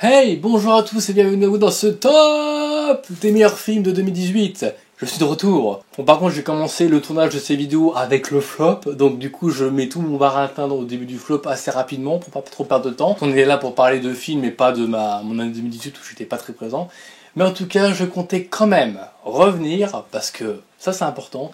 Hey, bonjour à tous et bienvenue à vous dans ce top des meilleurs films de 2018. Je suis de retour. Bon, par contre, j'ai commencé le tournage de ces vidéos avec le flop, donc du coup, je mets tout mon baratin au début du flop assez rapidement pour pas trop perdre de temps. On est là pour parler de films et pas de mon année 2018 où j'étais pas très présent. Mais en tout cas, je comptais quand même revenir, parce que ça c'est important,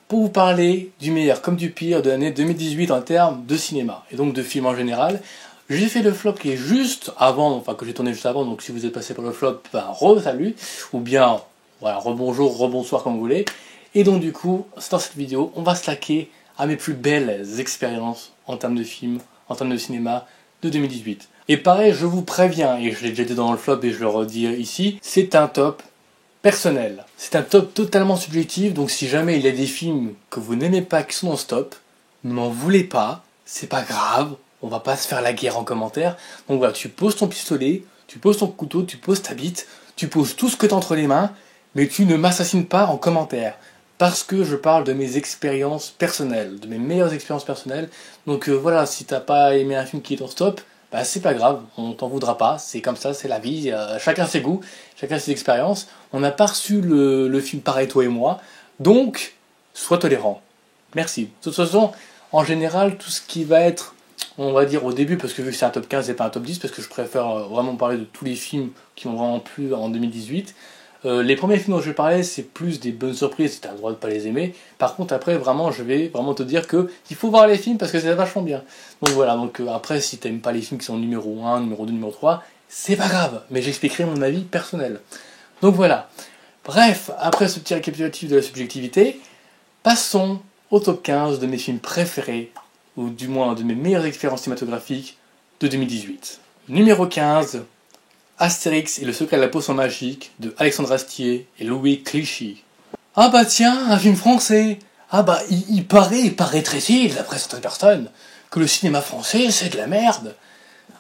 pour vous parler du meilleur comme du pire de l'année 2018 en termes de cinéma, et donc de films en général. J'ai fait le flop qui est juste avant, enfin que j'ai tourné juste avant, donc si vous êtes passé par le flop, ben re-salut, ou bien, voilà, rebonjour, rebonsoir comme vous voulez. Et donc du coup, dans cette vidéo, on va se laquer à mes plus belles expériences en termes de films, en termes de cinéma de 2018. Et pareil, je vous préviens, et je l'ai déjà dit dans le flop et je le redis ici, c'est un top personnel. C'est un top totalement subjectif, donc si jamais il y a des films que vous n'aimez pas qui sont dans ce top, ne m'en voulez pas, c'est pas grave, on va pas se faire la guerre en commentaire. Donc voilà, tu poses ton pistolet, tu poses ton couteau, tu poses ta bite, tu poses tout ce que t'as entre les mains, mais tu ne m'assassines pas en commentaire. Parce que je parle de mes expériences personnelles, de mes meilleures expériences personnelles. Donc voilà, si t'as pas aimé un film qui est dans ce top, bah c'est pas grave, on t'en voudra pas, c'est comme ça, c'est la vie, chacun ses goûts, chacun ses expériences. On n'a pas reçu le film pareil toi et moi, donc sois tolérant. Merci. De toute façon, en général, tout ce qui va être, on va dire au début, parce que vu que c'est un top 15 et pas un top 10, parce que je préfère vraiment parler de tous les films qui m'ont vraiment plu en 2018. Les premiers films dont je vais parler, c'est plus des bonnes surprises, tu as le droit de pas les aimer. Par contre, après, vraiment, je vais vraiment te dire que il faut voir les films parce que c'est vachement bien. Donc voilà, donc après, si t'aimes pas les films qui sont numéro 1, numéro 2, numéro 3, c'est pas grave, mais j'expliquerai mon avis personnel. Donc voilà. Bref, après ce petit récapitulatif de la subjectivité, passons au top 15 de mes films préférés, ou du moins de mes meilleures expériences cinématographiques de 2018. Numéro 15, Astérix et le secret de la potion magique de Alexandre Astier et Louis Clichy. Ah bah tiens, un film français. Ah bah il paraîtrait-il, d'après certaines personnes, que le cinéma français c'est de la merde.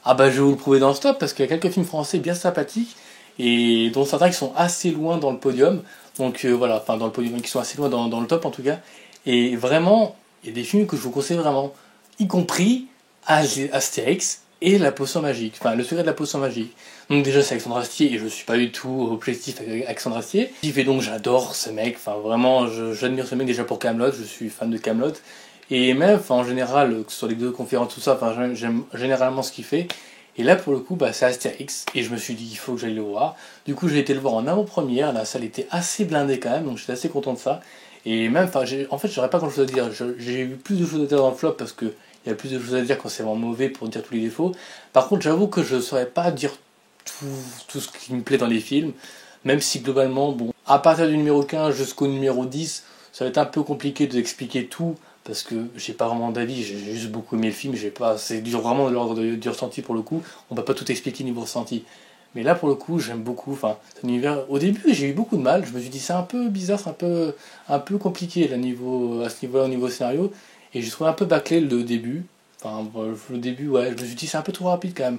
Ah bah je vais vous le prouver dans ce top parce qu'il y a quelques films français bien sympathiques et dont certains qui sont assez loin dans le podium. Donc voilà, enfin dans le podium, qui sont assez loin dans le top en tout cas. Et vraiment, il y a des films que je vous conseille vraiment, y compris Astérix et la potion magique, enfin le secret de la potion magique. Donc déjà c'est Alexandre Astier et je suis pas du tout objectif avec Alexandre Astier. Et donc j'adore ce mec, enfin vraiment j'admire ce mec déjà pour Kaamelott, je suis fan de Kaamelott. Et même enfin, en général, que ce soit les deux conférences, tout ça, enfin j'aime généralement ce qu'il fait. Et là pour le coup bah, c'est Astérix et je me suis dit il faut que j'aille le voir. Du coup j'ai été le voir en avant-première, la salle était assez blindée quand même, donc j'étais assez content de ça. Et même, en fait, j'aurais pas grand chose à dire. J'ai eu plus de choses à dire dans le flop parce que il y a plus de choses à dire quand c'est vraiment mauvais pour dire tous les défauts. Par contre, j'avoue que je saurais pas dire tout ce qui me plaît dans les films, même si globalement, bon, à partir du numéro 15 jusqu'au numéro 10, ça va être un peu compliqué d'expliquer tout parce que j'ai pas vraiment d'avis, j'ai juste beaucoup aimé le film, j'ai pas, c'est vraiment de l'ordre du ressenti pour le coup, on peut pas tout expliquer niveau ressenti. Mais là, pour le coup, j'aime beaucoup. Enfin, cet univers. Au début, j'ai eu beaucoup de mal. Je me suis dit, c'est un peu bizarre, c'est un peu compliqué là, à ce niveau-là, au niveau scénario. Et j'ai trouvé un peu bâclé le début. Enfin, le début, ouais, je me suis dit, c'est un peu trop rapide quand même.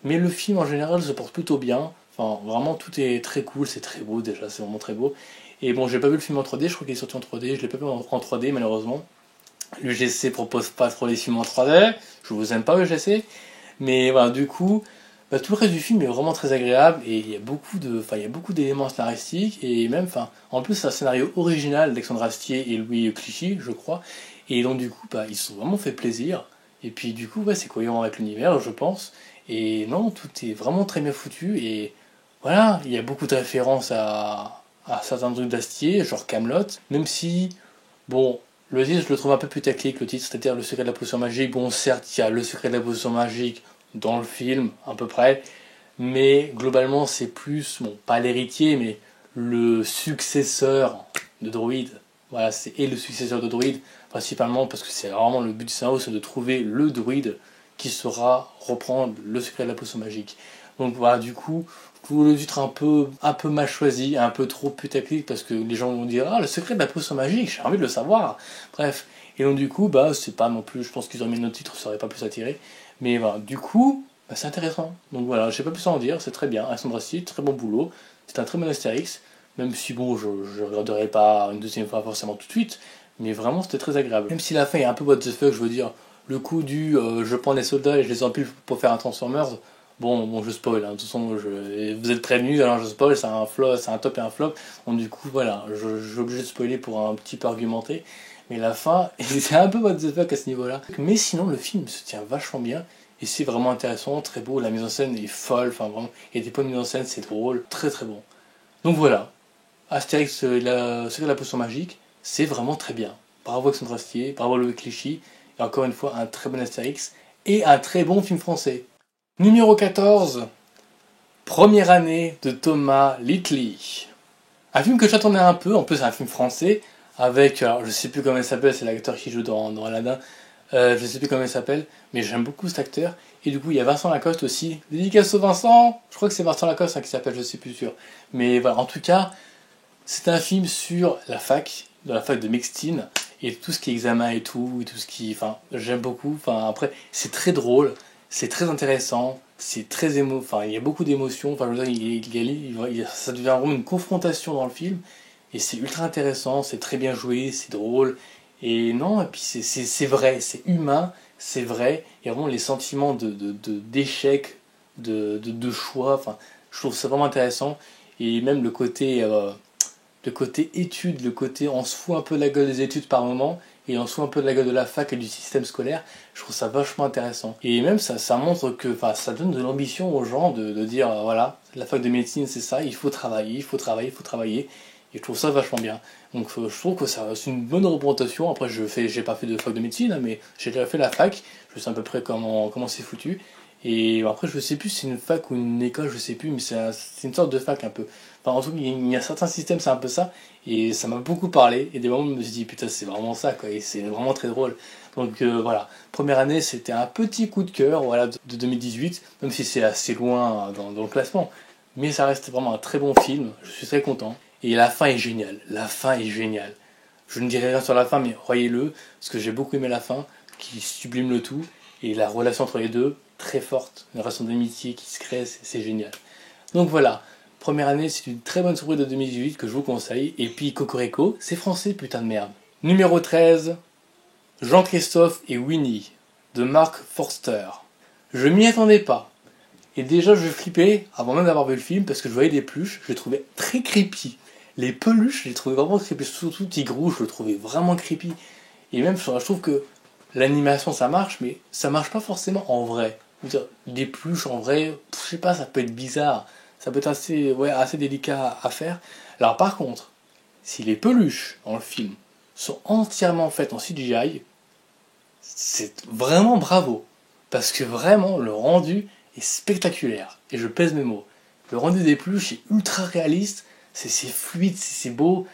Mais le film, en général, se porte plutôt bien. Enfin, vraiment, tout est très cool, c'est très beau déjà, c'est vraiment très beau. Et bon, j'ai pas vu le film en 3D, je crois qu'il est sorti en 3D. Je l'ai pas vu en 3D, malheureusement. L'UGC propose pas trop les films en 3D. Je vous aime pas, l'UGC. Mais voilà, du coup. Bah, tout le reste du film est vraiment très agréable et il y a beaucoup d'éléments scénaristiques et même, enfin, en plus c'est un scénario original d'Alexandre Astier et Louis Clichy, je crois. Et donc du coup, bah, ils se sont vraiment fait plaisir. Et puis du coup, ouais, c'est cohérent avec l'univers, je pense. Et non, tout est vraiment très bien foutu et voilà, il y a beaucoup de références à certains trucs d'Astier, genre Kaamelott, même si, bon, le titre, je le trouve un peu putaclic, le titre, c'est-à-dire Le secret de la potion magique. Bon, certes, il y a Le secret de la potion magique dans le film, à peu près, mais globalement, c'est plus, bon, pas l'héritier, mais le successeur de Droid. Voilà, et le successeur de Droid, principalement parce que c'est vraiment le but du scénario, c'est de trouver le Droid qui saura reprendre le secret de la potion magique. Donc voilà, du coup, le titre un peu mal choisi, un peu trop putaclic, parce que les gens vont dire ah, le secret de la potion magique, j'ai envie de le savoir. Bref, et donc du coup, bah c'est pas non plus, je pense qu'ils auraient mis notre titre, ça aurait pas pu s'attirer. Mais voilà, du coup, bah, c'est intéressant. Donc voilà, j'ai pas plus à en dire, c'est très bien. Alexandre Astier, très bon boulot. C'est un très bon Astérix, même si bon, je regarderai pas une deuxième fois forcément tout de suite, mais vraiment c'était très agréable. Même si la fin est un peu what the fuck, je veux dire, le coup du je prends les soldats et je les empile pour faire un Transformers, Bon, je spoil, hein. De toute façon, vous êtes prévenus, alors je spoil, c'est un flop, c'est un top et un flop. Donc du coup, voilà, je suis obligé de spoiler pour un petit peu argumenter. Mais la fin, c'est un peu what the fuck à ce niveau-là. Mais sinon, le film se tient vachement bien. Et c'est vraiment intéressant, très beau, la mise en scène est folle, enfin vraiment, il y a des points de mise en scène, c'est drôle, très très bon. Donc voilà, Astérix, la secret de la potion magique, c'est vraiment très bien. Bravo Alexandre Astier, bravo Loïc Clichy, et encore une fois, un très bon Astérix, et un très bon film français. Numéro 14, Première année de Thomas Littley. Un film que j'attendais un peu, en plus c'est un film français, avec, alors je sais plus comment il s'appelle, c'est l'acteur qui joue dans Aladdin, je sais plus comment il s'appelle, mais j'aime beaucoup cet acteur, et du coup il y a Vincent Lacoste aussi, dédicace au Vincent, je crois que c'est Vincent Lacoste qui s'appelle, je sais plus sûr, mais voilà, en tout cas, c'est un film sur la fac, de la fac de Mextine, et tout ce qui est examen et tout ce qui, enfin, j'aime beaucoup, enfin après, c'est très drôle, c'est très intéressant, c'est très enfin, il y a beaucoup d'émotions, enfin, je veux dire, ça devient vraiment une confrontation dans le film, et c'est ultra intéressant, c'est très bien joué, c'est drôle, et non, et puis c'est vrai, c'est humain, c'est vrai, il y a vraiment les sentiments d'échec, de choix, enfin, je trouve ça vraiment intéressant, et même le côté études, le côté on se fout un peu de la gueule des études par moment, et on se fout un peu de la gueule de la fac et du système scolaire, je trouve ça vachement intéressant. Et même ça montre que, enfin, ça donne de l'ambition aux gens de dire, voilà, la fac de médecine c'est ça, il faut travailler, il faut travailler, il faut travailler. Et je trouve ça vachement bien. Donc je trouve que c'est une bonne représentation. Après, j'ai pas fait de fac de médecine, hein, mais j'ai déjà fait la fac, je sais à peu près comment c'est foutu. Et après, je sais plus si c'est une fac ou une école, je sais plus, mais c'est une sorte de fac un peu. Enfin, en tout cas, il y a certains systèmes, c'est un peu ça, et ça m'a beaucoup parlé, et des moments où je me suis dit, putain, c'est vraiment ça, quoi, et c'est vraiment très drôle. Donc voilà, première année, c'était un petit coup de cœur, voilà, de 2018, même si c'est assez loin dans le classement, mais ça reste vraiment un très bon film, je suis très content, et la fin est géniale, la fin est géniale. Je ne dirai rien sur la fin, mais croyez-le, parce que j'ai beaucoup aimé la fin, qui sublime le tout, et la relation entre les deux, très forte, une relation d'amitié qui se crée, c'est génial. Donc voilà, première année, c'est une très bonne surprise de 2018 que je vous conseille. Et puis Cocorico, c'est français, putain de merde. Numéro 13, Jean-Christophe et Winnie, de Mark Forster. Je m'y attendais pas. Et déjà, je flippais avant même d'avoir vu le film parce que je voyais des peluches, je les trouvais très creepy. Les peluches, je les trouvais vraiment creepy. Surtout Tigrou, je le trouvais vraiment creepy. Et même, je trouve que l'animation ça marche, mais ça marche pas forcément en vrai. Je veux dire, des peluches en vrai, je sais pas, ça peut être bizarre. Ça peut être assez, ouais, assez délicat à faire. Alors par contre, si les peluches dans le film sont entièrement faites en CGI, c'est vraiment bravo. Parce que vraiment, le rendu est spectaculaire. Et je pèse mes mots. Le rendu des peluches est ultra réaliste, c'est fluide, c'est beau.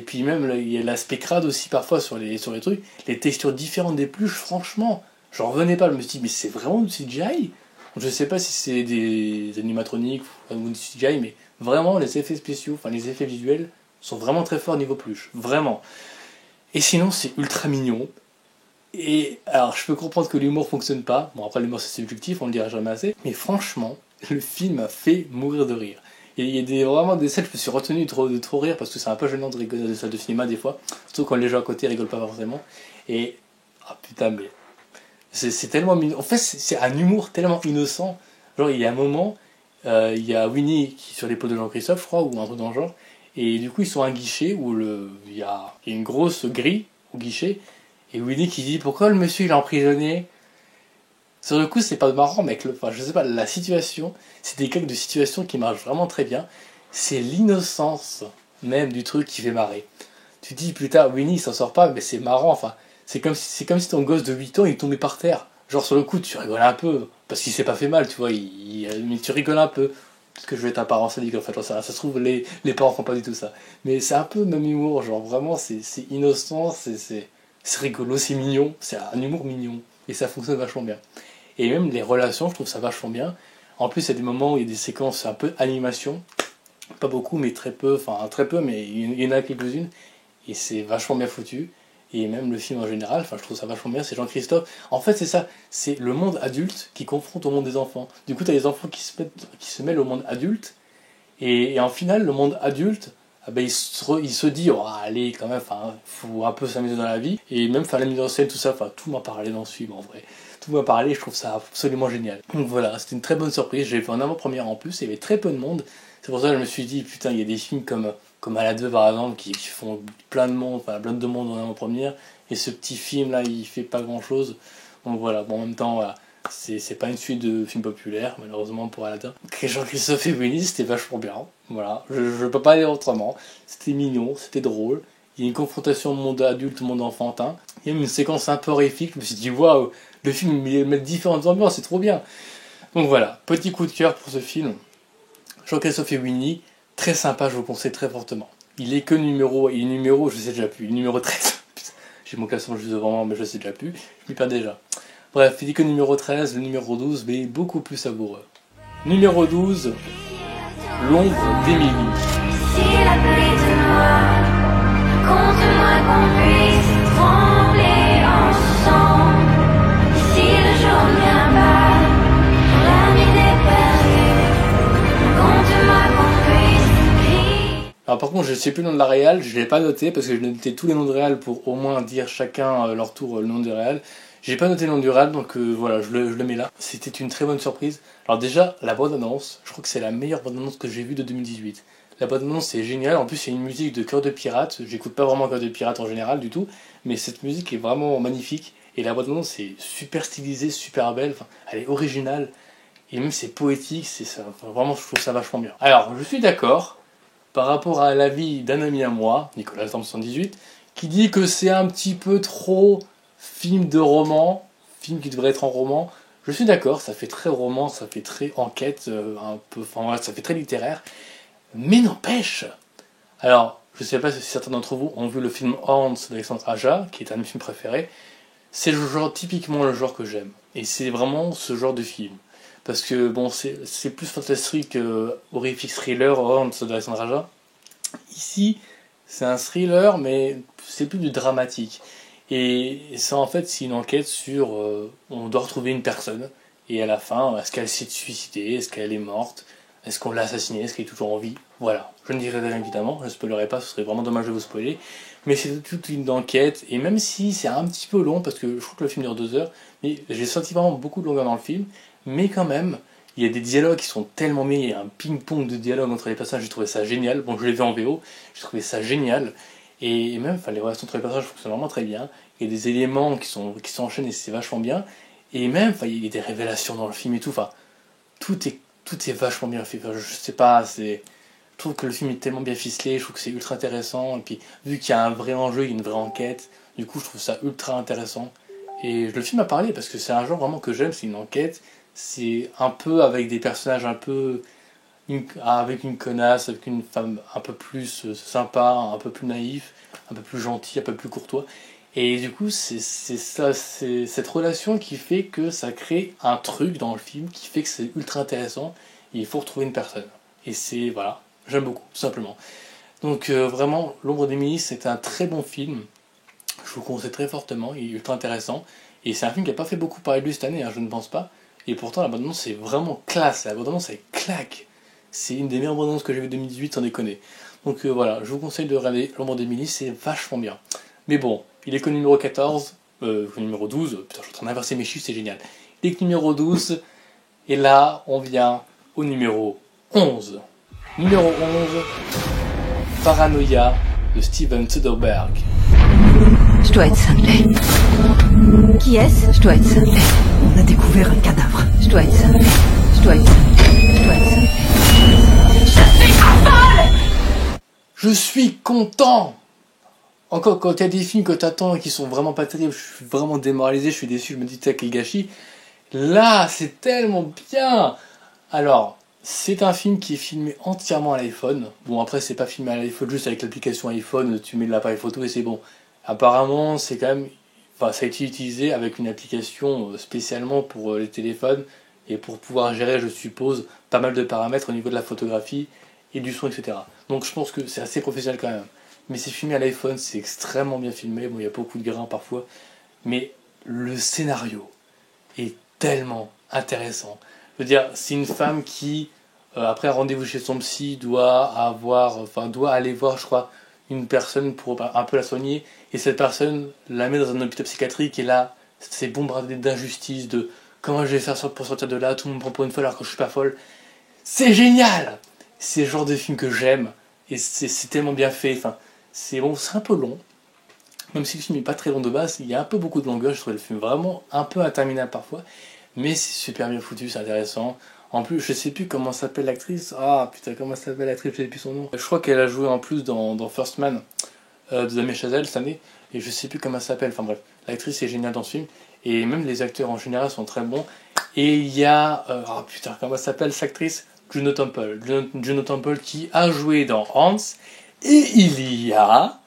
Puis même, il y a l'aspect crade aussi parfois sur les trucs. Les textures différentes des peluches, franchement, j'en revenais pas. Je me suis dit, mais c'est vraiment du CGI. Je sais pas si c'est des animatroniques ou du CGI, mais vraiment, les effets spéciaux, enfin les effets visuels, sont vraiment très forts niveau peluche. Vraiment. Et sinon, c'est ultra mignon. Et alors, je peux comprendre que l'humour fonctionne pas. Bon, après, l'humour c'est subjectif, on le dira jamais assez. Mais franchement, le film m'a fait mourir de rire. Et il y a vraiment des scènes, je me suis retenu de trop rire parce que c'est un peu gênant de rigoler dans des salles de cinéma des fois. Surtout quand les gens à côté rigolent pas forcément. Et, ah putain, mais c'est tellement mignon. En fait, c'est un humour tellement innocent. Genre, il y a un moment, il y a Winnie qui est sur l'épaule de Jean-Christophe, je crois, ou un truc dans le genre. Et du coup, ils sont à un guichet où il y a une grosse grille au guichet. Et Winnie qui dit pourquoi le monsieur il est emprisonné. Sur le coup, c'est pas marrant, mec. Enfin, je sais pas, la situation, c'est des cas de situation qui marchent vraiment très bien. C'est l'innocence même du truc qui fait marrer. Tu te dis putain, Winnie il s'en sort pas, mais c'est marrant. Enfin, c'est comme si ton gosse de 8 ans il tombait par terre. Genre sur le coup, tu rigoles un peu parce qu'il s'est pas fait mal, tu vois. Mais tu rigoles un peu. Parce que je vais être un parent sadique en fait, ça se trouve les parents font pas du tout ça. Mais c'est un peu le même humour, genre vraiment c'est innocent, c'est rigolo, c'est mignon, c'est un humour mignon. Et ça fonctionne vachement bien. Et même les relations, je trouve ça vachement bien. En plus, il y a des moments où il y a des séquences un peu animation. Pas beaucoup, mais très peu. Enfin, très peu, mais il y en a quelques-unes. Et c'est vachement bien foutu. Et même le film en général, enfin, je trouve ça vachement bien. C'est Jean-Christophe. En fait, c'est ça. C'est le monde adulte qui confronte au monde des enfants. Du coup, tu as les enfants qui se mêlent au monde adulte. Et en final, le monde adulte, ah ben, il se dit, oh, allez, quand même, faut un peu s'amuser dans la vie. Et même faire la mise en scène, tout ça, tout m'a parlé dans ce film, en vrai. tout m'a parlé, je trouve ça absolument génial. Donc voilà, c'était une très bonne surprise, j'ai fait en avant-première en plus, il y avait très peu de monde, c'est pour ça que je me suis dit, putain, il y a des films comme À la 2 par exemple, qui font plein de monde, enfin plein de monde en avant-première, et ce petit film là, il fait pas grand chose, donc voilà, bon en même temps, voilà. C'est pas une suite de films populaires, malheureusement pour Aladdin. Jean-Christophe et Winnie, c'était vachement bien. Voilà, je peux pas dire autrement. C'était mignon, c'était drôle. Il y a une confrontation monde adulte, monde enfantin. Il y a une séquence un peu horrifique. Je me suis dit, waouh, le film il met différentes ambiances, c'est trop bien. Donc voilà, petit coup de cœur pour ce film. Jean-Christophe et Winnie, très sympa, je vous conseille très fortement. Il est numéro, je sais déjà plus, il est numéro 13. J'ai mon classement juste devant moi, mais je sais déjà plus. Je m'y perds déjà. Bref, il est que numéro 13, le numéro 12, mais beaucoup plus savoureux. Numéro 12, L'ombre d'Émilie. Si la pluie te noie, compte-moi qu'on puisse trembler ensemble. Si le jour ne vient pas, la nuit est perdue, compte-moi qu'on puisse crier. Alors par contre, je ne sais plus le nom de la réal, je ne l'ai pas noté parce que je notais tous les noms de réal pour au moins dire chacun leur tour le nom de réal. J'ai pas noté le nom du réal, donc voilà, je le mets là. C'était une très bonne surprise. Alors déjà, la bande-annonce, je crois que c'est la meilleure bande-annonce que j'ai vue de 2018. La bande-annonce c'est génial, en plus c'est une musique de Cœur de Pirate, j'écoute pas vraiment Cœur de Pirate en général du tout, mais cette musique est vraiment magnifique, et la bande-annonce est super stylisée, super belle, enfin, elle est originale, et même c'est poétique, c'est ça, enfin, vraiment je trouve ça vachement bien. Alors, je suis d'accord, par rapport à l'avis d'un ami à moi, Nicolas 78, qui dit que c'est un petit peu trop film de roman, film qui devrait être en roman. Je suis d'accord, ça fait très roman, ça fait très enquête, un peu, enfin voilà, ça fait très littéraire. Mais n'empêche. Alors, je ne sais pas si certains d'entre vous ont vu le film Hans d'Alexandre Aja, qui est un de mes films préférés. C'est le genre, typiquement le genre que j'aime. Et c'est vraiment ce genre de film. Parce que bon, c'est plus fantastique, horrifique thriller, Hans d'Alexandre Aja. Ici, c'est un thriller, mais c'est plus du dramatique. Et ça, en fait, c'est une enquête sur... on doit retrouver une personne. Et à la fin, est-ce qu'elle s'est suicidée? Est-ce qu'elle est morte? Est-ce qu'on l'a assassinée? Est-ce qu'elle est toujours en vie? Voilà. Je ne dirai rien évidemment, je ne spoilerai pas, ce serait vraiment dommage de vous spoiler. Mais c'est toute une enquête, et même si c'est un petit peu long, parce que je trouve que le film dure 2 heures, mais j'ai senti vraiment beaucoup de longueur dans le film, mais quand même, il y a des dialogues qui sont tellement bien, il y a un ping-pong de dialogues entre les personnages, j'ai trouvé ça génial. Bon, je l'ai vu en VO, j'ai trouvé ça génial. Et même, enfin, les relations entre les personnages fonctionnent vraiment très bien. Il y a des éléments qui s'enchaînent et c'est vachement bien. Et même, enfin, il y a des révélations dans le film et tout. Enfin, tout est vachement bien fait. Enfin, je sais pas, je trouve que le film est tellement bien ficelé, je trouve que c'est ultra intéressant. Et puis, vu qu'il y a un vrai enjeu, il y a une vraie enquête, du coup, je trouve ça ultra intéressant. Et le film m'a parlé parce que c'est un genre vraiment que j'aime, c'est une enquête. C'est un peu avec des personnages un peu avec une connasse, avec une femme un peu plus sympa, un peu plus naïf, un peu plus gentil, un peu plus courtois. Et du coup, c'est cette relation qui fait que ça crée un truc dans le film qui fait que c'est ultra intéressant. Et il faut retrouver une personne. Et c'est, voilà, j'aime beaucoup, tout simplement. Donc vraiment, L'ombre d'Émilie, c'est un très bon film. Je vous le conseille très fortement, il est ultra intéressant. Et c'est un film qui n'a pas fait beaucoup parler de lui cette année, hein, je ne pense pas. Et pourtant, la bande-annonce, c'est vraiment classe. La bande-annonce, elle claque. C'est une des meilleures bandes annonces que j'ai vues en 2018, sans déconner. Donc voilà, je vous conseille de regarder L'ombre d'Émilie, c'est vachement bien. Mais bon, il est que numéro 14, numéro 12, putain, je suis en train d'inverser mes chiffres, c'est génial. Il est que numéro 12, et là, on vient au numéro 11. Numéro 11, Paranoia de Steven Soderbergh. Je dois être cinglé. Qui est-ce? Je dois être cinglé. On a découvert un cadavre. Je dois être cinglé. Je dois être cinglé. Je dois être cinglé. Je suis content! Encore, quand il y a des films que t'attends et qui sont vraiment pas terribles, je suis vraiment démoralisé, je suis déçu, je me dis, quel gâchis. Là, c'est tellement bien! Alors, c'est un film qui est filmé entièrement à l'iPhone. Bon, après, c'est pas filmé à l'iPhone juste avec l'application iPhone, tu mets de l'appareil photo et c'est bon. Apparemment, c'est quand même... Enfin, ça a été utilisé avec une application spécialement pour les téléphones et pour pouvoir gérer, je suppose, pas mal de paramètres au niveau de la photographie et du son, etc. Donc je pense que c'est assez professionnel quand même. Mais c'est filmé à l'iPhone, c'est extrêmement bien filmé. Bon, il y a beaucoup de grains parfois. Mais le scénario est tellement intéressant. Je veux dire, c'est une femme qui, après un rendez-vous chez son psy, doit aller voir, je crois, une personne pour un peu la soigner. Et cette personne la met dans un hôpital psychiatrique et là, c'est bombardé d'injustice, de comment je vais faire pour sortir de là, tout le monde me prend pour une folle alors que je suis pas folle. C'est génial! C'est le genre de film que j'aime, et c'est tellement bien fait, enfin, c'est bon, c'est un peu long, même si le film n'est pas très long de base, il y a un peu beaucoup de longueur, je trouve le film vraiment un peu interminable parfois, mais c'est super bien foutu, c'est intéressant. En plus, je sais plus comment s'appelle l'actrice. Ah putain, comment s'appelle l'actrice, je sais plus son nom. Je crois qu'elle a joué en plus dans First Man de Damien Chazelle cette année, et je sais plus comment elle s'appelle. Enfin bref, l'actrice est géniale dans ce film, et même les acteurs en général sont très bons. Et il y a, ah putain, comment elle s'appelle cette actrice? Juno Temple. Juno Temple qui a joué dans Hans, et il y a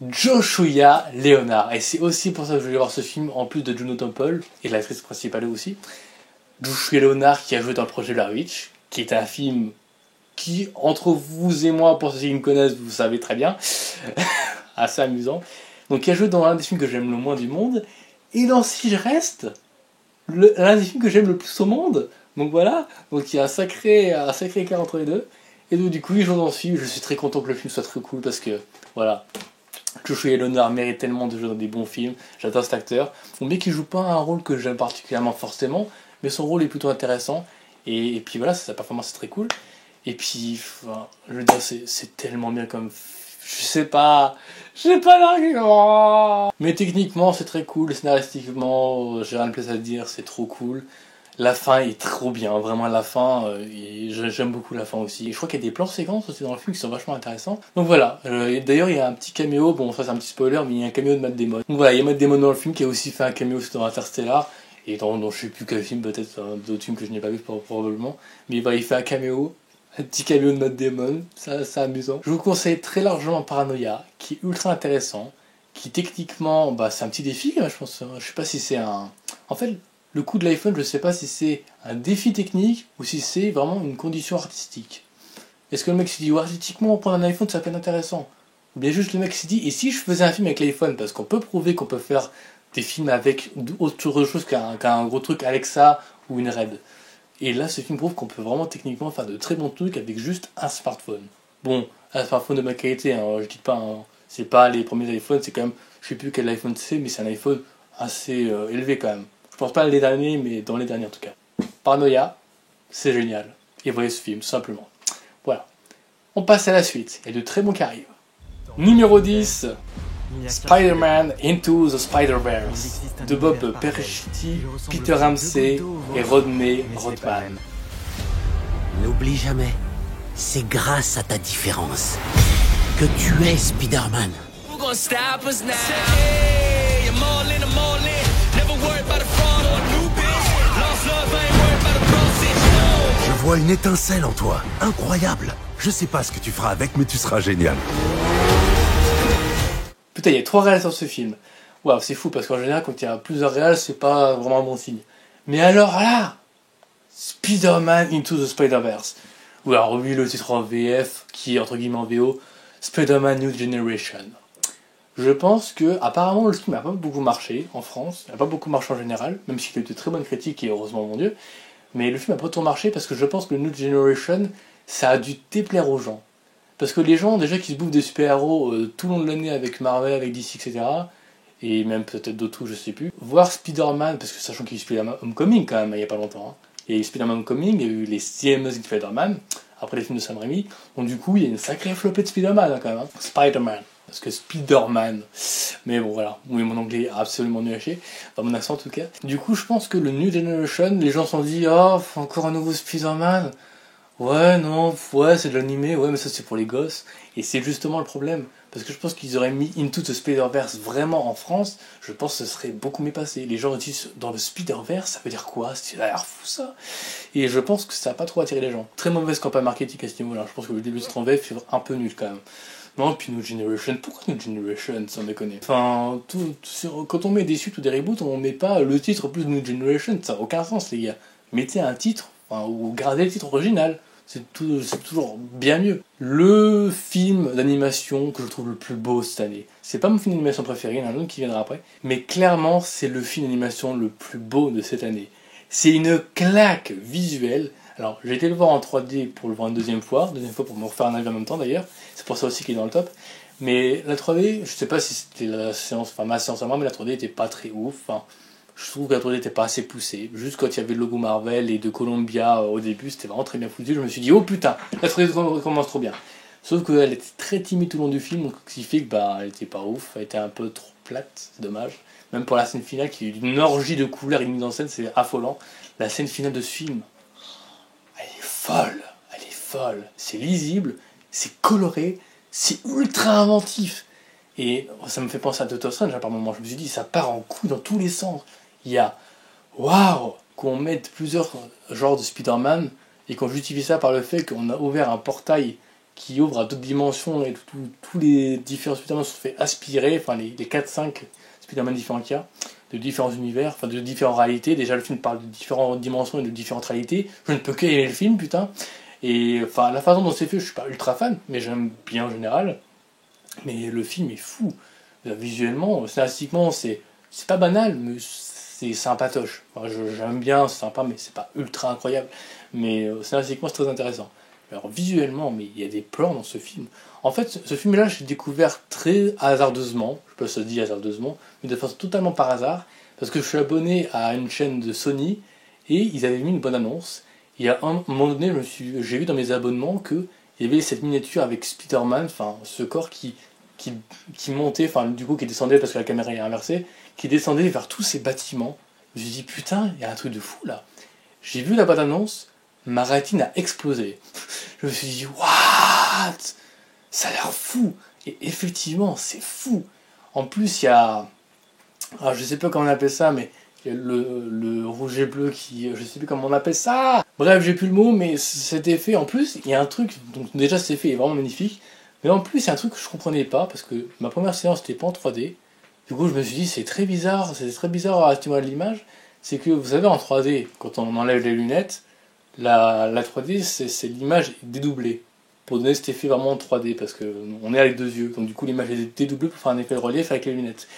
Joshua Leonard. Et c'est aussi pour ça que je voulais voir ce film, en plus de Juno Temple, et l'actrice principale aussi. Joshua Leonard qui a joué dans le projet Blair Witch, qui est un film qui, entre vous et moi, pour ceux qui me connaissent, vous savez très bien, assez amusant. Donc qui a joué dans l'un des films que j'aime le moins du monde, et dans Si je reste, l'un des films que j'aime le plus au monde. Donc voilà, donc il y a un sacré écart entre les deux. Et donc du coup, il joue dans ce film, je suis très content que le film soit très cool, parce que, voilà, Joshua Leonard mérite tellement de jouer dans des bons films, j'adore cet acteur. Bon, mais qui joue pas un rôle que j'aime particulièrement forcément, mais son rôle est plutôt intéressant, et puis voilà, sa performance est très cool, et puis, enfin, je veux dire, c'est tellement bien comme... Je sais pas d'argument. Mais techniquement, c'est très cool, scénaristiquement, j'ai rien de plus à dire, c'est trop cool. La fin est trop bien, vraiment la fin, et j'aime beaucoup la fin aussi. Et je crois qu'il y a des plans séquences aussi dans le film qui sont vachement intéressants. Donc voilà, d'ailleurs il y a un petit caméo, bon ça c'est un petit spoiler, mais il y a un caméo de Matt Damon. Donc voilà, il y a Matt Damon dans le film qui a aussi fait un caméo dans Interstellar, et dans je sais plus quel film, peut-être d'autres films que je n'ai pas vu probablement. Mais voilà, il fait un caméo, un petit caméo de Matt Damon, ça c'est amusant. Je vous conseille très largement Paranoia, qui est ultra intéressant, qui techniquement, bah c'est un petit défi, je pense, je sais pas si c'est un... En fait, le coup de l'iPhone, je sais pas si c'est un défi technique ou si c'est vraiment une condition artistique. Est-ce que le mec s'est dit, ouais, artistiquement, prendre un iPhone, ça peut être intéressant? Ou bien juste le mec s'est dit, et si je faisais un film avec l'iPhone? Parce qu'on peut prouver qu'on peut faire des films avec autre chose qu'un gros truc Alexa ou une RED. Et là, ce film prouve qu'on peut vraiment techniquement faire de très bons trucs avec juste un smartphone. Bon, un smartphone de bonne qualité, hein, je dis pas, hein, c'est pas les premiers iPhones, c'est quand même, je sais plus quel iPhone c'est, mais c'est un iPhone assez élevé quand même. Je pense pas les derniers, mais dans les derniers en tout cas. Paranoia, c'est génial. Et voyez ce film, tout simplement. Voilà. On passe à la suite. Il y a de très bons qui arrivent. Numéro 10, Spider-Man Into the Spider-Verse, de Bob Persichetti, Peter Ramsey et Rodney Rothman. N'oublie jamais, c'est grâce à ta différence que tu es Spider-Man. Je vois une étincelle en toi, incroyable. Je sais pas ce que tu feras avec, mais tu seras génial. Putain, il y a 3 réals sur ce film. Waouh, c'est fou, parce qu'en général, quand il y a plusieurs réals, c'est pas vraiment un bon signe. Mais alors là, Spider-Man Into the Spider-Verse. Ou alors oui, le titre en VF, qui est entre guillemets en VO, Spider-Man New Generation. Je pense que, apparemment, le film n'a pas beaucoup marché en France, il n'a pas beaucoup marché en général, même s'il a eu de très bonnes critiques, et heureusement, mon Dieu. Mais le film n'a pas trop marché parce que je pense que le New Generation, ça a dû déplaire aux gens. Parce que les gens, déjà, qui se bouffent des super-héros tout le long de l'année avec Marvel, avec DC, etc., et même peut-être d'autres trucs, je sais plus, voir Spider-Man, parce que sachant qu'il y a eu Spider-Man Homecoming quand même, il y a pas longtemps, hein. Il y a eu Spider-Man Homecoming, il y a eu les CMS de Spider-Man, après les films de Sam Raimi, donc du coup, il y a une sacrée flopée de Spider-Man hein, quand même, hein. Spider-Man. Parce que Spider-Man. Mais bon, voilà. Oui, mon anglais est absolument nul à chier. Enfin, mon accent en tout cas. Du coup, je pense que le New Generation, les gens se sont dit, oh, encore un nouveau Spider-Man. Ouais, non, ouais, c'est de l'animé. Ouais, mais ça, c'est pour les gosses. Et c'est justement le problème. Parce que je pense qu'ils auraient mis Into the Spider-Verse vraiment en France. Je pense que ce serait beaucoup mieux passé. Les gens disent, dans le Spider-Verse, ça veut dire quoi? Ça a l'air fou, ça. Et je pense que ça n'a pas trop attiré les gens. Très mauvaise campagne marketing à ce niveau-là. Je pense que le début de ce VF est un peu nul quand même. Non, puis New Generation, pourquoi New Generation, sans déconner? Enfin, quand on met des suites ou des reboots, on met pas le titre plus New Generation, ça n'a aucun sens, les gars. Mettez un titre, enfin, ou gardez le titre original, c'est toujours bien mieux. Le film d'animation que je trouve le plus beau cette année, c'est pas mon film d'animation préféré, il y en a un autre qui viendra après, mais clairement, c'est le film d'animation le plus beau de cette année. C'est une claque visuelle. Alors, j'ai été le voir en 3D pour le voir une deuxième fois pour me refaire un avis en même temps d'ailleurs, c'est pour ça aussi qu'il est dans le top, Mais la 3D, je sais pas si c'était la séance, enfin ma séance à moi, mais la 3D était pas très ouf. Enfin, je trouve que la 3D était pas assez poussée. Juste quand il y avait le logo Marvel et de Columbia au début, c'était vraiment très bien foutu. Je me suis dit, oh putain, la 3D commence trop bien. Sauf qu'elle était très timide tout le long du film, donc ce qui fait que bah, elle était pas ouf, elle était un peu trop plate, c'est dommage. Même pour la scène finale, qui est une orgie de couleurs et de mise en scène, c'est affolant. La scène finale de ce film, elle est folle, elle est folle. C'est lisible, c'est coloré, c'est ultra inventif. Et ça me fait penser à Doctor Strange, par moment. Je me suis dit, ça part en couille dans tous les sens. Il y a, waouh, qu'on mette plusieurs genres de Spider-Man et qu'on justifie ça par le fait qu'on a ouvert un portail qui ouvre à d'autres dimensions et tous les différents Spider-Man se sont fait aspirer, enfin les 4-5 Spider-Man différents qu'il y a, de différents univers, enfin de différentes réalités. Déjà le film parle de différentes dimensions et de différentes réalités. Je ne peux qu'aimer le film, putain. Et enfin la façon dont c'est fait, je suis pas ultra fan, mais j'aime bien en général. Mais le film est fou. Visuellement, scénaristiquement, c'est pas banal, mais c'est sympatoche. Enfin, j'aime bien, c'est sympa, mais c'est pas ultra incroyable. Mais scénaristiquement, c'est très intéressant. Alors visuellement, mais il y a des plans dans ce film. En fait, ce film-là, j'ai découvert très hasardeusement, je sais pas si ça se dit hasardeusement, mais de façon totalement par hasard, parce que je suis abonné à une chaîne de Sony, et ils avaient mis une bonne annonce. Et à un moment donné, j'ai vu dans mes abonnements qu'il y avait cette miniature avec Spider-Man, enfin ce corps qui montait, enfin du coup qui descendait parce que la caméra est inversée, qui descendait vers tous ces bâtiments. Je me suis dit, putain, il y a un truc de fou là. J'ai vu la bande-annonce, ma rétine a explosé. Je me suis dit, what? Ça a l'air fou. Et effectivement, c'est fou. En plus, il y a... Alors, je sais pas comment on appelle ça, mais il y a le rouge et bleu qui... Je sais plus comment on appelle ça. Bref, j'ai plus le mot, mais cet effet, en plus, il y a un truc... Donc déjà, cet effet est vraiment magnifique. Mais en plus, il y a un truc que je comprenais pas, parce que ma première séance n'était pas en 3D. Du coup, je me suis dit, c'est très bizarre à ce niveau de l'image. C'est que, vous savez, en 3D, quand on enlève les lunettes, la 3D, c'est l'image dédoublée. Pour donner cet effet vraiment en 3D, parce qu'on est avec deux yeux. Donc du coup, l'image est dédoublée pour faire un effet de relief avec les lunettes.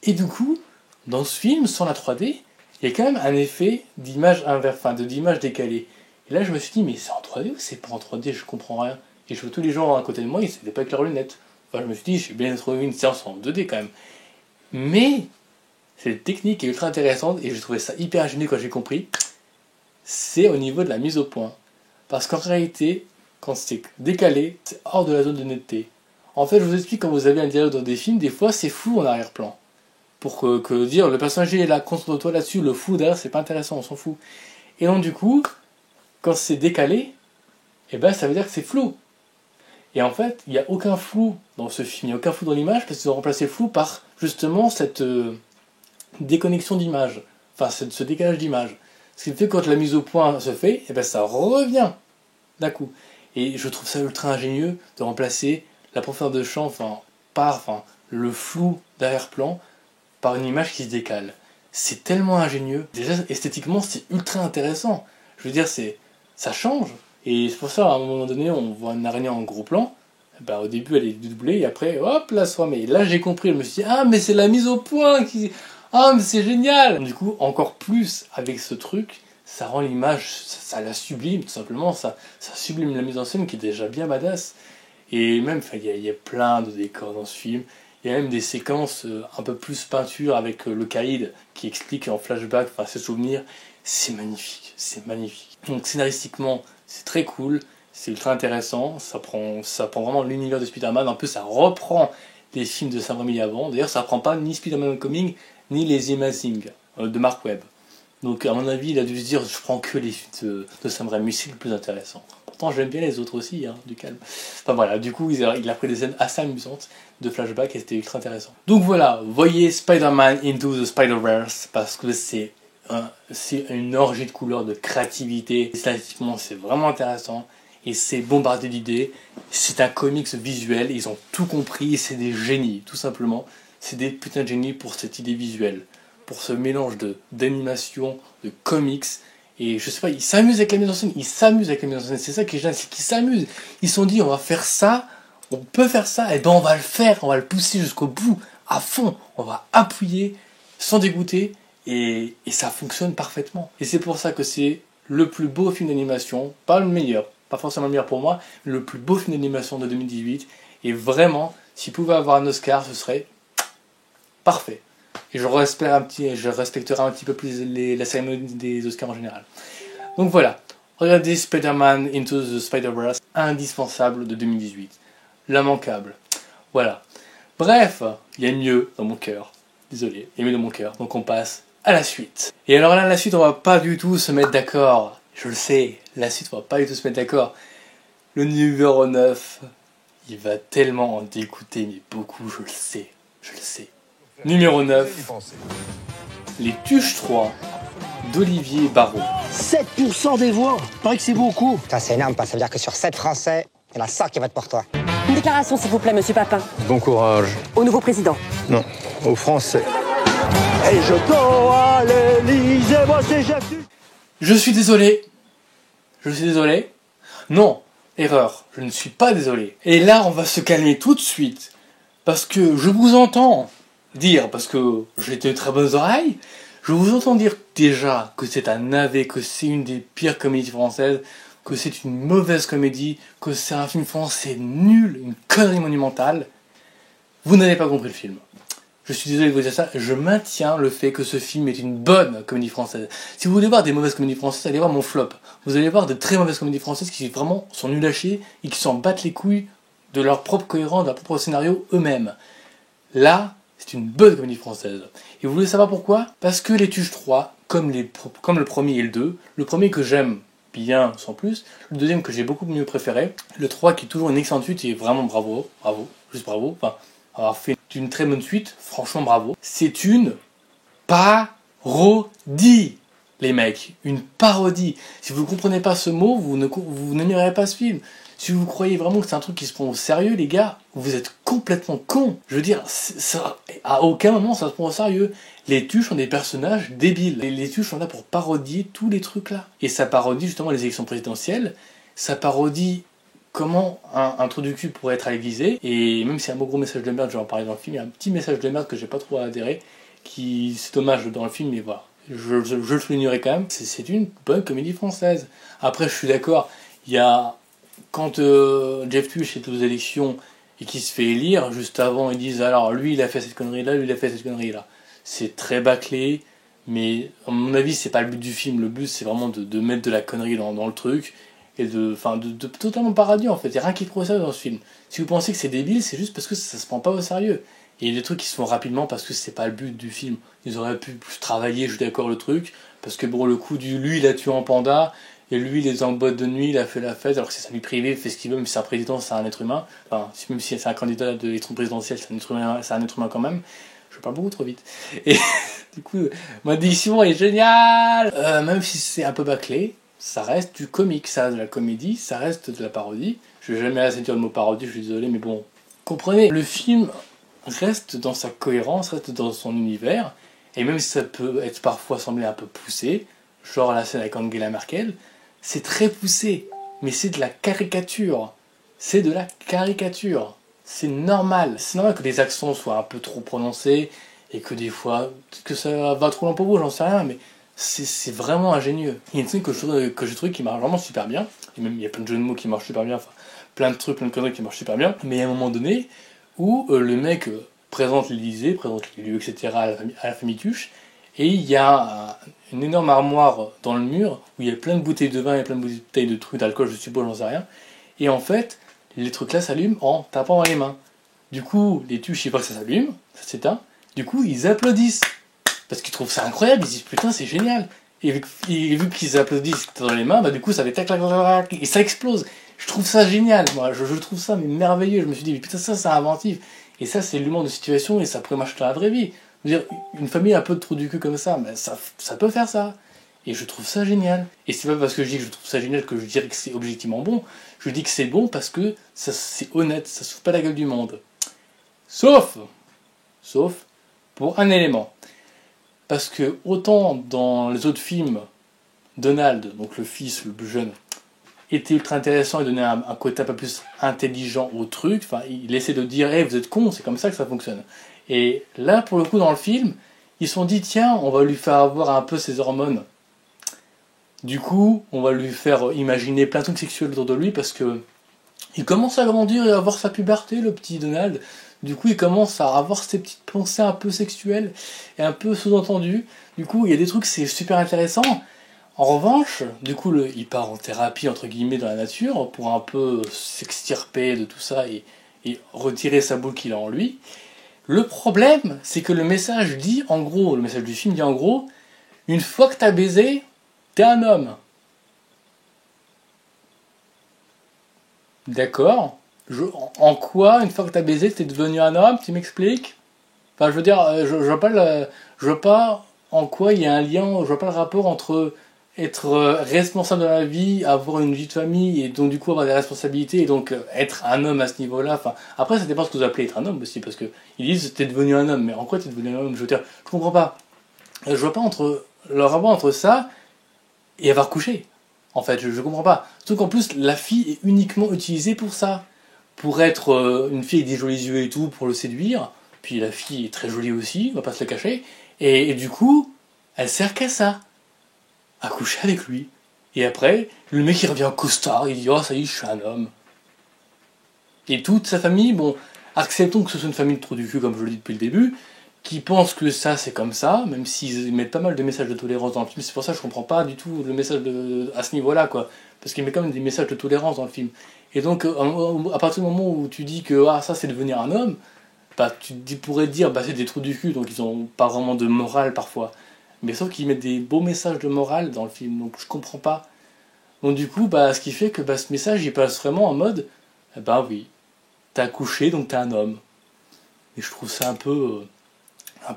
Et du coup, dans ce film, sans la 3D, il y a quand même un effet d'image inverse, enfin d'image décalée. Et là, je me suis dit, mais c'est en 3D ou c'est pas en 3D? Je comprends rien. Et je vois tous les gens à côté de moi, ils n'étaient pas avec leurs lunettes. Enfin, je me suis dit, j'ai bien trouvé une séance en 2D quand même. Mais cette technique est ultra intéressante et j'ai trouvé ça hyper ingénieux quand j'ai compris. C'est au niveau de la mise au point. Parce qu'en réalité, quand c'est décalé, c'est hors de la zone de netteté. En fait, je vous explique, quand vous avez un dialogue dans des films, des fois c'est flou en arrière-plan. Pour que dire, le personnage est là, concentre-toi là-dessus, le flou derrière, c'est pas intéressant, on s'en fout. Et donc du coup, quand c'est décalé, eh ben ça veut dire que c'est flou. Et en fait, il n'y a aucun flou dans ce film, il n'y a aucun flou dans l'image, parce qu'ils ont remplacé le flou par justement cette déconnexion d'image, enfin ce décalage d'image. Ce qui fait que quand la mise au point se fait, eh ben ça revient d'un coup. Et je trouve ça ultra ingénieux de remplacer la profondeur de champ par le flou d'arrière-plan par une image qui se décale. C'est tellement ingénieux. Déjà, esthétiquement, c'est ultra intéressant. Je veux dire, ça change. Et c'est pour ça, à un moment donné, on voit une araignée en gros plan. Ben, au début, elle est doublée, et après, hop, là, soit. Mais là, j'ai compris. Je me suis dit, ah, mais c'est la mise au point qui... Ah, mais c'est génial! Du coup, encore plus avec ce truc, ça rend l'image, ça la sublime, tout simplement. Ça sublime la mise en scène qui est déjà bien badass. Et même, il y a plein de décors dans ce film. Il y a même des séquences un peu plus peinture avec le caïd qui explique en flashback ses souvenirs. C'est magnifique, c'est magnifique. Donc scénaristiquement, c'est très cool, c'est ultra intéressant. Ça prend vraiment l'univers de Spider-Man. En plus, ça reprend les films de Sam Raimi avant. D'ailleurs, ça reprend pas ni Spider-Man Homecoming, ni les Amazing de Mark Webb. Donc à mon avis, il a dû se dire, je prends que les films de Sam Raimi, c'est le plus intéressant. Pourtant, j'aime bien les autres aussi, du calme. Enfin voilà, du coup, il a pris des scènes assez amusantes de flashback et c'était ultra intéressant. Donc voilà, voyez Spider-Man Into the Spider-Verse, parce que c'est une orgie de couleurs, de créativité. Statistiquement, c'est vraiment intéressant et c'est bombardé d'idées. C'est un comics visuel, ils ont tout compris, c'est des génies, tout simplement. C'est des putains de génies pour cette idée visuelle, pour ce mélange d'animation, de comics. Et je sais pas, ils s'amusent avec la mise en scène, c'est ça qui est génial, c'est qu'ils s'amusent. Ils se sont dit, on va faire ça, on peut faire ça, et ben on va le faire, on va le pousser jusqu'au bout, à fond, on va appuyer, sans dégoûter, et ça fonctionne parfaitement. Et c'est pour ça que c'est le plus beau film d'animation, pas le meilleur, pas forcément le meilleur pour moi, le plus beau film d'animation de 2018, et vraiment, S'il pouvait avoir un Oscar, ce serait parfait. Et je respecterai un petit peu plus la cérémonie des Oscars en général. Donc voilà, regardez Spider-Man Into the Spider-Verse, indispensable de 2018. L'immanquable. Voilà. Bref, il y a mieux dans mon cœur. Désolé, il y a mieux dans mon cœur. Donc on passe à la suite. Et alors là, la suite, on va pas du tout se mettre d'accord. Je le sais, la suite, on va pas du tout se mettre d'accord. Le numéro 9, il va tellement en dégoûter, mais beaucoup, je le sais. Je le sais. Numéro 9, Les Tuches 3 d'Olivier Barrault. 7% des voix, paraît que c'est beaucoup. Ça c'est énorme, ça veut dire que sur 7 Français, il y en a 5 qui votent pour toi. Une déclaration s'il vous plaît, monsieur Papin. Bon courage. Au nouveau président. Non, aux Français. Et je cours à l'Élysée, moi c'est Jeff. Je suis désolé. Je suis désolé. Non, erreur, je ne suis pas désolé. Et là, on va se calmer tout de suite. Parce que je vous entends dire, parce que j'ai de très bonnes oreilles, je vous entends dire déjà que c'est un navet, que c'est une des pires comédies françaises, que c'est une mauvaise comédie, que c'est un film français nul, une connerie monumentale. Vous n'avez pas compris le film. Je suis désolé de vous dire ça, je maintiens le fait que ce film est une bonne comédie française. Si vous voulez voir des mauvaises comédies françaises, allez voir mon flop. Vous allez voir de très mauvaises comédies françaises qui vraiment sont nulles à chier et qui s'en battent les couilles de leur propre cohérence, de leur propre scénario eux-mêmes. Là, c'est une bonne comédie française. Et vous voulez savoir pourquoi? Parce que Les Tuches 3, comme le premier et le 2, le premier que j'aime bien sans plus, le deuxième que j'ai beaucoup mieux préféré, le 3 qui est toujours une excellente suite et vraiment bravo, juste bravo, enfin, avoir fait une très bonne suite, franchement bravo. C'est une parodie, les mecs, une parodie. Si vous ne comprenez pas ce mot, vous n'aimerez pas ce film. Si vous croyez vraiment que c'est un truc qui se prend au sérieux, les gars, vous êtes complètement cons. Je veux dire, ça, à aucun moment ça se prend au sérieux. Les Tuches sont des personnages débiles. Les Tuches sont là pour parodier tous les trucs là. Et ça parodie justement les élections présidentielles. Ça parodie comment un trou du cul pourrait être à l'Élysée. Et même s'il y a un gros message de merde, je vais en parler dans le film, il y a un petit message de merde que j'ai pas trop adhéré, qui c'est dommage dans le film, mais voilà. Je le soulignerai quand même. C'est une bonne comédie française. Après, je suis d'accord, il y a... Quand Jeff Tuch est aux élections et qu'il se fait élire, juste avant ils disent alors lui il a fait cette connerie là, lui il a fait cette connerie là. C'est très bâclé, mais à mon avis c'est pas le but du film. Le but c'est vraiment de mettre de la connerie dans le truc et de totalement parodie en fait. Il n'y a rien qui est trop sérieux dans ce film. Si vous pensez que c'est débile, c'est juste parce que ça se prend pas au sérieux. Et il y a des trucs qui se font rapidement parce que c'est pas le but du film. Ils auraient pu plus travailler, je suis d'accord, le truc, parce que bon, le coup du lui il a tué un panda. Et lui, il est en boîte de nuit, il a fait la fête, alors que c'est sa vie privée, il fait ce qu'il veut, mais c'est un président, c'est un être humain. Enfin, même si c'est un candidat de l'élection présidentielle, c'est un être humain quand même. Je parle beaucoup trop vite. Et du coup, ma diction est géniale. Même si c'est un peu bâclé, ça reste du comique, ça reste de la comédie, ça reste de la parodie. Je vais jamais assez dire le mot parodie, je suis désolé, mais bon, comprenez, le film reste dans sa cohérence, reste dans son univers, et même si ça peut être parfois sembler un peu poussé, genre la scène avec Angela Merkel, c'est très poussé, mais c'est de la caricature. C'est de la caricature. C'est normal. C'est normal que les accents soient un peu trop prononcés et que des fois, que ça va trop loin pour vous, j'en sais rien, mais c'est vraiment ingénieux. Il y a une scène que j'ai trouvé qui marche vraiment super bien, et même il y a plein de jeux de mots qui marchent super bien, enfin plein de trucs, plein de conneries qui marchent super bien, mais il y a un moment donné où le mec présente l'Élysée, présente les lieux, etc. à la famille Tuche, et il y a une énorme armoire dans le mur où il y a plein de bouteilles de vin et plein de bouteilles de trucs d'alcool, je suppose, j'en sais rien. Et en fait, les trucs là s'allument en tapant dans les mains. Du coup, les Tuches, ils voient que ça s'allume, ça s'éteint. Du coup, ils applaudissent. Parce qu'ils trouvent ça incroyable, ils disent putain, c'est génial. Et vu qu'ils applaudissent dans les mains, bah du coup, ça fait tac, tac, tac, tac, et ça explose. Je trouve ça génial, moi, je trouve ça mais merveilleux. Je me suis dit, mais putain, ça, c'est inventif. Et ça, c'est l'humour de situation et ça pourrait marcher dans la vraie vie. Je veux dire, une famille un peu de trou du cul comme ça, ben ça peut faire ça. Et je trouve ça génial. Et c'est pas parce que je dis que je trouve ça génial que je dirais que c'est objectivement bon. Je dis que c'est bon parce que c'est honnête, ça se fout pas la gueule du monde. Sauf pour un élément. Parce que autant dans les autres films, Donald, donc le fils le plus jeune, était ultra intéressant et donnait un côté un peu plus intelligent au truc. Enfin, il essaie de dire hey, vous êtes cons, c'est comme ça que ça fonctionne. Et là, pour le coup, dans le film, ils se sont dit tiens, on va lui faire avoir un peu ses hormones. Du coup, on va lui faire imaginer plein de trucs sexuels autour de lui parce que il commence à grandir et à avoir sa puberté, le petit Donald. Du coup, il commence à avoir ces petites pensées un peu sexuelles et un peu sous-entendues. Du coup, il y a des trucs, c'est super intéressant. En revanche, du coup, il part en thérapie, entre guillemets, dans la nature, pour un peu s'extirper de tout ça et retirer sa boule qu'il a en lui. Le problème, c'est que le message dit, en gros, le message du film dit en gros, une fois que t'as baisé, t'es un homme. D'accord. En quoi, une fois que t'as baisé, t'es devenu un homme, tu m'expliques? Enfin, je veux dire, je vois pas en quoi il y a un lien, je vois pas le rapport entre être responsable de la vie, avoir une vie de famille, et donc du coup avoir des responsabilités, et donc être un homme à ce niveau-là. Enfin, après, ça dépend ce que vous appelez être un homme aussi, parce que ils disent t'es devenu un homme, mais en quoi t'es devenu un homme? Je veux dire, je comprends pas. Je vois pas le rapport entre ça et avoir couché. En fait, je comprends pas. Surtout qu'en plus, la fille est uniquement utilisée pour ça. Pour être une fille avec des jolis yeux et tout, pour le séduire. Puis la fille est très jolie aussi, on va pas se le cacher. Et du coup, elle sert qu'à ça. À coucher avec lui. Et après, le mec il revient en costard, il dit oh ça y est, je suis un homme. Et toute sa famille, bon, acceptons que ce soit une famille de trous du cul, comme je le dis depuis le début, qui pense que ça c'est comme ça, même s'ils mettent pas mal de messages de tolérance dans le film. C'est pour ça que je comprends pas du tout le message à ce niveau-là, quoi. Parce qu'il met quand même des messages de tolérance dans le film. Et donc, à partir du moment où tu dis que ça c'est devenir un homme, bah tu pourrais dire c'est des trous du cul, donc ils ont pas vraiment de morale parfois. Mais sauf qu'ils mettent des beaux messages de morale dans le film, donc je comprends pas. Donc du coup, ce qui fait que ce message il passe vraiment en mode oui, t'as couché donc t'es un homme. Et je trouve ça un peu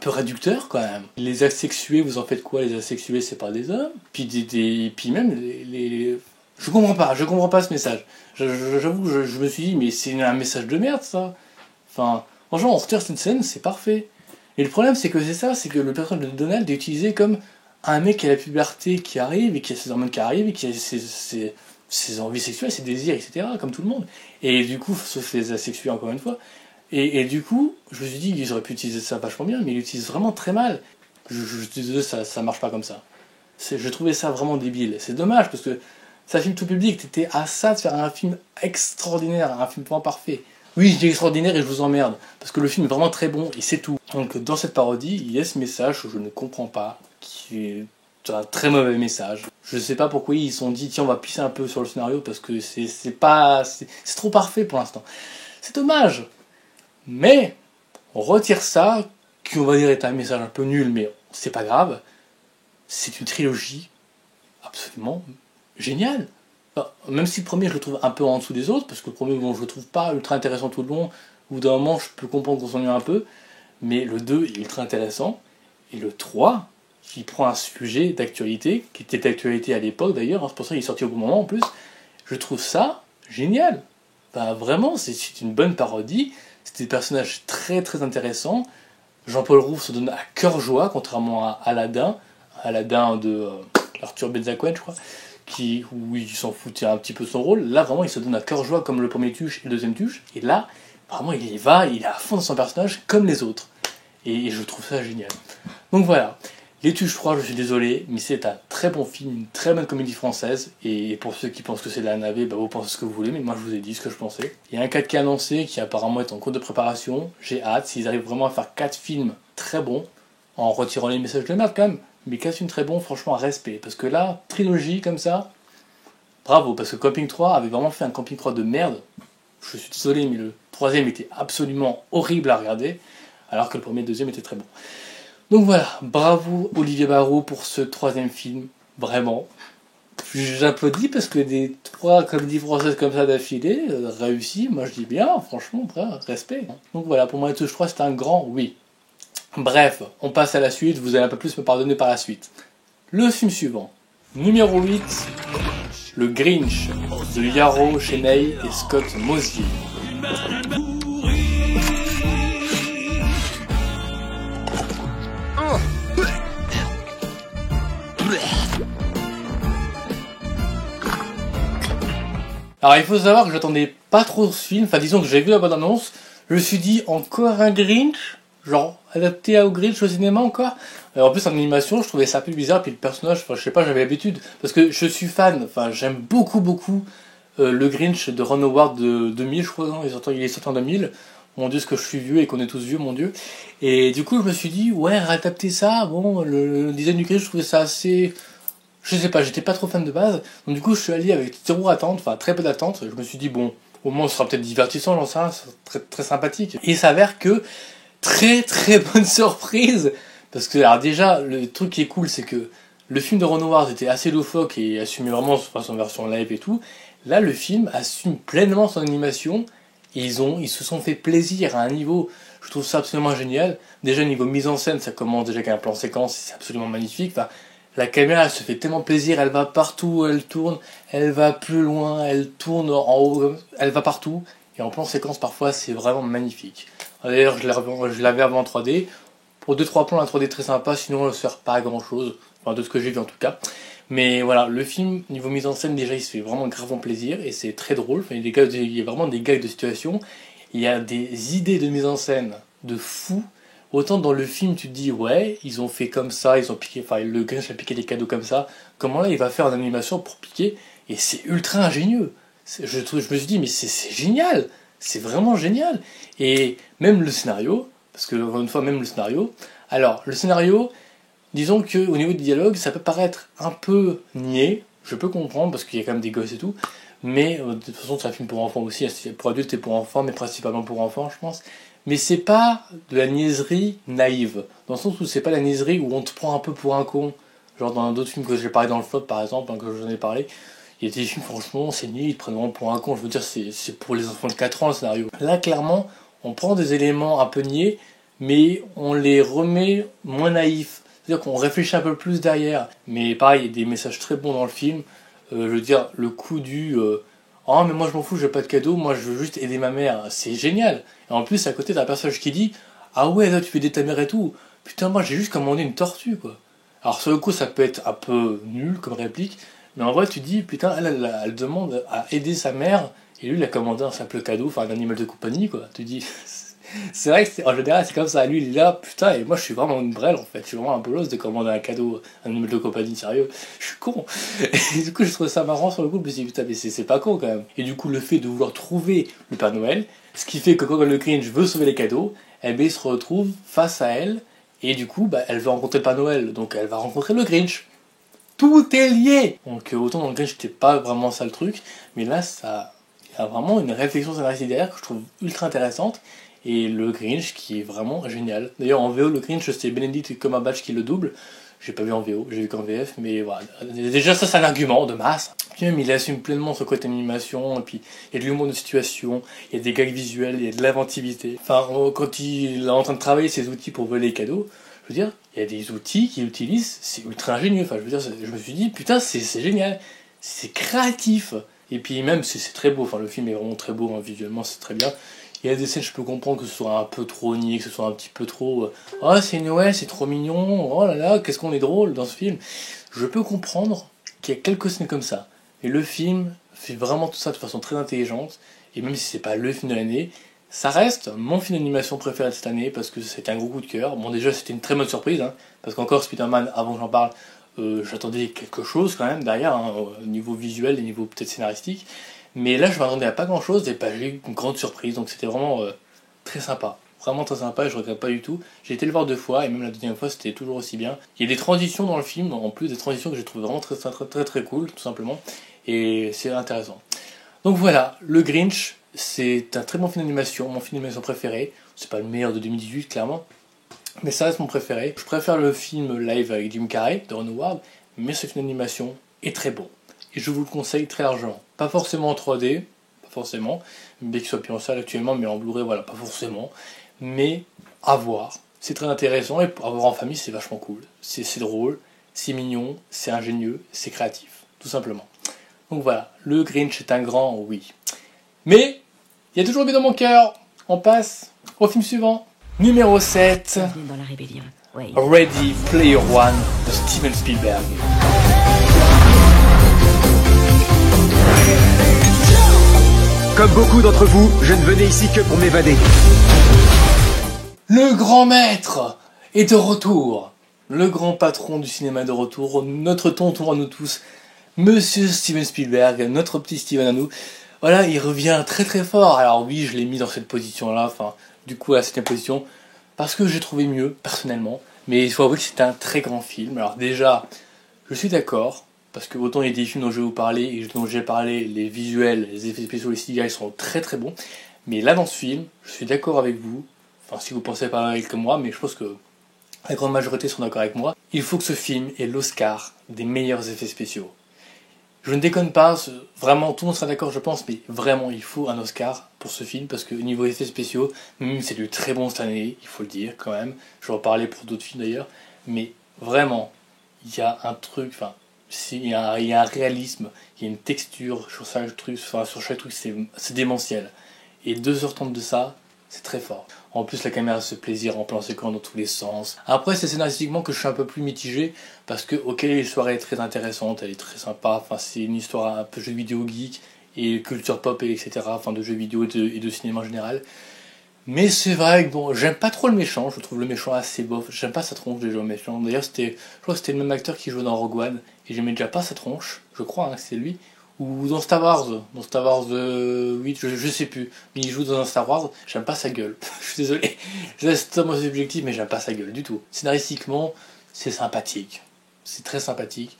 réducteur quand même. Les asexués, vous en faites quoi? Les asexués, c'est pas des hommes? Puis même les... Je comprends pas ce message. J'avoue, je me suis dit, mais c'est un message de merde ça. Enfin, franchement, on retire cette scène, c'est parfait. Et le problème, c'est que le personnage de Donald est utilisé comme un mec qui a la puberté qui arrive, et qui a ses hormones qui arrivent, et qui a ses envies sexuelles, ses désirs, etc., comme tout le monde. Et du coup, sauf les asexués encore une fois. Et du coup, je me suis dit qu'ils auraient pu utiliser ça vachement bien, mais ils l'utilisent vraiment très mal. Je suis désolé, ça marche pas comme ça. Je trouvais ça vraiment débile. C'est dommage, parce que c'est un film tout public, t'étais à ça de faire un film extraordinaire, un film vraiment parfait. Oui, je dis extraordinaire et je vous emmerde, parce que le film est vraiment très bon, et c'est tout. Donc dans cette parodie, il y a ce message que je ne comprends pas, qui est un très mauvais message. Je sais pas pourquoi ils se sont dit, tiens, on va pisser un peu sur le scénario, parce que c'est trop parfait pour l'instant. C'est dommage. Mais, on retire ça, qui on va dire est un message un peu nul, mais c'est pas grave. C'est une trilogie absolument géniale. Enfin, même si le premier je le trouve un peu en dessous des autres, parce que le premier je le trouve pas ultra intéressant tout le long, ou d'un moment je peux comprendre qu'on s'ennuie un peu, mais le 2 est ultra intéressant, et le 3, qui prend un sujet d'actualité, qui était d'actualité à l'époque d'ailleurs, c'est pour ça qu'il est sorti au bon moment en plus, je trouve ça génial. Vraiment, c'est une bonne parodie. C'est des personnages très très intéressants. Jean-Paul Rouve se donne à cœur joie, contrairement à Aladdin de Arthur Benzakouen, je crois, où il s'en foutait un petit peu de son rôle. Là, vraiment, il se donne à cœur joie comme le premier tuche et le deuxième tuche. Et là, vraiment, il est à fond dans son personnage comme les autres. Et je trouve ça génial. Donc voilà. Les Tuches 3, je suis désolé, mais c'est un très bon film, une très bonne comédie française. Et pour ceux qui pensent que c'est de la navet, vous pensez ce que vous voulez, mais moi je vous ai dit ce que je pensais. Il y a un 4 qui est annoncé, qui apparemment est en cours de préparation. J'ai hâte, s'ils arrivent vraiment à faire 4 films très bons, en retirant les messages de merde quand même, mais 4 films très bons, franchement, respect. Parce que là, trilogie comme ça, bravo, parce que Camping 3 avait vraiment fait un Camping 3 de merde. Je suis désolé, mais le troisième était absolument horrible à regarder, alors que le premier et le deuxième étaient très bons. Donc voilà, bravo Olivier Barrault pour ce 3e film, vraiment. J'applaudis parce que des 3 comédies françaises comme ça d'affilée, réussies, moi je dis bien, franchement, respect. Donc voilà, pour moi les Tuches 3 c'est un grand oui. Bref, on passe à la suite, vous allez un peu plus me pardonner par la suite. Le film suivant, numéro 8, Le Grinch, de Yarrow Cheney et Scott Mosier. Alors il faut savoir que j'attendais pas trop ce film, disons que j'ai vu la bande annonce, je me suis dit encore un Grinch, genre adapté au Grinch au cinéma encore. En plus en animation je trouvais ça un peu bizarre, puis le personnage, je sais pas, j'avais l'habitude, parce que je suis fan, j'aime beaucoup le Grinch de Ron Howard de 2000 je crois, il est sorti en 2000, Mon Dieu, ce que je suis vieux et qu'on est tous vieux, mon Dieu. Et du coup, je me suis dit, ouais, réadapter ça, bon, le design du Grinch, je trouvais ça assez... Je sais pas, j'étais pas trop fan de base. Donc du coup, je suis allé avec zéro attente, enfin très peu d'attente. Je me suis dit, bon, au moins, ce sera peut-être divertissant, j'en sais rien, ce sera très, très sympathique. Et il s'avère que, très très bonne surprise, parce que, alors déjà, le truc qui est cool, c'est que le film de Ron Howard était assez loufoque et assumait vraiment son version live et tout. Là, le film assume pleinement son animation. Et ils se sont fait plaisir à un niveau, je trouve ça absolument génial. Déjà, niveau mise en scène, ça commence déjà avec un plan séquence, c'est absolument magnifique. Enfin, la caméra, elle se fait tellement plaisir, elle va partout, elle tourne, elle va plus loin, elle tourne en haut, elle va partout. Et en plan séquence, parfois, c'est vraiment magnifique. D'ailleurs, je l'avais avant en 3D. Pour 2-3 plans, la 3D est très sympa, sinon, elle ne sert pas à grand chose. Enfin, de ce que j'ai vu en tout cas. Mais voilà, le film, niveau mise en scène, déjà, il se fait vraiment gravement plaisir et c'est très drôle. Enfin, il y a vraiment des gags de situation. Il y a des idées de mise en scène de fou. Autant dans le film, tu te dis, ouais, ils ont fait comme ça, ils ont piqué, enfin, le Grinch a piqué des cadeaux comme ça. Comment là, il va faire une animation pour piquer? Et c'est ultra ingénieux. Je me suis dit, mais c'est génial! C'est vraiment génial! Et même le scénario, parce que, encore une fois, même le scénario. Alors, le scénario. Disons qu'au niveau du dialogue, ça peut paraître un peu niais, je peux comprendre, parce qu'il y a quand même des gosses et tout, mais de toute façon c'est un film pour enfants aussi, pour adultes et pour enfants, mais principalement pour enfants je pense. Mais c'est pas de la niaiserie naïve, dans le sens où c'est pas la niaiserie où on te prend un peu pour un con, genre dans d'autres films que j'ai parlé dans le flop par exemple, hein, que j'en ai parlé, il y a des films franchement c'est niais, ils te prennent vraiment pour un con, je veux dire c'est pour les enfants de 4 ans le scénario. Là clairement, on prend des éléments un peu niais, mais on les remet moins naïfs. C'est-à-dire qu'on réfléchit un peu plus derrière. Mais pareil, il y a des messages très bons dans le film. Je veux dire, le coup du oh, mais moi je m'en fous, j'ai pas de cadeau, moi je veux juste aider ma mère. C'est génial. Et en plus, à côté, t'as un personnage qui dit ah ouais, là tu veux aider ta mère et tout. Putain, moi j'ai juste commandé une tortue, quoi. Alors sur le coup, ça peut être un peu nul comme réplique. Mais en vrai, tu dis putain, elle demande à aider sa mère. Et lui, il a commandé un simple cadeau, enfin un animal de compagnie, quoi. Tu dis. C'est vrai que en général c'est comme ça, lui il est là, putain, et moi je suis vraiment une brêle en fait, je suis vraiment un bolos de commander un cadeau, un animal de compagnie, sérieux, je suis con. Et du coup je trouve ça marrant sur le coup, je me suis dit putain mais c'est pas con quand même. Et du coup le fait de vouloir trouver le Père Noël, ce qui fait que quand le Grinch veut sauver les cadeaux, eh ben il se retrouve face à elle, et du coup bah, elle veut rencontrer le Père Noël, donc elle va rencontrer le Grinch. Tout est lié. Donc autant dans le Grinch c'était pas vraiment ça le truc, mais là ça, il y a vraiment une réflexion scénaristique derrière que je trouve ultra intéressante. Et le Grinch qui est vraiment génial. D'ailleurs en VO le Grinch c'est Benedict Cumberbatch qui le double. J'ai pas vu en VO, j'ai vu qu'en VF, mais voilà. Déjà ça c'est un argument de masse. Puis même il assume pleinement ce côté animation, et puis il y a de l'humour de situation, il y a des gags visuels, il y a de l'inventivité. Enfin quand il est en train de travailler ses outils pour voler les cadeaux, je veux dire, il y a des outils qu'il utilise, c'est ultra ingénieux. Enfin je veux dire, je me suis dit putain c'est génial, c'est créatif. Et puis même c'est très beau, enfin le film est vraiment très beau, hein, visuellement c'est très bien. Il y a des scènes, je peux comprendre que ce soit un peu trop niais, que ce soit un petit peu trop oh c'est Noël, c'est trop mignon, oh là là, qu'est-ce qu'on est drôle dans ce film. Je peux comprendre qu'il y a quelques scènes comme ça. Et le film fait vraiment tout ça de façon très intelligente. Et même si c'est pas le film de l'année, ça reste mon film d'animation préféré de cette année parce que c'était un gros coup de cœur. Bon déjà c'était une très bonne surprise, hein, parce qu'encore Spider-Man, avant que j'en parle, j'attendais quelque chose quand même derrière, hein, au niveau visuel et au niveau peut-être scénaristique. Mais là, je m'attendais à pas grand chose et j'ai eu une grande surprise, donc c'était vraiment très sympa. Vraiment très sympa et je regrette pas du tout. J'ai été le voir 2 fois et même la deuxième fois c'était toujours aussi bien. Il y a des transitions dans le film, en plus des transitions que j'ai trouvé vraiment très, très, très, très cool, tout simplement. Et c'est intéressant. Donc voilà, le Grinch, c'est un très bon film d'animation, mon film d'animation préféré. C'est pas le meilleur de 2018, clairement. Mais ça reste mon préféré. Je préfère le film live avec Jim Carrey, de Ron Howard, mais ce film d'animation est très bon. Et je vous le conseille très largement. Pas forcément en 3D, pas forcément, bien qu'il soit plus en salle actuellement, mais en Blu-ray, voilà, pas forcément. Mais à voir. C'est très intéressant et pour avoir en famille, c'est vachement cool. C'est drôle, c'est mignon, c'est ingénieux, c'est créatif, tout simplement. Donc voilà, le Grinch est un grand oui. Mais, il y a toujours bien dans mon cœur. On passe au film suivant. Numéro 7. Dans la rébellion. Ouais. Ready Player One de Steven Spielberg. Comme beaucoup d'entre vous, je ne venais ici que pour m'évader. Le grand maître est de retour. Le grand patron du cinéma est de retour. Notre tonton à nous tous. Monsieur Steven Spielberg, notre petit Steven à nous. voilà, il revient très très fort. Alors oui, je l'ai mis dans cette position-là, enfin, du coup à la 7ème position, parce que j'ai trouvé mieux, personnellement. Mais il faut avouer que c'est un très grand film. Alors déjà, je suis d'accord, parce que autant il y a des films dont je vais vous parler, et dont j'ai parlé, les visuels, les effets spéciaux, les CGI sont très très bons. Mais là dans ce film, je suis d'accord avec vous, enfin si vous pensez pas pareil que moi, mais je pense que la grande majorité sont d'accord avec moi, il faut que ce film ait l'Oscar des meilleurs effets spéciaux. Je ne déconne pas, vraiment tout le monde sera d'accord je pense, mais vraiment il faut un Oscar pour ce film, parce que au niveau effets spéciaux, même c'est du très bon cette année, il faut le dire quand même, je vais en parler pour d'autres films d'ailleurs, mais vraiment, il y a un truc, enfin, il y a un réalisme, il y a une texture sur chaque truc, c'est démentiel. Et 2h30 de ça, c'est très fort. En plus, la caméra se plaisir en plan séquence dans tous les sens. Après, c'est scénaristiquement que je suis un peu plus mitigé, parce que, ok, l'histoire est très intéressante, elle est très sympa, enfin, c'est une histoire un peu jeu vidéo geek, et culture pop, et etc., enfin, de jeux vidéo et de cinéma en général. Mais c'est vrai que bon, j'aime pas trop le méchant, je trouve le méchant assez bof, j'aime pas sa tronche déjà au méchant. D'ailleurs, je crois que c'était le même acteur qui jouait dans Rogue One, et j'aimais déjà pas sa tronche, je crois hein, que c'est lui. Ou dans Star Wars 8, je sais plus, mais il joue dans un Star Wars, j'aime pas sa gueule, je suis désolé, c'est totalement subjectif, mais j'aime pas sa gueule du tout. Scénaristiquement, c'est sympathique, c'est très sympathique,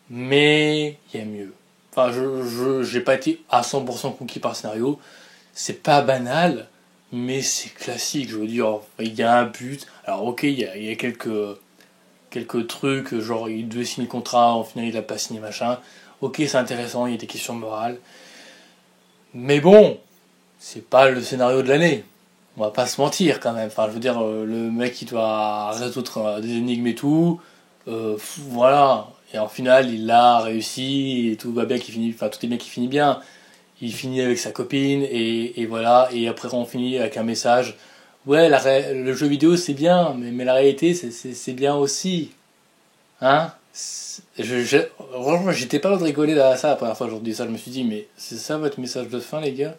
mais il y a mieux. Enfin, j'ai pas été à 100% conquis par le scénario, c'est pas banal, mais c'est classique, je veux dire, il y a un but, alors ok, il y a quelques trucs, genre il devait signer le contrat, en final il a pas signé machin. Ok, c'est intéressant, il y a des questions morales. Mais bon, c'est pas le scénario de l'année. On va pas se mentir quand même. Enfin, je veux dire, le mec qui doit résoudre des énigmes et tout, voilà. Et en final, il l'a réussi et tout va bien, tout est bien qui finit bien. Il finit avec sa copine et voilà. Et après, on finit avec un message. Ouais, le jeu vidéo c'est bien, mais la réalité c'est bien aussi. Hein? Franchement, j'étais pas loin de rigoler à ça la première fois que j'ai dit ça. Je me suis dit, mais c'est ça votre message de fin, les gars?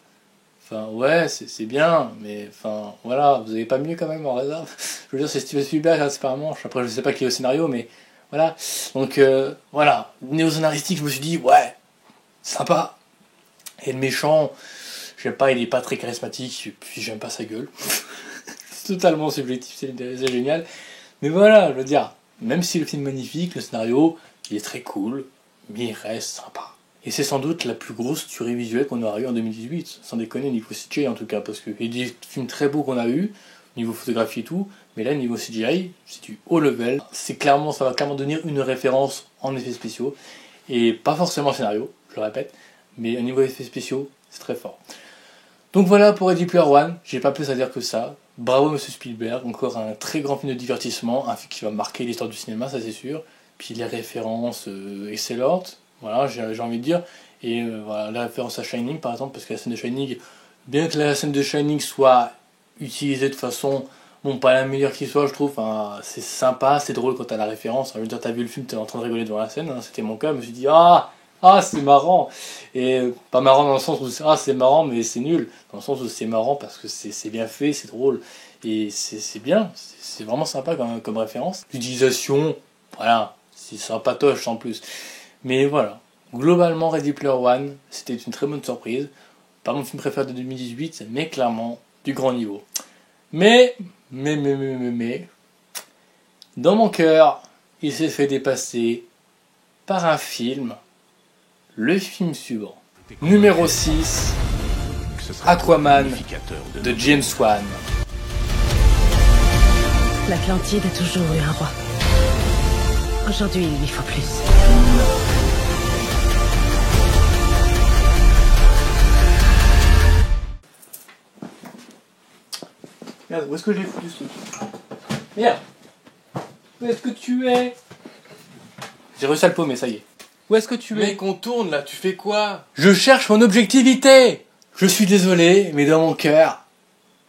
Enfin, ouais, c'est bien, mais enfin, voilà, vous avez pas mieux quand même en réserve. Je veux dire, c'est Steven Spielberg, hein, c'est pas un manche. Après, je sais pas qui est au scénario, mais voilà. Donc, voilà, néo-scénaristique, je me suis dit, ouais, sympa. Et le méchant, j'aime pas, il est pas très charismatique, et puis j'aime pas sa gueule. C'est totalement subjectif, c'est génial. Mais voilà, je veux dire. Même si le film est magnifique, le scénario, il est très cool, mais il reste sympa. Et c'est sans doute la plus grosse tuerie visuelle qu'on aura eu en 2018, sans déconner, niveau CGI en tout cas, parce qu'il y a des films très beaux qu'on a eu, niveau photographie et tout, mais là, niveau CGI, c'est du haut level. Ça va clairement devenir une référence en effets spéciaux, et pas forcément scénario, je le répète, mais au niveau effets spéciaux, c'est très fort. Donc voilà pour Ready Player One, j'ai pas plus à dire que ça. Bravo Monsieur Spielberg, encore un très grand film de divertissement, un film qui va marquer l'histoire du cinéma, ça c'est sûr. Puis les références excellentes, voilà, j'ai envie de dire. Et voilà, la référence à Shining par exemple, parce que la scène de Shining, bien que la scène de Shining soit utilisée de façon, bon pas la meilleure qui soit je trouve, hein, c'est sympa, c'est drôle quand t'as la référence. Je veux dire, t'as vu le film, t'es en train de rigoler devant la scène, hein, c'était mon cas, je me suis dit ah c'est marrant, et pas marrant dans le sens où c'est marrant mais c'est nul, dans le sens où c'est marrant parce que c'est bien fait, c'est drôle et c'est bien, c'est vraiment sympa comme référence. L'utilisation, voilà, c'est sympatoche en plus, mais voilà, globalement Ready Player One c'était une très bonne surprise, pas mon film préféré de 2018 mais clairement du grand niveau. Mais dans mon cœur il s'est fait dépasser par un film. Le film suivant, numéro 6, Aquaman de James Wan. L'Atlantide a toujours eu un roi. Aujourd'hui, il y faut plus. Merde, où est-ce que j'ai foutu ce truc? Merde! Où est-ce que tu es? J'ai réussi à le paumer, ça y est. Où est-ce que tu es? Mec, on tourne là, tu fais quoi? Je cherche mon objectivité! Je suis désolé, mais dans mon cœur,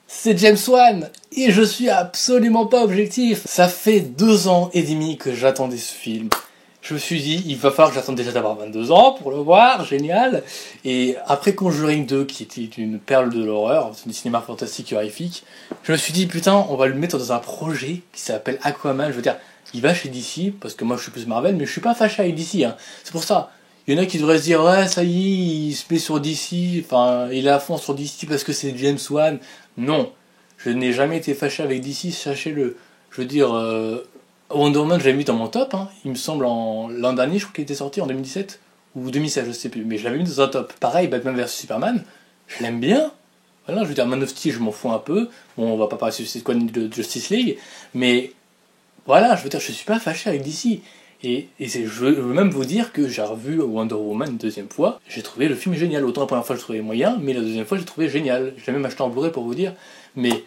c'est James Wan! Et je suis absolument pas objectif! Ça fait 2 ans et demi que j'attendais ce film. Je me suis dit, il va falloir que j'attende déjà d'avoir 22 ans pour le voir, génial! Et après Conjuring 2, qui était une perle de l'horreur, c'est du cinéma fantastique et horrifique, je me suis dit, putain, on va le mettre dans un projet qui s'appelle Aquaman, je veux dire, il va chez DC, parce que moi je suis plus Marvel, mais je suis pas fâché avec DC, hein. C'est pour ça, Il y en a qui devraient se dire, ouais, ça y est, il se met sur DC, enfin, il est à fond sur DC parce que c'est James Wan. Non, je n'ai jamais été fâché avec DC, sachez-le. Je veux dire, Wonder Woman, je l'avais mis dans mon top, hein. Il me semble l'an dernier, je crois qu'il était sorti en 2017 ou 2016, je sais plus, mais je l'avais mis dans un top. Pareil, Batman vs Superman, je l'aime bien. Voilà, je veux dire, Man of Steel, je m'en fous un peu. Bon, on va pas parler de Suicide Squad ni de Justice League, mais voilà, je veux dire, je suis pas fâché avec DC. Et je veux même vous dire que j'ai revu Wonder Woman une deuxième fois, j'ai trouvé le film génial. Autant la première fois je trouvais moyen, mais la deuxième fois j'ai trouvé génial. J'ai même acheté en Blu-ray pour vous dire. Mais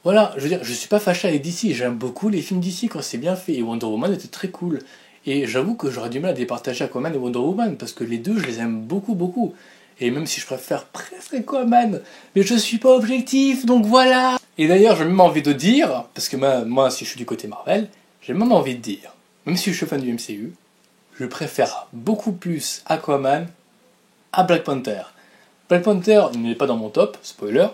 voilà, je veux dire, je suis pas fâché avec DC, j'aime beaucoup les films DC quand c'est bien fait, et Wonder Woman était très cool. Et j'avoue que j'aurais du mal à départager Aquaman et Wonder Woman, parce que les deux je les aime beaucoup beaucoup. Et même si je préfère presque Aquaman, mais je suis pas objectif, donc voilà. Et d'ailleurs j'ai même envie de dire, parce que moi si je suis du côté Marvel, j'ai même envie de dire, même si je suis fan du MCU, je préfère beaucoup plus Aquaman à Black Panther. Black Panther, il n'est pas dans mon top, spoiler,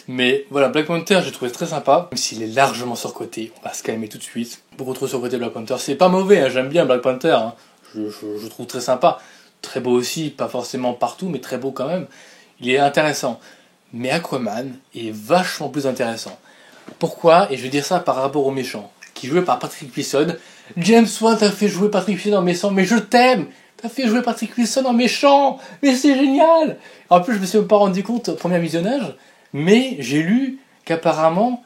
mais voilà, Black Panther, j'ai trouvé très sympa, même s'il est largement surcoté, on va se calmer tout de suite. Beaucoup trop surcoté Black Panther, c'est pas mauvais, hein, j'aime bien Black Panther, hein. Je trouve très sympa, très beau aussi, pas forcément partout, mais très beau quand même. Il est intéressant, mais Aquaman est vachement plus intéressant. Pourquoi? Et je vais dire ça par rapport au méchant, qui est joué par Patrick Wilson. James Wan t'a fait jouer Patrick Wilson en méchant, mais je t'aime! T'as fait jouer Patrick Wilson en méchant! Mais c'est génial! En plus, je me suis même pas rendu compte au premier visionnage, mais j'ai lu qu'apparemment,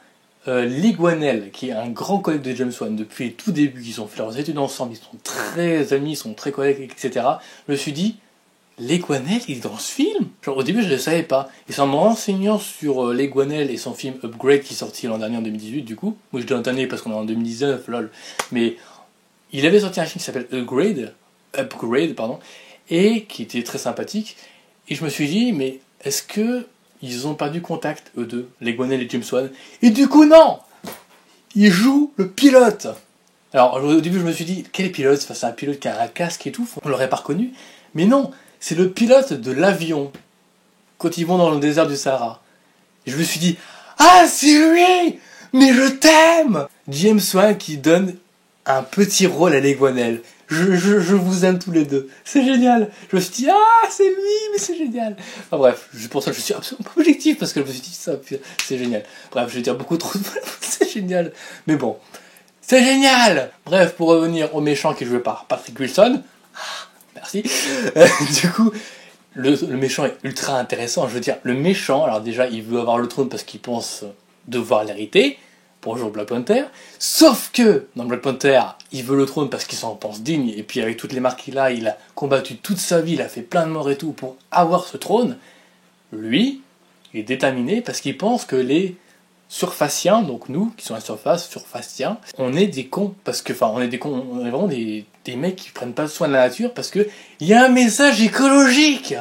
Lee Whannell, qui est un grand collègue de James Wan depuis le tout début, ils ont fait leurs études ensemble, ils sont très amis, ils sont très collègues, etc. Je me suis dit, Lee Whannell, il est dans ce film? Genre, au début, je ne le savais pas. Et c'est en me renseignant sur Lee Whannell et son film Upgrade, qui est sorti l'an dernier en 2018, du coup. Moi, je dis l'an dernier parce qu'on est en 2019, lol. Mais il avait sorti un film qui s'appelle Upgrade, et qui était très sympathique. Et je me suis dit, mais est-ce que ils ont perdu contact, eux deux, Lee Whannell et James Wan? Et du coup, non! Ils jouent le pilote! Alors, au début, je me suis dit, quel pilote? Enfin, c'est un pilote qui a un casque et tout, on l'aurait pas reconnu. Mais non! C'est le pilote de l'avion quand ils vont dans le désert du Sahara. Et je me suis dit, ah, c'est lui! Mais je t'aime! James Wan qui donne un petit rôle à Lee Whannell. Je vous aime tous les deux. C'est génial. Je me suis dit, ah, c'est lui, mais c'est génial. Enfin bref, pour ça je suis absolument pas objectif, parce que je me suis dit, ça, c'est génial. Bref, je vais dire beaucoup trop de fois, c'est génial. Mais bon, c'est génial! Bref, pour revenir au méchant qui est joué par Patrick Wilson, merci. Du coup, le méchant est ultra intéressant. Je veux dire, le méchant, alors déjà, il veut avoir le trône parce qu'il pense devoir l'hériter. Bonjour Black Panther. Sauf que, dans Black Panther, il veut le trône parce qu'il s'en pense digne. Et puis, avec toutes les marques qu'il a combattu toute sa vie, il a fait plein de morts et tout pour avoir ce trône. Lui, il est déterminé parce qu'il pense que les surfaciens, donc nous, qui sont à la surface, surfaciens, on est des cons. Parce que, enfin, on est des cons, on est vraiment des mecs qui prennent pas soin de la nature parce que il y a un message écologique.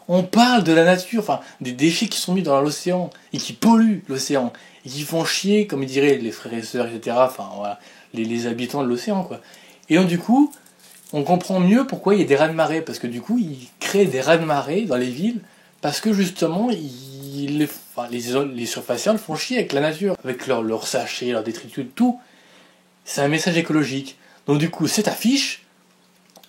On parle de la nature, enfin, des déchets qui sont mis dans l'océan et qui polluent l'océan et qui font chier, comme ils diraient les frères et sœurs, etc. Enfin, voilà, les habitants de l'océan, quoi. Et donc, du coup, on comprend mieux pourquoi il y a des raz-de-marée, parce que du coup, ils créent des raz-de-marée dans les villes parce que justement, les surfaciens le font chier avec la nature, avec leurs sachets, leurs détritus, tout. C'est un message écologique. Donc du coup, cette affiche,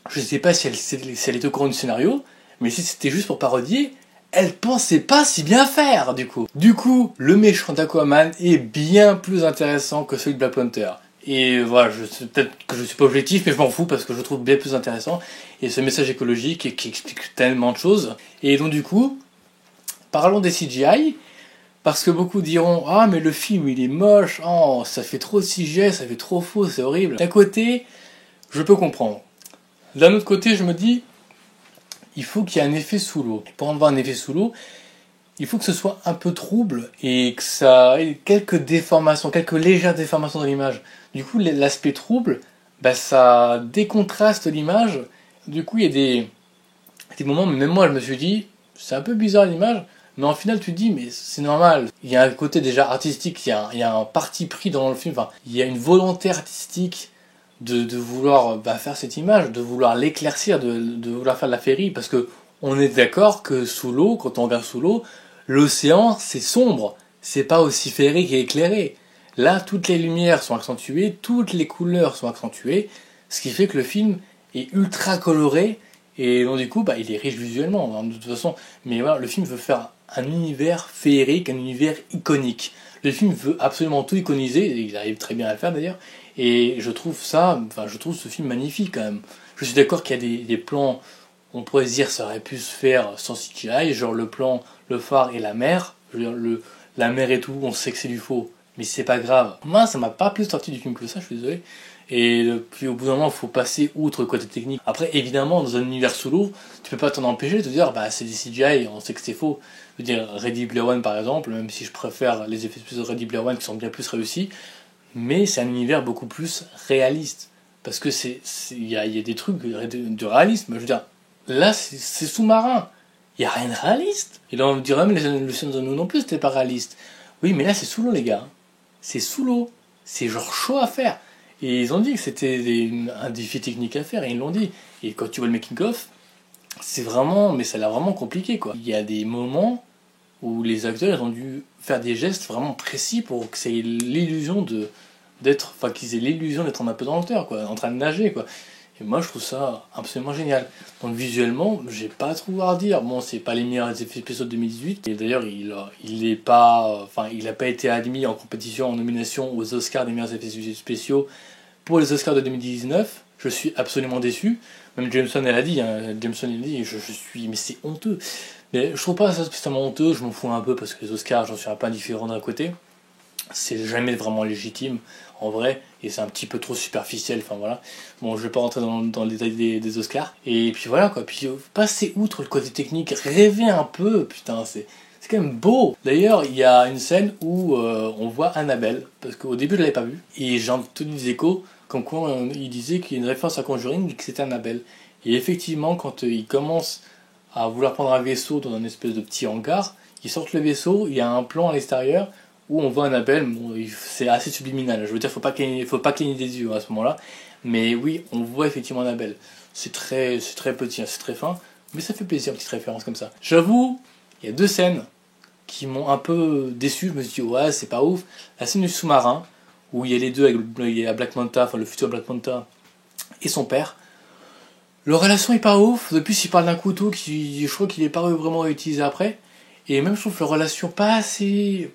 je sais pas si elle est au courant du scénario, mais si c'était juste pour parodier, elle pensait pas si bien faire, du coup. Du coup, le méchant d'Aquaman est bien plus intéressant que celui de Black Panther. Et voilà, peut-être que je suis pas objectif, mais je m'en fous parce que je le trouve bien plus intéressant. Et ce message écologique qui explique tellement de choses. Et donc du coup, parlons des CGI, parce que beaucoup diront « Ah, mais le film, il est moche, oh, ça fait trop de CGI, ça fait trop faux, c'est horrible. » D'un côté, je peux comprendre. D'un autre côté, je me dis, il faut qu'il y ait un effet sous l'eau. Pour avoir un effet sous l'eau, il faut que ce soit un peu trouble et que ça ait quelques déformations, quelques légères déformations dans l'image. Du coup, l'aspect trouble, ça décontraste l'image. Du coup, il y a des moments, même moi, je me suis dit, c'est un peu bizarre l'image, mais en final, tu te dis, mais c'est normal. Il y a un côté déjà artistique, il y a un parti pris dans le film, enfin, il y a une volonté artistique de vouloir faire cette image, de vouloir l'éclaircir, de vouloir faire de la féerie, parce que on est d'accord que sous l'eau, quand on regarde sous l'eau, l'océan c'est sombre, c'est pas aussi féerique et éclairé. Là, toutes les lumières sont accentuées, toutes les couleurs sont accentuées, ce qui fait que le film est ultra coloré Et donc du coup, bah, il est riche visuellement, hein, de toute façon. Mais voilà, le film veut faire un univers féerique, un univers iconique. Le film veut absolument tout iconiser, et il arrive très bien à le faire d'ailleurs. Et je trouve ce film magnifique quand même. Je suis d'accord qu'il y a des plans, on pourrait se dire ça aurait pu se faire sans CGI, genre le plan, le phare et la mer. Je veux dire, la mer et tout, on sait que c'est du faux, mais c'est pas grave. Moi, ça m'a pas plus sorti du film que ça, je suis désolé. Et puis au bout d'un moment, il faut passer outre le côté technique. Après, évidemment, dans un univers solo, tu peux pas t'en empêcher de te dire, bah c'est des CGI, on sait que c'est faux. Je veux dire, Ready Player One par exemple, même si je préfère les effets spéciaux de Ready Player One qui sont bien plus réussis, mais c'est un univers beaucoup plus réaliste. Parce que il y a des trucs de réalisme. Je veux dire, là, c'est sous-marin. Il n'y a rien de réaliste. Et là, on dirait même le Seigneur des Anneaux non plus, c'était pas réaliste. Oui, mais là, c'est sous l'eau, les gars. C'est sous l'eau. C'est genre chaud à faire. Et ils ont dit que c'était un défi technique à faire, et ils l'ont dit. Et quand tu vois le making-of, c'est vraiment, mais ça l'a vraiment compliqué, quoi. Il y a des moments où les acteurs ils ont dû faire des gestes vraiment précis pour que ça ait l'illusion qu'ils aient l'illusion d'être un peu dans le terre, quoi, en train de nager, quoi. Et moi, je trouve ça absolument génial. Donc visuellement, j'ai pas trop à redire. Bon, c'est pas les meilleurs effets spéciaux de 2018. Et d'ailleurs, il a pas été admis en compétition, en nomination aux Oscars des meilleurs effets spéciaux pour les Oscars de 2019. Je suis absolument déçu. Même Jameson, elle a dit, je suis, mais c'est honteux. Mais je trouve pas ça spécialement honteux. Je m'en fous un peu parce que les Oscars, j'en suis un peu indifférent d'un côté. C'est jamais vraiment légitime en vrai, et c'est un petit peu trop superficiel, enfin voilà. Bon, je vais pas rentrer dans le détail des Oscars. Et puis voilà quoi, puis passer outre le côté technique, rêver un peu, putain, c'est quand même beau. D'ailleurs, il y a une scène où on voit Annabelle, parce qu'au début je l'avais pas vu, et j'ai entendu des échos, comme quoi il disait qu'il y a une référence à Conjuring, et que c'était Annabelle. Et effectivement, quand il commence à vouloir prendre un vaisseau dans un espèce de petit hangar, ils sortent le vaisseau, il y a un plan à l'extérieur, où on voit Annabelle, bon, c'est assez subliminal, je veux dire, faut pas cligner des yeux à ce moment-là, mais oui, on voit effectivement Annabelle. C'est très petit, c'est très fin, mais ça fait plaisir, petite référence comme ça. J'avoue, il y a deux scènes qui m'ont un peu déçu, je me suis dit, ouais, c'est pas ouf. La scène du sous-marin, où il y a les deux, il y a Black Manta, enfin le futur Black Manta, et son père. Leur relation est pas ouf, depuis il parle d'un couteau, je crois qu'il est pas vraiment réutilisé après. Et même je trouve leur relation pas assez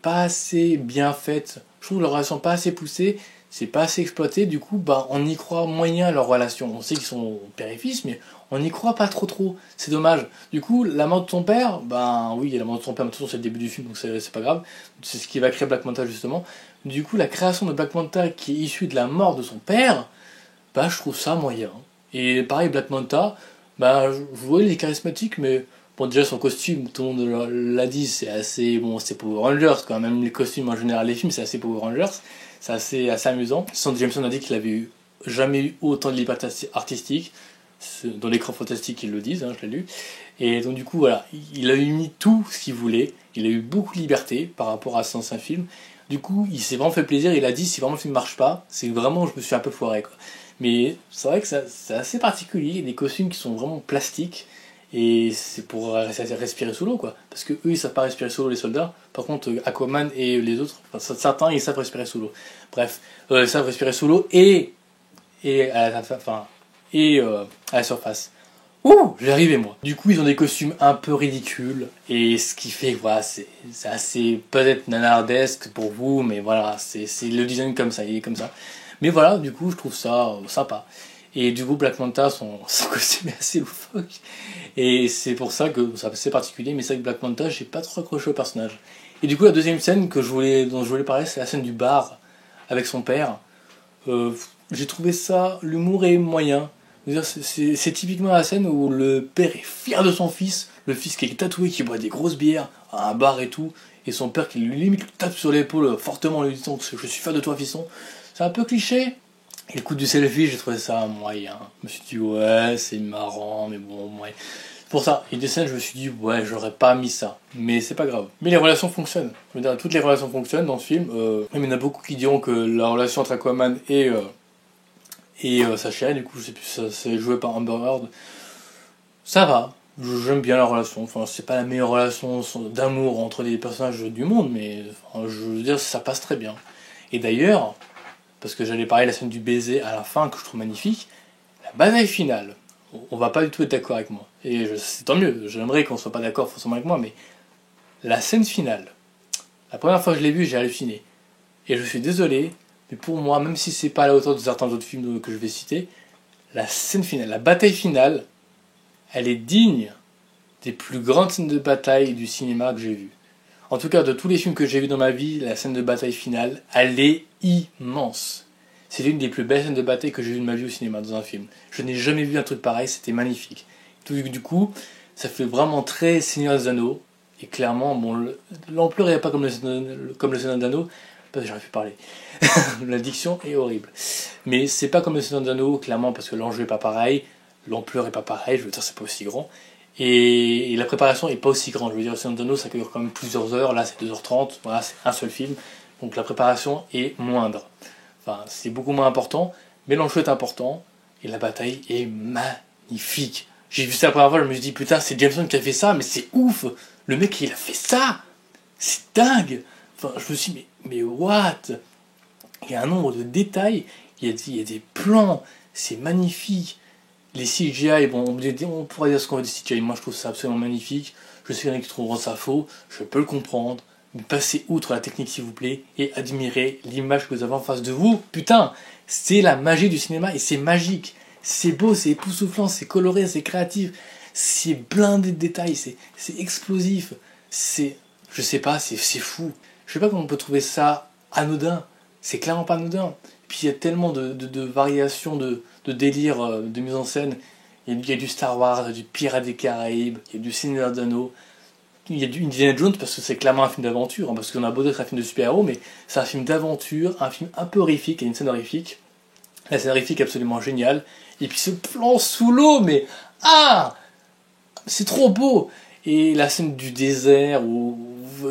bien faite. Je trouve leur relation pas assez poussée, c'est pas assez exploité. Du coup, bah on y croit moyen à leur relation. On sait qu'ils sont père et fils, mais on n'y croit pas trop. C'est dommage. Du coup, la mort de son père, ben oui, il y a la mort de son père, mais de toute façon c'est le début du film, donc c'est pas grave. C'est ce qui va créer Black Manta justement. Du coup, la création de Black Manta qui est issue de la mort de son père, bah je trouve ça moyen. Et pareil, Black Manta, bah je vois il est charismatique, mais bon, déjà son costume, tout le monde l'a dit, c'est assez, bon, c'est Power Rangers, quand même, les costumes en général, les films, c'est assez Power Rangers, c'est assez amusant. Sandy Jameson a dit qu'il avait jamais eu autant de liberté artistique, dans l'écran fantastique ils le disent, hein, je l'ai lu, et donc du coup, voilà, il a mis tout ce qu'il voulait, il a eu beaucoup de liberté par rapport à son ancien film, du coup, il s'est vraiment fait plaisir, il a dit, si vraiment le film marche pas, c'est vraiment, je me suis un peu foiré, quoi. Mais c'est vrai que c'est assez particulier, il y a des costumes qui sont vraiment plastiques, et c'est pour respirer sous l'eau, quoi. Parce que eux, ils savent pas respirer sous l'eau, les soldats. Par contre, Aquaman et les autres, enfin, certains, ils savent respirer sous l'eau. Bref, ils savent respirer sous l'eau et à la surface. Ouh, j'ai arrivé, moi. Du coup, ils ont des costumes un peu ridicules. Et ce qui fait que, voilà, c'est assez peut-être nanardesque pour vous, mais voilà, c'est le design comme ça, il est comme ça. Mais voilà, du coup, je trouve ça sympa. Et du coup, Black Manta, son costume est assez loufoque. Et c'est pour ça que c'est assez particulier. Mais c'est vrai que Black Manta, j'ai pas trop accroché au personnage. Et du coup, la deuxième scène dont je voulais parler, c'est la scène du bar avec son père. J'ai trouvé ça, l'humour est moyen. C'est typiquement la scène où le père est fier de son fils. Le fils qui est tatoué, qui boit des grosses bières à un bar et tout. Et son père qui lui limite tape sur l'épaule fortement en lui disant que je suis fier de toi, fiston. C'est un peu cliché. Et le coup du selfie, j'ai trouvé ça moyen. Je me suis dit, ouais, c'est marrant, mais bon, ouais. Pour ça, il y a des scènes, je me suis dit, ouais, j'aurais pas mis ça. Mais c'est pas grave. Mais les relations fonctionnent. Je veux dire, toutes les relations fonctionnent dans ce film. Même il y en a beaucoup qui diront que la relation entre Aquaman et sa chérie, du coup, je sais plus, ça c'est joué par Amber Heard. Ça va. J'aime bien la relation. Enfin, c'est pas la meilleure relation d'amour entre les personnages du monde, mais enfin, je veux dire, ça passe très bien. Et d'ailleurs, parce que j'allais parler de la scène du baiser à la fin, que je trouve magnifique, la bataille finale, on va pas du tout être d'accord avec moi. Et c'est tant mieux, j'aimerais qu'on soit pas d'accord forcément avec moi, mais la scène finale, la première fois que je l'ai vue, j'ai halluciné. Et je suis désolé, mais pour moi, même si c'est pas à la hauteur de certains autres films que je vais citer, la scène finale, la bataille finale, elle est digne des plus grandes scènes de bataille du cinéma que j'ai vues. En tout cas, de tous les films que j'ai vus dans ma vie, la scène de bataille finale, elle est immense. C'est l'une des plus belles scènes de bataille que j'ai vues de ma vie au cinéma, dans un film. Je n'ai jamais vu un truc pareil, c'était magnifique. Du coup, ça fait vraiment très Seigneur des Anneaux. Et clairement, bon, l'ampleur n'est pas comme le Seigneur des Anneaux, parce que j'aurais pu parler. La diction est horrible. Mais c'est pas comme le Seigneur des Anneaux, clairement, parce que l'enjeu est pas pareil, l'ampleur est pas pareil, je veux dire, c'est pas aussi grand. Et la préparation est pas aussi grande. Je veux dire, le Seigneur des Anneaux, ça dure quand même plusieurs heures, là c'est 2h30, voilà, c'est un seul film. Donc la préparation est moindre. Enfin, c'est beaucoup moins important, mais l'enjeu est important, et la bataille est magnifique. J'ai vu ça la première fois, je me suis dit, putain, c'est Jameson qui a fait ça, mais c'est ouf! Le mec, il a fait ça! C'est dingue! Enfin, je me suis dit, mais what? Il y a un nombre de détails, il y a des plans, c'est magnifique. Les CGI, bon, on pourrait dire ce qu'on veut des CGI, moi je trouve ça absolument magnifique. Je sais qu'il y en a qui trouveront ça faux, je peux le comprendre. Mais passez outre la technique s'il vous plaît, et admirez l'image que vous avez en face de vous. Putain, c'est la magie du cinéma, et c'est magique. C'est beau, c'est époustouflant, c'est coloré, c'est créatif, c'est blindé de détails, c'est explosif, je sais pas, c'est fou. Je sais pas comment on peut trouver ça anodin, c'est clairement pas anodin. Puis il y a tellement de variations, de délire, de mise en scène. Il y a du Star Wars, il y a du Pirates des Caraïbes, il y a du Seigneur des Anneaux, il y a du Indiana Jones parce que c'est clairement un film d'aventure, hein, parce qu'on a beau être un film de super-héros, mais c'est un film d'aventure, un film un peu horrifique, il y a une scène horrifique. La scène horrifique est absolument géniale. Et puis ce plan sous l'eau, mais c'est trop beau. Et la scène du désert où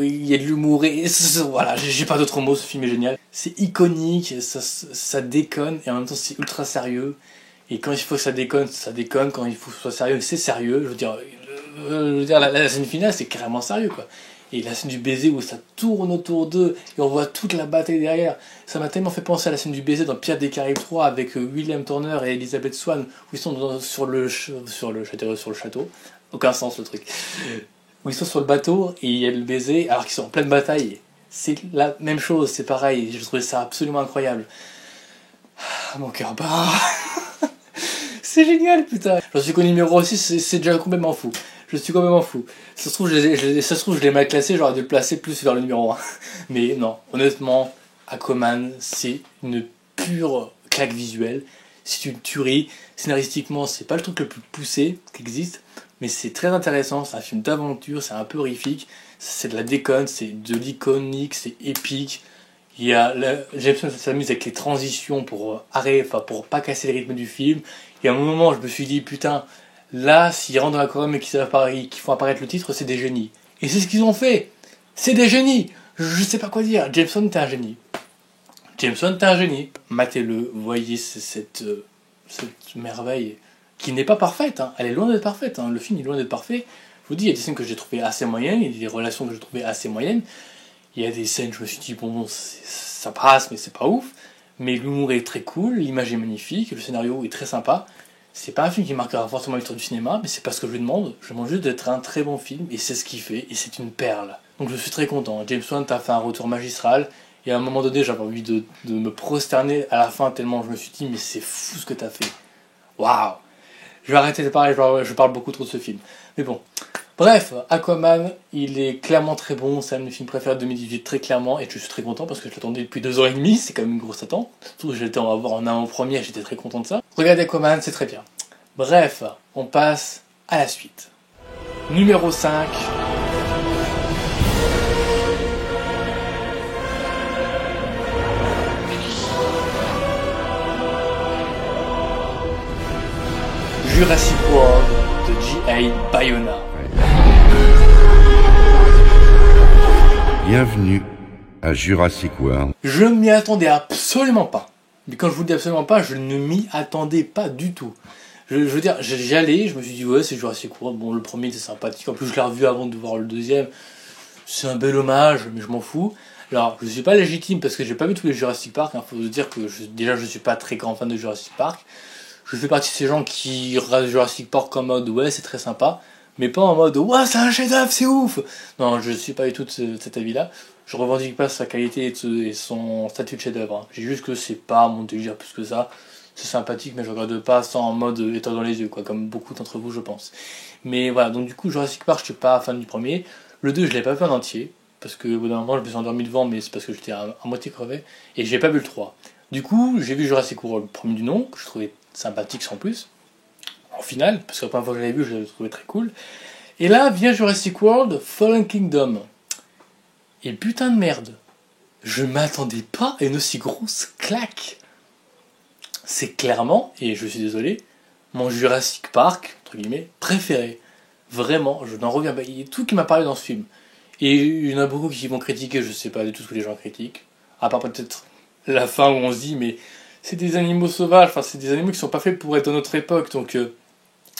il y a de l'humour et voilà, j'ai pas d'autres mots, ce film est génial. C'est iconique, ça déconne et en même temps c'est ultra sérieux. Et quand il faut que ça déconne, quand il faut que ce soit sérieux, c'est sérieux. Je veux dire la scène finale, c'est carrément sérieux quoi. Et la scène du baiser où ça tourne autour d'eux et on voit toute la bataille derrière. Ça m'a tellement fait penser à la scène du baiser dans Pirates des Caraïbes 3 avec William Turner et Elizabeth Swann où ils sont sur le château. Aucun sens le truc. Où ils sont sur le bateau et il y a le baiser alors qu'ils sont en pleine bataille. C'est la même chose, c'est pareil. Je trouvais ça absolument incroyable. Mon cœur bat. C'est génial putain. J'en suis qu'au numéro 6, c'est déjà complètement fou. Je suis complètement fou. Ça se trouve, je l'ai mal classé, j'aurais dû le placer plus vers le numéro 1. Mais non, honnêtement, Aquaman, c'est une pure claque visuelle. C'est une tuerie. Scénaristiquement, c'est pas le truc le plus poussé qui existe, mais c'est très intéressant. C'est un film d'aventure, c'est un peu horrifique. C'est de la déconne, c'est de l'iconique, c'est épique. Jameson s'amuse avec les transitions pour pas casser le rythme du film. Et à un moment, je me suis dit, putain, là, s'ils rentrent dans la com et qu'ils font apparaître le titre, c'est des génies. Et c'est ce qu'ils ont fait. C'est des génies. Je sais pas quoi dire. Jameson, t'es un génie. Jameson, t'es un génie. Matez-le, voyez cette merveille qui n'est pas parfaite. Hein. Elle est loin d'être parfaite. Hein. Le film est loin d'être parfait. Je vous dis, il y a des scènes que j'ai trouvées assez moyennes, il y a des relations que j'ai trouvées assez moyennes. Il y a des scènes, je me suis dit, bon, ça passe, mais c'est pas ouf. Mais l'humour est très cool, l'image est magnifique, le scénario est très sympa. C'est pas un film qui marquera forcément l'histoire du cinéma, mais c'est pas ce que je lui demande. Je demande juste d'être un très bon film, et c'est ce qu'il fait, et c'est une perle. Donc je suis très content. James Wan t'a fait un retour magistral, et à un moment donné, j'avais envie de me prosterner à la fin, tellement je me suis dit, mais c'est fou ce que t'as fait. Waouh! Je vais arrêter de parler, je parle beaucoup trop de ce film. Mais bon. Bref, Aquaman, il est clairement très bon, c'est un de mes films préférés de 2018, très clairement, et je suis très content parce que je l'attendais depuis 2 ans et demi, c'est quand même une grosse attente. Surtout que j'étais en avoir en avant-première, j'étais très content de ça. Regardez Aquaman, c'est très bien. Bref, on passe à la suite. Numéro 5. Jurassic World de J.A. Bayona. Bienvenue à Jurassic World. Je ne m'y attendais absolument pas. Mais quand je vous dis absolument pas, je ne m'y attendais pas du tout. Je veux dire, j'allais, je me suis dit ouais c'est Jurassic World, bon le premier c'est sympathique, en plus je l'ai revu avant de voir le deuxième, c'est un bel hommage, mais je m'en fous. Alors je suis pas légitime parce que j'ai pas vu tous les Jurassic Park, faut se dire que déjà je suis pas très grand fan de Jurassic Park. Je fais partie de ces gens qui regardent Jurassic Park en mode ouais c'est très sympa, mais pas en mode ouais c'est un chef-d'œuvre, c'est ouf. Non, je suis pas du tout de cet avis-là. Je revendique pas sa qualité et son statut de chef-d'œuvre. Hein. J'ai juste que c'est pas mon délire plus que ça. C'est sympathique, mais je regarde pas ça en mode étoile dans les yeux, quoi, comme beaucoup d'entre vous, je pense. Mais voilà, donc du coup, Jurassic Park, je suis pas fan du premier. Le 2, je l'ai pas vu en entier, parce que au bout d'un moment, je me suis endormi devant, mais c'est parce que j'étais à moitié crevé, et j'ai pas vu le 3. Du coup, j'ai vu Jurassic World, le premier du nom, que je trouvais sympathique sans plus, en finale, parce que la première fois que je l'avais vu, je l'avais trouvé très cool. Et là, vient Jurassic World Fallen Kingdom. Et putain de merde, je m'attendais pas à une aussi grosse claque. C'est clairement, et je suis désolé, mon Jurassic Park, entre guillemets, préféré. Vraiment, je n'en reviens pas. Il y a tout qui m'a parlé dans ce film. Et il y en a beaucoup qui vont critiquer, je sais pas du tout ce que les gens critiquent. À part peut-être la fin où on se dit, mais c'est des animaux sauvages, enfin c'est des animaux qui sont pas faits pour être dans notre époque, donc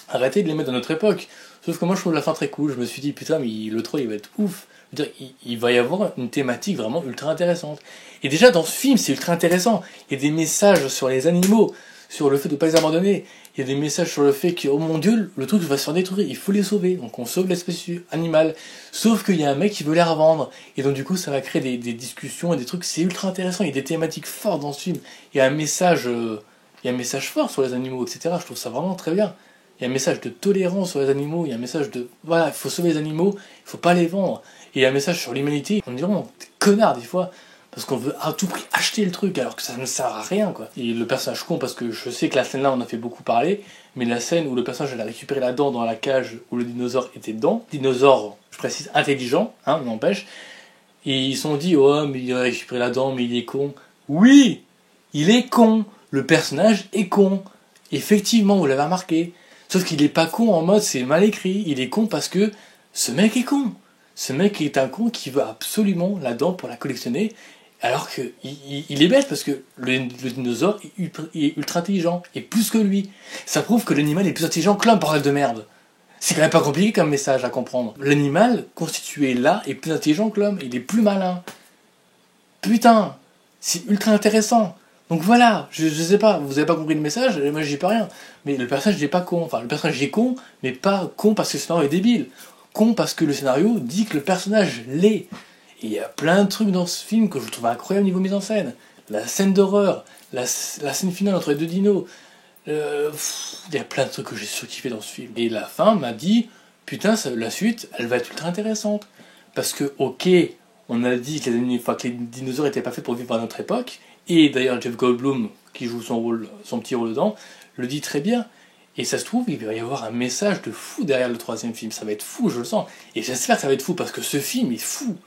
arrêtez de les mettre dans notre époque. Sauf que moi je trouve la fin très cool, je me suis dit, putain, mais le 3 il va être ouf. Je veux dire, il va y avoir une thématique vraiment ultra intéressante. Et déjà dans ce film, c'est ultra intéressant. Il y a des messages sur les animaux, sur le fait de ne pas les abandonner. Il y a des messages sur le fait que, oh mon dieu, le truc va se faire détruire, il faut les sauver. Donc on sauve l'espèce animale. Sauf qu'il y a un mec qui veut les revendre. Et donc du coup, ça va créer des discussions et des trucs. C'est ultra intéressant. Il y a des thématiques fortes dans ce film. Il y a un message fort sur les animaux, etc. Je trouve ça vraiment très bien. Il y a un message de tolérance sur les animaux. Il y a un message de, voilà, il faut sauver les animaux, il faut pas les vendre. Et il y a un message sur l'humanité. On dirait vraiment des connards des fois. Parce qu'on veut à tout prix acheter le truc alors que ça ne sert à rien, quoi. Et le personnage con, parce que je sais que la scène là on a fait beaucoup parler, mais la scène où le personnage a récupéré la dent dans la cage où le dinosaure était dedans, dinosaure, je précise, intelligent, hein, n'empêche, et ils se sont dit, oh mais il a récupéré la dent, mais il est con. Oui, il est con. Le personnage est con. Effectivement, vous l'avez remarqué. Sauf qu'il est pas con en mode c'est mal écrit, il est con parce que ce mec est con. Ce mec est un con qui veut absolument la dent pour la collectionner. Alors que il est bête parce que le dinosaure est ultra intelligent, et plus que lui. Ça prouve que l'animal est plus intelligent que l'homme, bordel de merde. C'est quand même pas compliqué comme message à comprendre. L'animal constitué là est plus intelligent que l'homme, il est plus malin. Putain, c'est ultra intéressant. Donc voilà, je sais pas, vous avez pas compris le message, moi j'y peux rien. Mais le personnage n'est pas con, enfin le personnage est con, mais pas con parce que le scénario est débile. Con parce que le scénario dit que le personnage l'est. Et il y a plein de trucs dans ce film que je trouve incroyable niveau mise en scène. La scène d'horreur, la scène finale entre les deux dinos. Il y a plein de trucs que j'ai surkiffé dans ce film. Et la fin m'a dit, putain, la suite, elle va être ultra intéressante. Parce que, ok, on a dit que les dinosaures étaient pas faits pour vivre à notre époque. Et d'ailleurs, Jeff Goldblum, qui joue son petit rôle dedans, le dit très bien. Et ça se trouve, il va y avoir un message de fou derrière le troisième film. Ça va être fou, je le sens. Et j'espère que ça va être fou, parce que ce film est fou.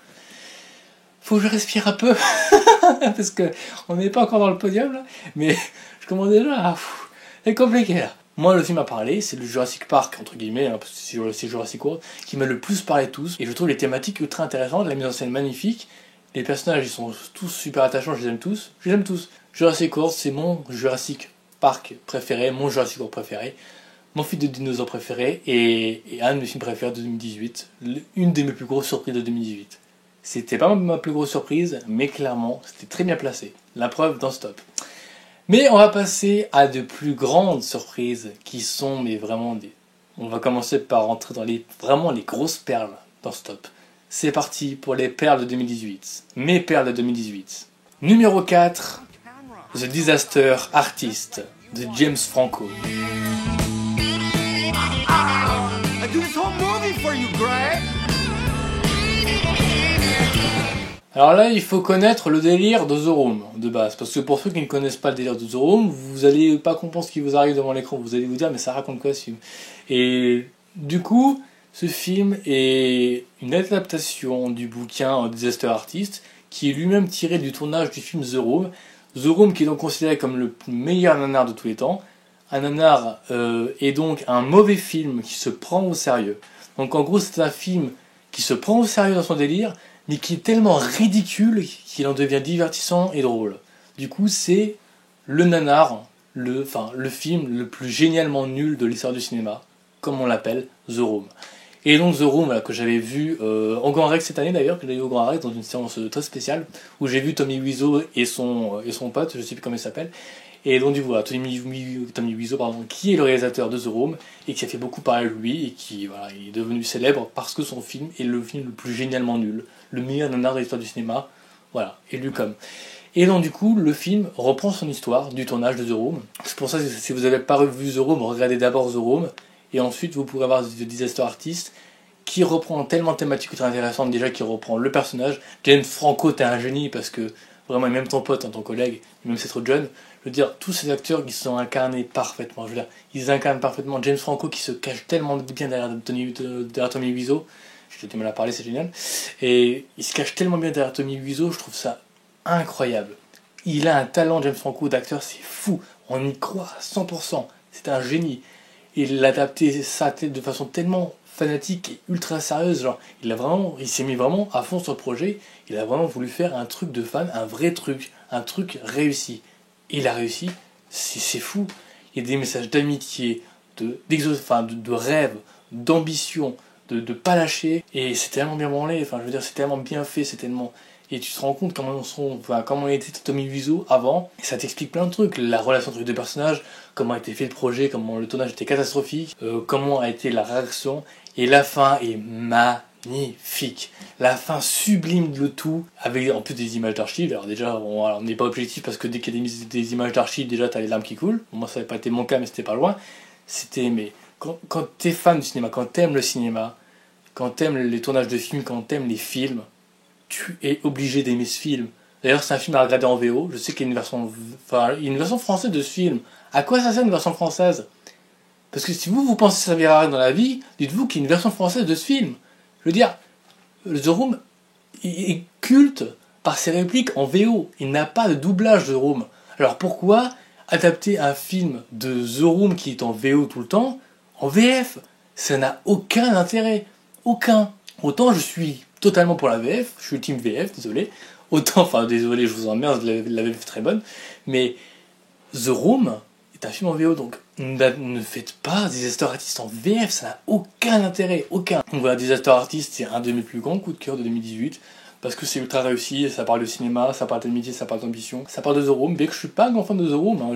Faut que je respire un peu, parce que on n'est pas encore dans le podium, là. Mais je commence déjà à... C'est compliqué, là. Moi, le film m'a parlé, c'est le Jurassic Park, entre guillemets, hein, parce que c'est Jurassic World, qui m'a le plus parlé de tous. Et je trouve les thématiques ultra intéressantes, la mise en scène magnifique. Les personnages, ils sont tous super attachants, je les aime tous. Je les aime tous. Jurassic World, c'est mon Jurassic Park préféré, mon Jurassic World préféré, mon film de dinosaures préféré, et un de mes films préférés de 2018. Une de mes plus grosses surprises de 2018. C'était pas ma plus grosse surprise, mais clairement, c'était très bien placé. La preuve dans Stop. Mais on va passer à de plus grandes surprises qui sont, mais vraiment des... On va commencer par rentrer dans vraiment les grosses perles dans Stop. C'est parti pour les perles de 2018. Mes perles de 2018. Numéro 4, The Disaster Artist de James Franco. I do this whole movie for you, Greg. Alors là, il faut connaître le délire de The Room, de base. Parce que pour ceux qui ne connaissent pas le délire de The Room, vous allez pas comprendre ce qui vous arrive devant l'écran. Vous allez vous dire, mais ça raconte quoi ce film? Et du coup, ce film est une adaptation du bouquin Disaster Artist, qui est lui-même tiré du tournage du film The Room. The Room qui est donc considéré comme le meilleur nanar de tous les temps. Un nanar est donc un mauvais film qui se prend au sérieux. Donc en gros, c'est un film qui se prend au sérieux dans son délire, mais qui est tellement ridicule qu'il en devient divertissant et drôle. Du coup, c'est le nanar, le film le plus génialement nul de l'histoire du cinéma, comme on l'appelle, The Room. Et donc The Room, voilà, que j'avais vu en Grand Rex cette année d'ailleurs, que j'avais vu au Grand Rex dans une séance très spéciale, où j'ai vu Tommy Wiseau et son pote, je sais plus comment il s'appelle. Et donc du coup, voilà, Tommy Wiseau, qui est le réalisateur de The Room, et qui a fait beaucoup parler de lui, et qui voilà, est devenu célèbre parce que son film est le film le plus génialement nul, le meilleur nanar de l'histoire du cinéma, voilà, élu comme. Et donc du coup, le film reprend son histoire du tournage de The Room. C'est pour ça que si vous n'avez pas revu The Room, regardez d'abord The Room, et ensuite vous pourrez voir The Disaster Artist, qui reprend tellement de thématiques très intéressantes, déjà qui reprend le personnage. James Franco, t'es un génie, parce que vraiment, même ton pote, ton collègue, même si c'est trop jeune, je veux dire, tous ces acteurs qui sont incarnés parfaitement, je veux dire, ils incarnent parfaitement James Franco qui se cache tellement bien derrière Tommy Wiseau, j'ai du mal à parler, c'est génial, et il se cache tellement bien derrière Tommy Wiseau, je trouve ça incroyable. Il a un talent, James Franco, d'acteur, c'est fou, on y croit à 100%, c'est un génie. Il a adapté sa tête de façon tellement fanatique et ultra sérieuse, genre, il s'est mis vraiment à fond sur le projet, il a vraiment voulu faire un truc de fan, un vrai truc, un truc réussi. Il a réussi, c'est fou. Il y a des messages d'amitié, de rêve, d'ambition, de pas lâcher, et c'est tellement bien branlé, enfin je veux dire c'est tellement bien fait, c'est tellement... Et tu te rends compte comment était Tommy Wiseau avant, et ça t'explique plein de trucs, la relation entre les deux personnages, comment a été fait le projet, comment le tournage était catastrophique, comment a été la réaction, et la fin est magnifique. La fin sublime de le tout, avec en plus des images d'archives. Alors déjà, on n'est pas objectif parce que dès qu'il y a des images d'archives, déjà t'as les larmes qui coulent. Moi ça n'avait pas été mon cas, mais c'était pas loin. Mais quand t'es fan du cinéma, quand t'aimes le cinéma, quand t'aimes les tournages de films, quand t'aimes les films, tu es obligé d'aimer ce film. D'ailleurs c'est un film à regarder en VO. Je sais qu'il y a une version française de ce film. À quoi ça sert une version française ? Parce que si vous pensez que ça servira à rien dans la vie, dites-vous qu'il y a une version française de ce film. Je veux dire, The Room est culte par ses répliques en VO. Il n'a pas de doublage The Room. Alors pourquoi adapter un film de The Room qui est en VO tout le temps en VF ? Ça n'a aucun intérêt. Aucun. Autant je suis totalement pour la VF, je suis team VF, désolé. Désolé, je vous emmerde, la VF est très bonne. Mais The Room est un film en VO, donc ne faites pas Disaster Artist en VF, ça n'a aucun intérêt, aucun. Donc voilà, Disaster Artist, c'est un de mes plus grands coups de cœur de 2018, parce que c'est ultra réussi, ça parle de cinéma, ça parle d'amitié, ça parle d'ambition, ça parle de The Room, bien que je suis pas un grand fan de The Room, hein,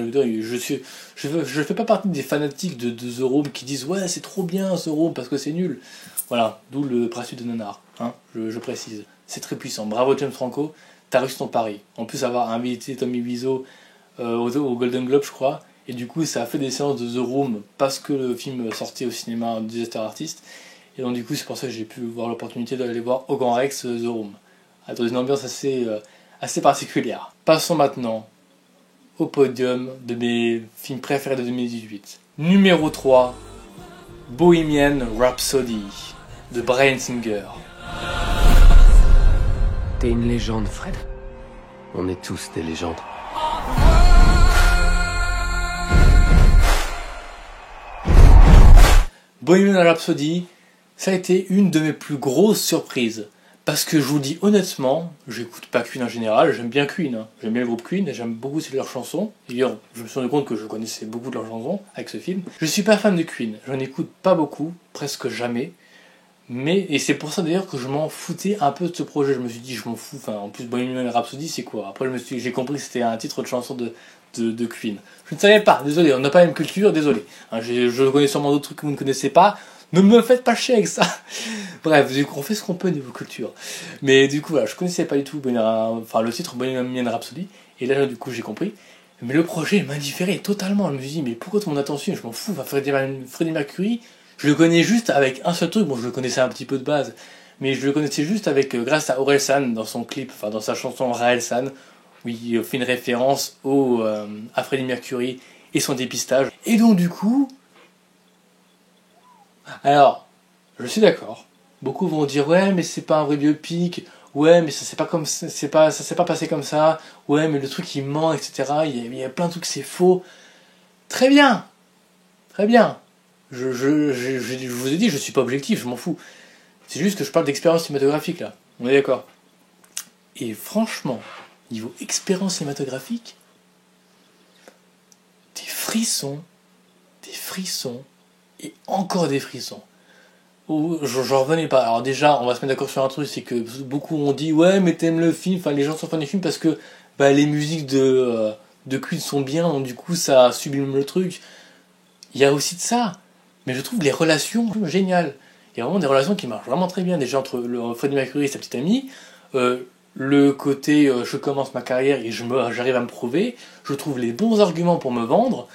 je fais pas partie des fanatiques de The Room qui disent ouais c'est trop bien The Room parce que c'est nul. Voilà, d'où le principe de nanar, hein, je précise. C'est très puissant, bravo James Franco, t'as réussi ton pari. En plus avoir invité Tommy Wiseau au Golden Globe je crois, et du coup ça a fait des séances de The Room parce que le film sortait au cinéma Disaster Artist, et donc du coup c'est pour ça que j'ai pu avoir l'opportunité d'aller voir au Grand Rex The Room, dans une ambiance assez particulière. Passons maintenant au podium de mes films préférés de 2018. Numéro 3, Bohemian Rhapsody de Bryan Singer. T'es une légende, Fred. On est tous des légendes. Bohemian Rhapsody, ça a été une de mes plus grosses surprises. Parce que je vous dis honnêtement, j'écoute pas Queen en général, j'aime bien Queen, hein. J'aime bien le groupe Queen et j'aime beaucoup leurs chansons. D'ailleurs, je me suis rendu compte que je connaissais beaucoup de leurs chansons avec ce film. Je suis pas fan de Queen, j'en écoute pas beaucoup, presque jamais. Et c'est pour ça d'ailleurs que je m'en foutais un peu de ce projet. Je me suis dit, je m'en fous, en plus Bohemian Rhapsody c'est quoi ? Après j'ai compris que c'était un titre de chanson de Queen. Je ne savais pas, désolé, on n'a pas la même culture, désolé. Hein, je connais sûrement d'autres trucs que vous ne connaissez pas. Ne me faites pas chier avec ça. Bref, du coup, on fait ce qu'on peut niveau culture. Mais du coup, voilà, je connaissais pas du tout le titre Bohemian Rhapsody. Et là, du coup, j'ai compris. Mais le projet m'indifférait totalement. Je me suis dit, mais pourquoi tout mon attention ? Je m'en fous. Freddie Mercury, je le connais juste avec un seul truc. Bon, je le connaissais un petit peu de base. Mais je le connaissais juste grâce à Orelsan dans son clip, dans sa chanson Raelsan, où il fait une référence à Freddie Mercury et son dépistage. Et donc, du coup, alors, je suis d'accord. Beaucoup vont dire ouais, mais c'est pas un vrai biopic. Ouais, mais ça s'est pas passé comme ça. Ouais, mais le truc il ment, etc. Il y a plein de trucs c'est faux. Très bien, très bien. Je vous ai dit, je suis pas objectif, je m'en fous. C'est juste que je parle d'expérience cinématographique là. On est d'accord. Et franchement, niveau expérience cinématographique, des frissons et encore des frissons. J'en revenais pas. Alors déjà, on va se mettre d'accord sur un truc, c'est que beaucoup ont dit ouais mais t'aimes le film, les gens sont fans du film parce que les musiques de deux culs sont bien, donc du coup ça sublime le truc. Il y a aussi de ça. Mais je trouve les relations géniales. Il y a vraiment des relations qui marchent vraiment très bien, déjà entre Freddie Mercury et sa petite amie. Le côté je commence ma carrière et j'arrive à me prouver. Je trouve les bons arguments pour me vendre.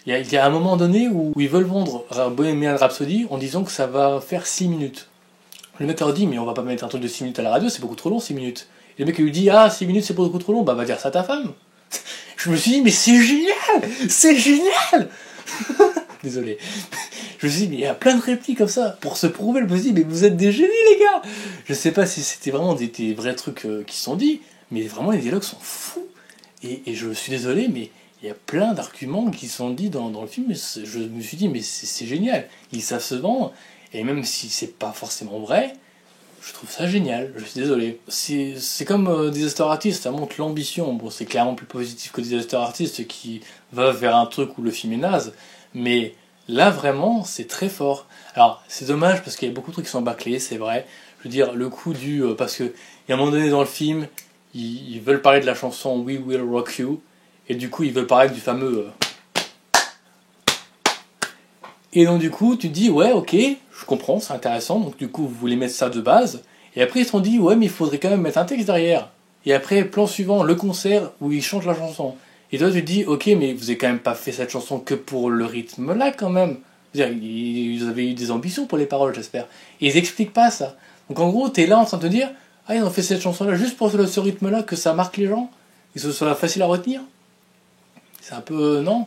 Il y a un moment donné où ils veulent vendre Bohemian Rhapsody en disant que ça va faire 6 minutes. Le mec leur dit mais on va pas mettre un truc de 6 minutes à la radio, c'est beaucoup trop long 6 minutes. Et le mec lui dit ah 6 minutes c'est beaucoup trop long, bah va dire ça à ta femme. Je me suis dit mais c'est génial. C'est génial. Désolé. Je me suis dit, mais il y a plein de répliques comme ça, pour se prouver, je me suis dit, mais vous êtes des génies, les gars! Je sais pas si c'était vraiment des vrais trucs qui se sont dit, mais vraiment, les dialogues sont fous. Et je suis désolé, mais il y a plein d'arguments qui sont dit dans le film, je me suis dit, mais c'est génial. Ils savent se vendre, et même si c'est pas forcément vrai, je trouve ça génial, je suis désolé. C'est comme Disaster Artist, ça montre l'ambition. Bon, c'est clairement plus positif que Disaster Artist qui va vers un truc où le film est naze, mais là vraiment c'est très fort. Alors c'est dommage parce qu'il y a beaucoup de trucs qui sont bâclés, c'est vrai. Je veux dire, le coup du... parce qu'il y a un moment donné dans le film, ils veulent parler de la chanson We Will Rock You, et du coup ils veulent parler du fameux... Et donc du coup tu te dis ouais ok, je comprends, c'est intéressant, donc du coup vous voulez mettre ça de base, et après ils se sont dit ouais mais il faudrait quand même mettre un texte derrière. Et après plan suivant, le concert où ils changent la chanson. Et toi tu te dis ok mais vous avez quand même pas fait cette chanson que pour le rythme là quand même. Ils avaient eu des ambitions pour les paroles j'espère. Et ils expliquent pas ça. Donc en gros t'es là en train de te dire ah ils ont fait cette chanson là juste pour ce rythme là que ça marque les gens et que ce soit facile à retenir. C'est un peu non.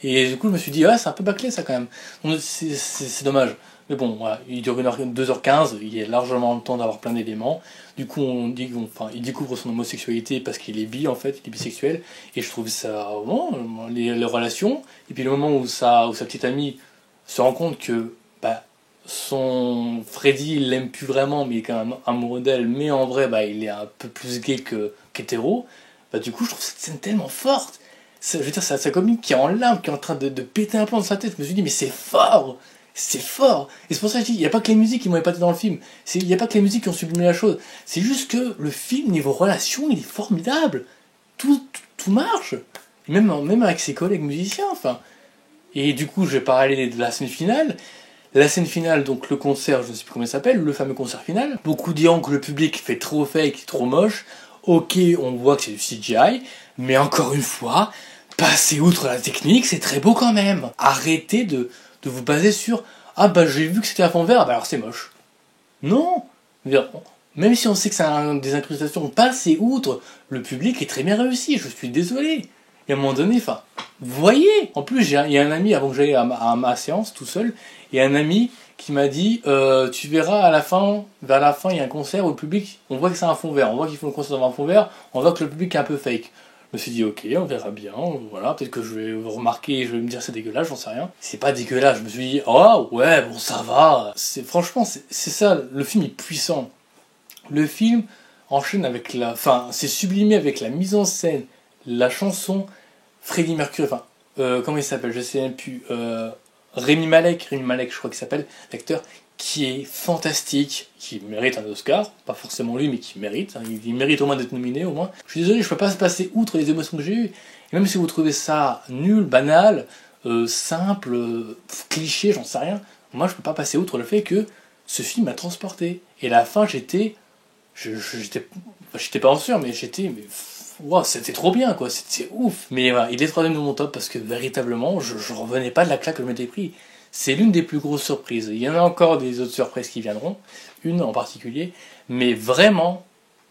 Et du coup je me suis dit ah c'est un peu bâclé ça quand même. Donc c'est dommage. Mais bon voilà, il dure 2h15, il y a largement le temps d'avoir plein d'éléments. Du coup il découvre son homosexualité parce qu'il est bi en fait, il est bisexuel. Et je trouve ça bon, les relations. Et puis le moment où sa petite amie se rend compte que son Freddy il l'aime plus vraiment mais il est quand même amoureux d'elle, mais en vrai il est un peu plus gay qu'hétéro. Du coup je trouve cette scène tellement forte. Je veux dire, sa comique qui est en larmes, qui est en train de péter un plomb dans sa tête. Je me suis dit mais c'est fort. C'est fort. Et c'est pour ça que je dis, il n'y a pas que les musiques qui m'ont épaté dans le film. Il n'y a pas que les musiques qui ont sublimé la chose. C'est juste que le film, niveau relation, il est formidable. Tout marche. Et même avec ses collègues musiciens, enfin. Et du coup, je vais parler de la scène finale. La scène finale, donc le concert, je ne sais plus comment il s'appelle, le fameux concert final. Beaucoup diront que le public fait trop fake, trop moche. Ok, on voit que c'est du CGI. Mais encore une fois, passer outre la technique, c'est très beau quand même. Arrêtez de vous baser sur « Ah j'ai vu que c'était à fond vert, alors c'est moche ». Non. Même si on sait que c'est des incrustations, passer outre, le public est très bien réussi, je suis désolé. Et à un moment donné, vous voyez. En plus, il y a un ami, avant que j'aille à ma séance, tout seul, il y a un ami qui m'a dit tu verras vers la fin, il y a un concert où le public, on voit que c'est un fond vert, on voit qu'ils font le concert dans un fond vert, on voit que le public est un peu fake. Je me suis dit ok, on verra bien, voilà, peut-être que je vais remarquer, je vais me dire c'est dégueulasse, j'en sais rien. C'est pas dégueulasse, je me suis dit oh ouais bon ça va. Franchement c'est ça, le film est puissant. Le film enchaîne avec c'est sublimé avec la mise en scène, la chanson, Freddie Mercury, comment il s'appelle, je sais même plus, Rami Malek je crois qu'il s'appelle, l'acteur, qui est fantastique, qui mérite un Oscar, pas forcément lui, mais qui mérite, il mérite au moins d'être nominé, au moins. Je suis désolé, je peux pas se passer outre les émotions que j'ai eues, et même si vous trouvez ça nul, banal, simple, cliché, j'en sais rien, moi je peux pas passer outre le fait que ce film m'a transporté. Et à la fin, j'étais pas en sueur, mais wow, c'était trop bien, quoi, c'était ouf. Mais voilà, il est troisième de mon top parce que véritablement, je revenais pas de la claque que je m'étais pris. C'est l'une des plus grosses surprises. Il y en a encore des autres surprises qui viendront, une en particulier, mais vraiment,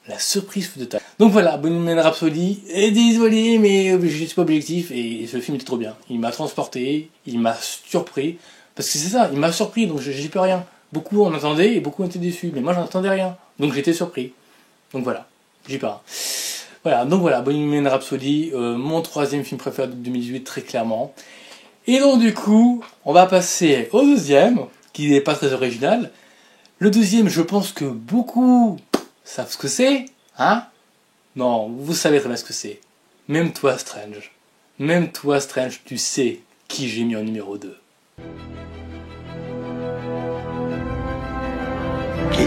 la surprise fut de taille. Donc voilà, Bohemian Rhapsody, et désolé, mais je suis pas objectif, et ce film était trop bien. Il m'a transporté, il m'a surpris, parce que c'est ça, il m'a surpris, donc j'y peux rien. Beaucoup en attendaient, et beaucoup étaient déçus, mais moi j'en attendais rien, donc j'étais surpris. Donc voilà, j'y peux rien. Voilà, donc voilà, Bohemian Rhapsody, mon troisième film préféré de 2018, très clairement. Et donc du coup, on va passer au deuxième, qui n'est pas très original. Le deuxième, je pense que beaucoup savent ce que c'est, hein? Non, vous savez très bien ce que c'est. Même toi, Strange. Même toi, Strange, tu sais qui j'ai mis en numéro 2. Qui?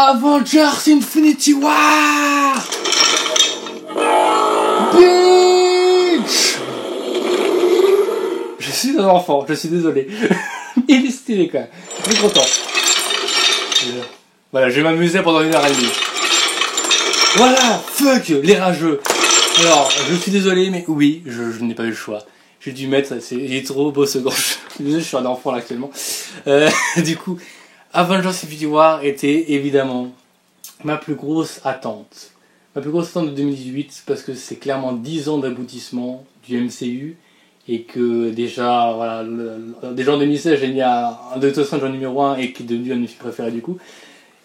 Avengers Infinity War. Bitch. Je suis un enfant, je suis désolé. Il est stylé quand même. Je suis content. Voilà, je vais m'amuser pendant 1h30. Voilà, fuck, les rageux. Alors, je suis désolé, mais oui, je n'ai pas eu le choix. J'ai dû mettre, il est trop beau ce grand. Je suis un enfant là actuellement. Du coup, Avengers Infinity War était évidemment ma plus grosse attente. Ma plus grosse attente de 2018, parce que c'est clairement 10 ans d'aboutissement du MCU. Et que déjà, voilà, déjà en 2016, j'ai mis un Doctor Strange en numéro 1 et qui est devenu un de mes films préférés du coup.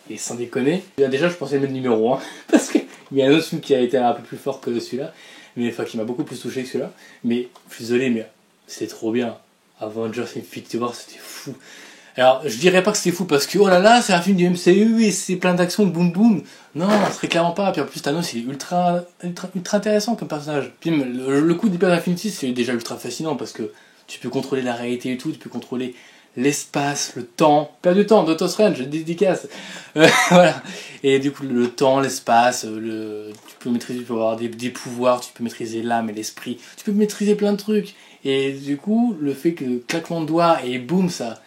Et sans déconner, déjà je pensais mettre le numéro 1, parce qu'il y a un autre film qui a été un peu plus fort que celui-là, mais enfin qui m'a beaucoup plus touché que celui-là. Mais je suis désolé, mais c'était trop bien. Avengers Infinity War, c'était fou. Alors, je dirais pas que c'était fou parce que, oh là là, c'est un film du MCU et c'est plein d'actions de boum boum. Non, très clairement pas. Puis en plus, Thanos, il est ultra intéressant comme personnage. Puis le coup d'Hyper Infinity, c'est déjà ultra fascinant parce que tu peux contrôler la réalité et tout, tu peux contrôler l'espace, le temps. Perdre du temps, Doctor Strange, dédicace. Voilà. Et du coup, le temps, l'espace, tu peux maîtriser, tu peux avoir des pouvoirs, tu peux maîtriser l'âme et l'esprit. Tu peux maîtriser plein de trucs. Et du coup, le fait que claquement de doigts et boum, ça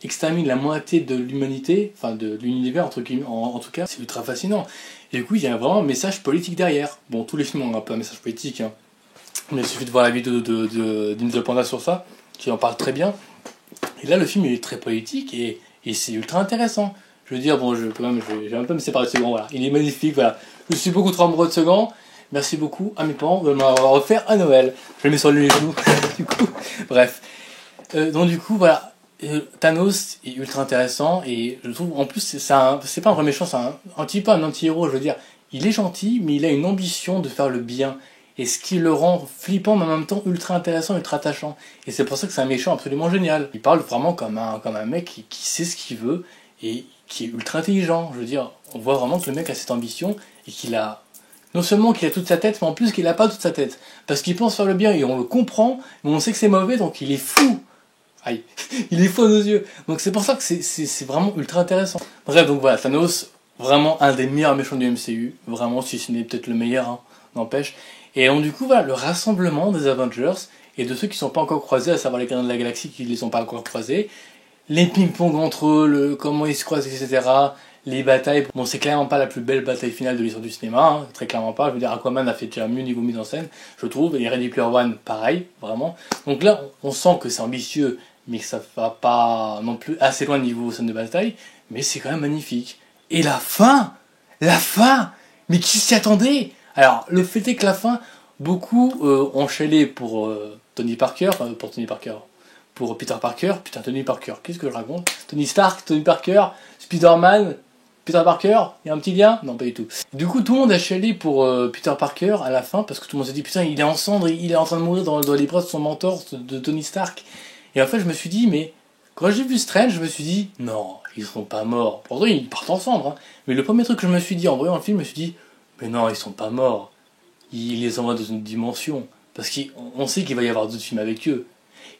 extermine la moitié de l'humanité, enfin de l'univers en tout cas, c'est ultra fascinant. Et du coup, il y a vraiment un message politique derrière. Bon, tous les films ont un peu un message politique, hein. Mais il suffit de voir la vidéo d'Inzo Panda sur ça, qui en parle très bien. Et là, le film il est très politique et c'est ultra intéressant. Je veux dire, bon, j'ai un peu me séparer de ce grand, voilà. Il est magnifique, voilà. Je suis beaucoup trop amoureux de ce grand. Merci beaucoup à mes parents de m'avoir offert à Noël. Je le mets sur les genoux, du coup. Bref. Donc du coup, voilà. Thanos est ultra intéressant et je trouve en plus c'est pas un vrai méchant, c'est un petit peu un anti-héros, je veux dire. Il est gentil mais il a une ambition de faire le bien et ce qui le rend flippant mais en même temps ultra intéressant, ultra attachant. Et c'est pour ça que c'est un méchant absolument génial. Il parle vraiment comme un mec qui sait ce qu'il veut et qui est ultra intelligent. Je veux dire, on voit vraiment que le mec a cette ambition et qu'il a non seulement qu'il a toute sa tête mais en plus qu'il a pas toute sa tête parce qu'il pense faire le bien et on le comprend mais on sait que c'est mauvais donc il est fou. Aïe, il est fou à nos yeux. Donc c'est pour ça que c'est vraiment ultra intéressant. Bref, donc voilà, Thanos, vraiment un des meilleurs méchants du MCU. Vraiment, si ce n'est peut-être le meilleur, hein, n'empêche. Et donc du coup, voilà, le rassemblement des Avengers et de ceux qui ne sont pas encore croisés, à savoir les Gardiens de la Galaxie qui ne les ont pas encore croisés, les ping-pong entre eux, comment ils se croisent, etc., les batailles. Bon, c'est clairement pas la plus belle bataille finale de l'histoire du cinéma, hein, très clairement pas. Je veux dire, Aquaman a fait déjà mieux niveau mise en scène, je trouve, et Ready Player One, pareil, vraiment. Donc là, on sent que c'est ambitieux, mais que ça va pas non plus assez loin niveau scène de bataille, mais c'est quand même magnifique. Et la fin, mais qui s'y attendait? Alors, le fait est que la fin, beaucoup ont chialé pour Tony Parker, pour Peter Parker, putain Tony Parker, qu'est-ce que je raconte? Tony Stark, Tony Parker, Spider-Man, Peter Parker, il y a un petit lien? Non, pas du tout. Du coup, tout le monde a chialé pour Peter Parker à la fin, parce que tout le monde s'est dit, putain, il est en cendres, il est en train de mourir dans les bras de son mentor, de Tony Stark. Et en fait, je me suis dit, mais quand j'ai vu Strange, je me suis dit, non, ils sont pas morts. Pourtant, ils partent en cendres, hein. Mais le premier truc que je me suis dit en voyant le film, je me suis dit, mais non, ils sont pas morts. Ils les envoient dans une dimension. Parce qu'on sait qu'il va y avoir d'autres films avec eux.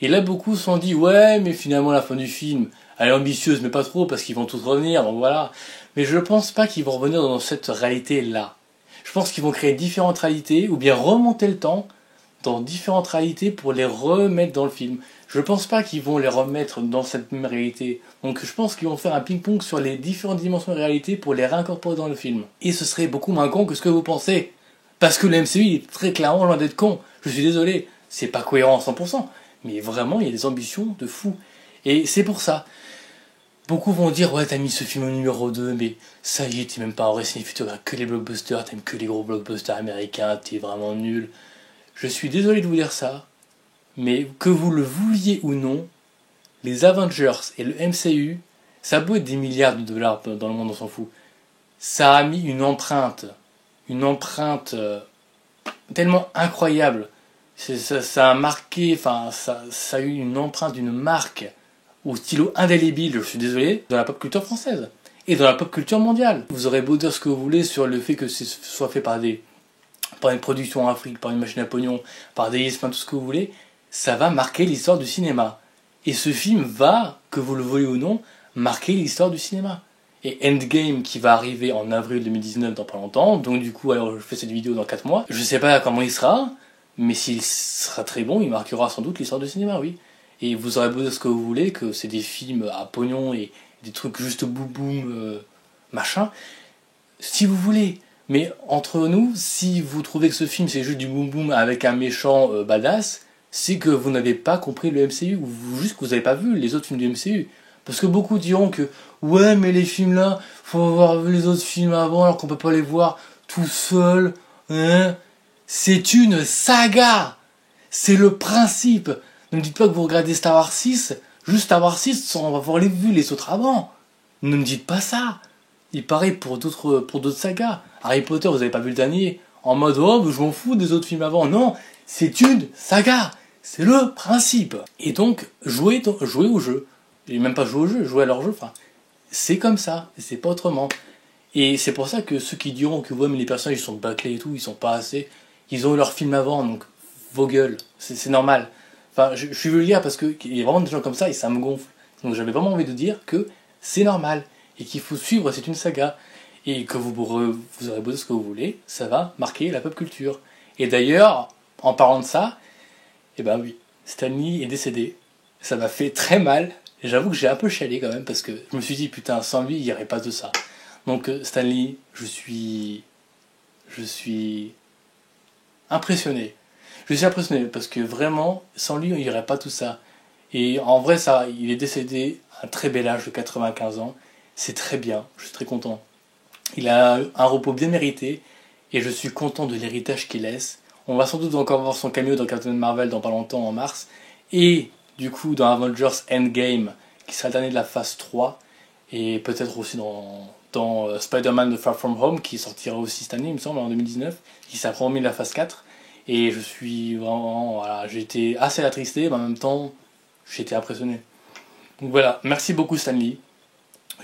Et là, beaucoup se sont dit, ouais, mais finalement, la fin du film, elle est ambitieuse, mais pas trop, parce qu'ils vont tous revenir, donc voilà. Mais je pense pas qu'ils vont revenir dans cette réalité-là. Je pense qu'ils vont créer différentes réalités, ou bien remonter le temps dans différentes réalités pour les remettre dans le film. Je pense pas qu'ils vont les remettre dans cette même réalité. Donc je pense qu'ils vont faire un ping-pong sur les différentes dimensions de réalité pour les réincorporer dans le film. Et ce serait beaucoup moins con que ce que vous pensez. Parce que le MCU il est très clairement loin d'être con. Je suis désolé, c'est pas cohérent à 100%. Mais vraiment, il y a des ambitions de fou. Et c'est pour ça. Beaucoup vont dire, ouais, t'as mis ce film au numéro 2, mais ça y est, t'es même pas en récit futur, que les blockbusters, t'aimes que les gros blockbusters américains, t'es vraiment nul. Je suis désolé de vous dire ça, mais que vous le vouliez ou non, les Avengers et le MCU, ça a beau être des milliards de dollars dans le monde, on s'en fout. Ça a mis une empreinte tellement incroyable. Ça a marqué, enfin, ça a eu une empreinte, une marque au stylo indélébile, je suis désolé, dans la pop culture française et dans la pop culture mondiale. Vous aurez beau dire ce que vous voulez sur le fait que ce soit fait par une production en Afrique, par une machine à pognon, par des tout ce que vous voulez, ça va marquer l'histoire du cinéma. Et ce film va, que vous le voyez ou non, marquer l'histoire du cinéma. et Endgame qui va arriver en avril 2019 dans pas longtemps. Donc du coup, alors je fais cette vidéo dans 4 mois. Je sais pas comment il sera, mais s'il sera très bon, il marquera sans doute l'histoire du cinéma, oui. Et vous aurez beau dire ce que vous voulez, que c'est des films à pognon et des trucs juste boum boum, machin. Si vous voulez. Mais entre nous, si vous trouvez que ce film c'est juste du boum boum avec un méchant badass, c'est que vous n'avez pas compris le MCU, ou juste que vous n'avez pas vu les autres films du MCU. Parce que beaucoup diront que ouais, mais les films là, faut avoir vu les autres films avant alors qu'on peut pas les voir tout seul. Hein, c'est une saga. C'est le principe. Ne me dites pas que vous regardez Star Wars 6, juste Star Wars 6 sans avoir vu les autres avant. Ne me dites pas ça. Il paraît pour d'autres sagas. Harry Potter, vous avez pas vu le dernier en mode oh, je m'en fous des autres films avant. Non, c'est une saga. C'est le principe. Et donc, jouez au jeu. Et même pas jouer au jeu, jouer à leur jeu. Enfin, c'est comme ça. Et c'est pas autrement. Et c'est pour ça que ceux qui diront que ouais, mais les personnages ils sont bâclés et tout, ils sont pas assez. Ils ont eu leur film avant, donc vos gueules. C'est normal. Enfin, je suis vulgaire parce qu'il y a vraiment des gens comme ça et ça me gonfle. Donc j'avais vraiment envie de dire que c'est normal. Et qu'il faut suivre, c'est une saga. Et que vous aurez beau dire ce que vous voulez, ça va marquer la pop culture. Et d'ailleurs, en parlant de ça, eh ben oui, Stan Lee est décédé. Ça m'a fait très mal. Et j'avoue que j'ai un peu chialé quand même, parce que je me suis dit, putain, sans lui, il n'y aurait pas de ça. Donc Stan Lee, je suis impressionné. Je suis impressionné, parce que vraiment, sans lui, il n'y aurait pas tout ça. Et en vrai, ça, il est décédé à un très bel âge de 95 ans. C'est très bien, je suis très content. Il a un repos bien mérité, et je suis content de l'héritage qu'il laisse. On va sans doute encore voir son cameo dans Captain Marvel dans pas longtemps, en mars. Et du coup, dans Avengers Endgame, qui sera le dernier de la phase 3. Et peut-être aussi dans Spider-Man The Far From Home, qui sortira aussi cette année, il me semble, en 2019. Qui sera promis de la phase 4. Et je suis vraiment... Voilà, j'ai été assez attristé, mais en même temps, j'ai été impressionné. Donc voilà, merci beaucoup Stan Lee.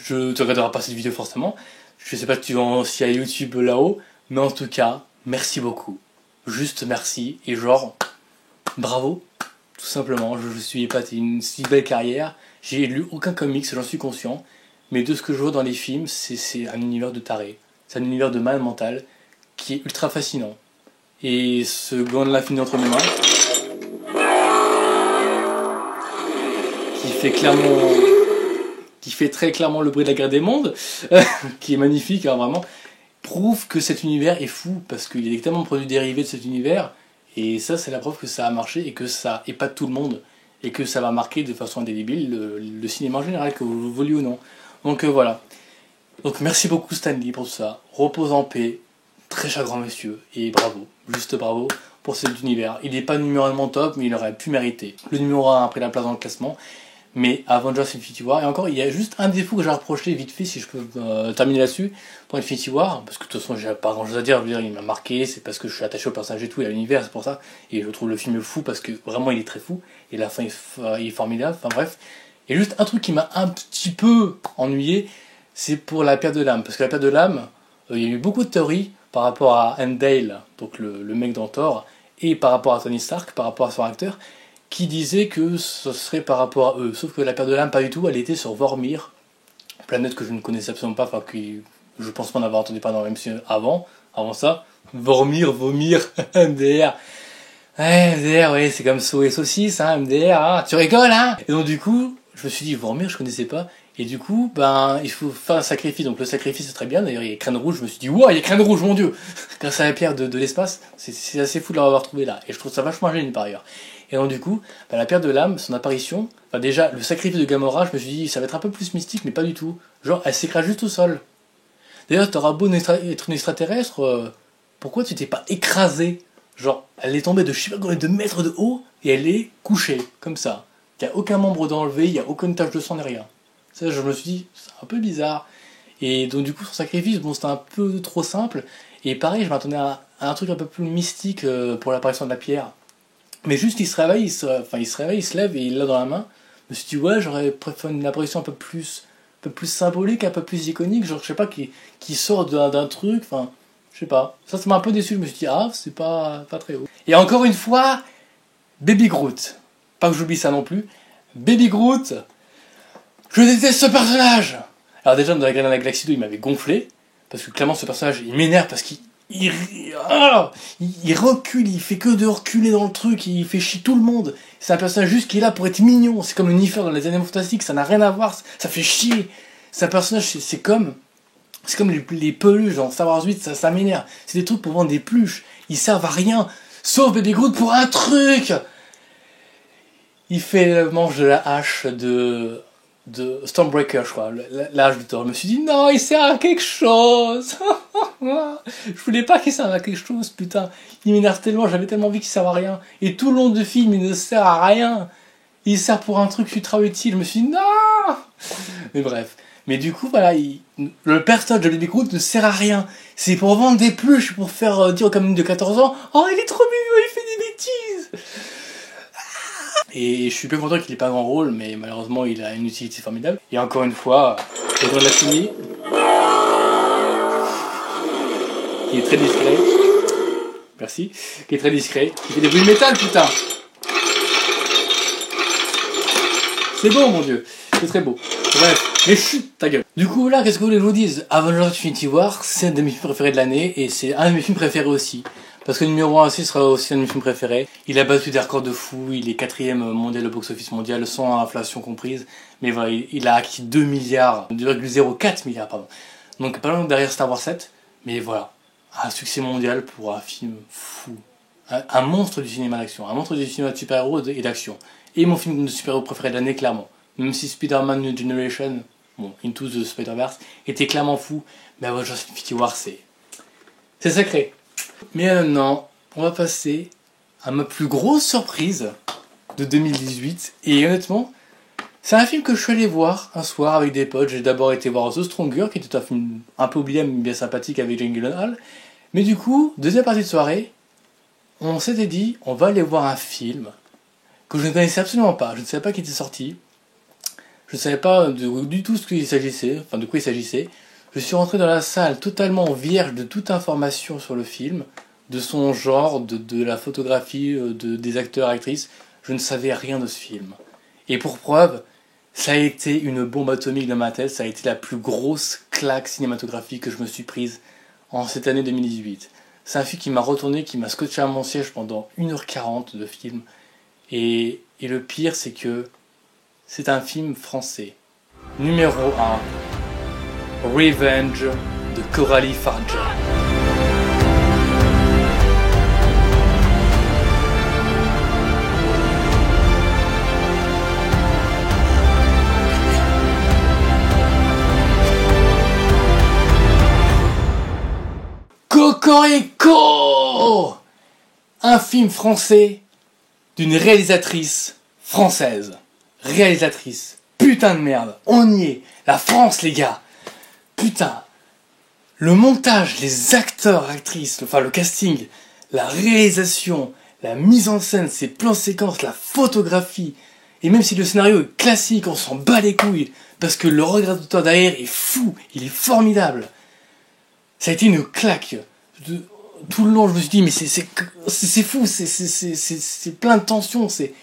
Tu regarderas pas cette vidéo forcément. Je sais pas si tu vas aussi à YouTube là-haut. Mais en tout cas, merci beaucoup. Juste merci. Et genre, bravo. Tout simplement, je suis épaté. Une si belle carrière. J'ai lu aucun comics, j'en suis conscient. Mais de ce que je vois dans les films, c'est un univers de taré. C'est un univers de malade mental qui est ultra fascinant. Et ce gant de l'infini entre mes mains, qui fait très clairement le bruit de la guerre des mondes, qui est magnifique, hein, vraiment, prouve que cet univers est fou, parce qu'il y a tellement de produits dérivés de cet univers, et ça c'est la preuve que ça a marché, et que ça épate tout le monde, et que ça va marquer de façon indélébile le cinéma en général, que vous le vouliez ou non. Donc voilà. Donc merci beaucoup Stan Lee pour tout ça, repose en paix, très cher grand monsieur, et bravo, juste bravo pour cet univers. Il n'est pas numéralement top, mais il aurait pu mériter. Le numéro 1 a pris la place dans le classement, mais Avengers Infinity War, et encore il y a juste un défaut que j'ai reproché vite fait, si je peux terminer là-dessus, pour Infinity War, parce que de toute façon j'ai pas grand chose à dire, je veux dire, il m'a marqué, c'est parce que je suis attaché au personnage et tout, et à l'univers, c'est pour ça, et je trouve le film fou, parce que vraiment il est très fou, et la fin il est formidable, enfin bref. Et juste un truc qui m'a un petit peu ennuyé, c'est pour la perte de l'âme, parce que la perte de l'âme, il y a eu beaucoup de théories par rapport à Heimdall, donc le mec dans Thor, et par rapport à Tony Stark, par rapport à son acteur, qui disait que ce serait par rapport à eux. Sauf que la perte de l'âme, pas du tout, elle était sur Vormir, planète que je ne connaissais absolument pas, enfin que je pense pas en avoir entendu parler dans le MCU avant ça. Vormir, MDR. Ouais, MDR, ouais, c'est comme Saut et Saucisse, hein, MDR, hein, tu rigoles, hein. Et donc du coup, je me suis dit, Vormir, je connaissais pas. Et du coup, ben, il faut faire un sacrifice. Donc le sacrifice, c'est très bien. D'ailleurs, il y a Crâne Rouge. Je me suis dit, wow, il y a Crâne Rouge, mon Dieu! Grâce à la pierre de l'espace, c'est assez fou de l'avoir trouvé là. Et je trouve ça vachement génial par ailleurs. Et donc du coup, ben, la pierre de l'âme, son apparition, enfin déjà, le sacrifice de Gamora, je me suis dit, ça va être un peu plus mystique, mais pas du tout. Genre, elle s'écrase juste au sol. D'ailleurs, t'auras beau être une extraterrestre, pourquoi tu t'es pas écrasé? Genre, elle est tombée de je sais pas combien de mètres de haut, et elle est couchée, comme ça. Il n'y a aucun membre d'enlevé, il n'y a aucune tache de sang, ni rien. Ça, je me suis dit, c'est un peu bizarre. Et donc, du coup, son sacrifice, bon, c'était un peu trop simple. Et pareil, je m'attendais à un truc un peu plus mystique pour l'apparition de la pierre. Mais juste, il se réveille, il se lève et il l'a dans la main. Je me suis dit, ouais, j'aurais préféré une apparition un peu plus symbolique, un peu plus iconique. Genre, je sais pas, qui sort d'un truc, enfin, je sais pas. Ça m'a un peu déçu. Je me suis dit, ah, c'est pas très haut. Et encore une fois, Baby Groot. Pas que j'oublie ça non plus. Baby Groot. Je déteste ce personnage. Alors déjà, dans la Guardians of the Galaxy 2, il m'avait gonflé, parce que clairement, ce personnage, il m'énerve, parce qu'il recule, il fait que de reculer dans le truc, il fait chier tout le monde. C'est un personnage juste qui est là pour être mignon, c'est comme le Nifer dans les Animaux Fantastiques, ça n'a rien à voir, ça fait chier. C'est un personnage, c'est comme les peluches dans Star Wars 8, ça m'énerve. C'est des trucs pour vendre des pluches, ils servent à rien, sauf Baby Groot pour un truc. Il fait le manche de la hache de Stormbreaker, je crois, la hache de Thor. Je me suis dit, non, il sert à quelque chose. Je voulais pas qu'il serve à quelque chose, putain. Il m'énerve tellement, j'avais tellement envie qu'il serve à rien. Et tout le long du film, il ne sert à rien. Il sert pour un truc ultra utile. Je me suis dit, non. Mais bref. Mais du coup, voilà, le personnage de Baby Groot ne sert à rien. C'est pour vendre des pluches, pour faire dire comme une de 14 ans, oh, il est trop mignon, il fait des bêtises. Et je suis plus content qu'il ait pas un grand rôle, mais malheureusement, il a une utilité formidable. Et encore une fois, on l'a fini. Il est très discret. Merci. Il est très discret. Il fait des bruits de métal, putain. C'est beau, mon dieu. C'est très beau. Bref, mais chut, ta gueule. Du coup, là, qu'est-ce que vous voulez que je vous dise? Avengers Infinity War, c'est un de mes films préférés de l'année, et c'est un de mes films préférés aussi. Parce que le numéro 1 aussi sera aussi un de mes films préférés. Il a battu des records de fou, il est 4ème mondial au box-office mondial, sans inflation comprise. Mais voilà, il a acquis 2 milliards, 2,04 milliards, pardon. Donc pas loin derrière Star Wars 7, mais voilà. Un succès mondial pour un film fou. Un monstre du cinéma d'action, un monstre du cinéma de super-héros et d'action. Et mon film de super-héros préféré de l'année, clairement. Même si Spider-Man New Generation, bon, Into the Spider-Verse, était clairement fou, mais Avengers Infinity War, c'est sacré. Mais maintenant, on va passer à ma plus grosse surprise de 2018. Et honnêtement, c'est un film que je suis allé voir un soir avec des potes. J'ai d'abord été voir The Stronger, qui était un film un peu oublié, mais bien sympathique avec Jake Gyllenhaal. Mais du coup, deuxième partie de soirée, on s'était dit, on va aller voir un film que je ne connaissais absolument pas. Je ne savais pas qu'il était sorti. Je ne savais pas du tout de quoi il s'agissait. Je suis rentré dans la salle totalement vierge de toute information sur le film, de son genre, de la photographie, des acteurs, actrices. Je ne savais rien de ce film. Et pour preuve, ça a été une bombe atomique dans ma tête, ça a été la plus grosse claque cinématographique que je me suis prise en cette année 2018. C'est un film qui m'a retourné, qui m'a scotché à mon siège pendant 1h40 de film. Et le pire, c'est que c'est un film français. Numéro 1. Revenge de Coralie Farja. Cocorico! Un film français d'une réalisatrice française. Réalisatrice. Putain de merde. On y est. La France, les gars. Putain, le montage, les acteurs, actrices, enfin le casting, la réalisation, la mise en scène, ses plans séquences, la photographie, et même si le scénario est classique, on s'en bat les couilles, parce que le regard d'auteur derrière est fou, il est formidable. Ça a été une claque. Tout le long, je me suis dit, mais c'est fou, c'est plein de tensions, c'est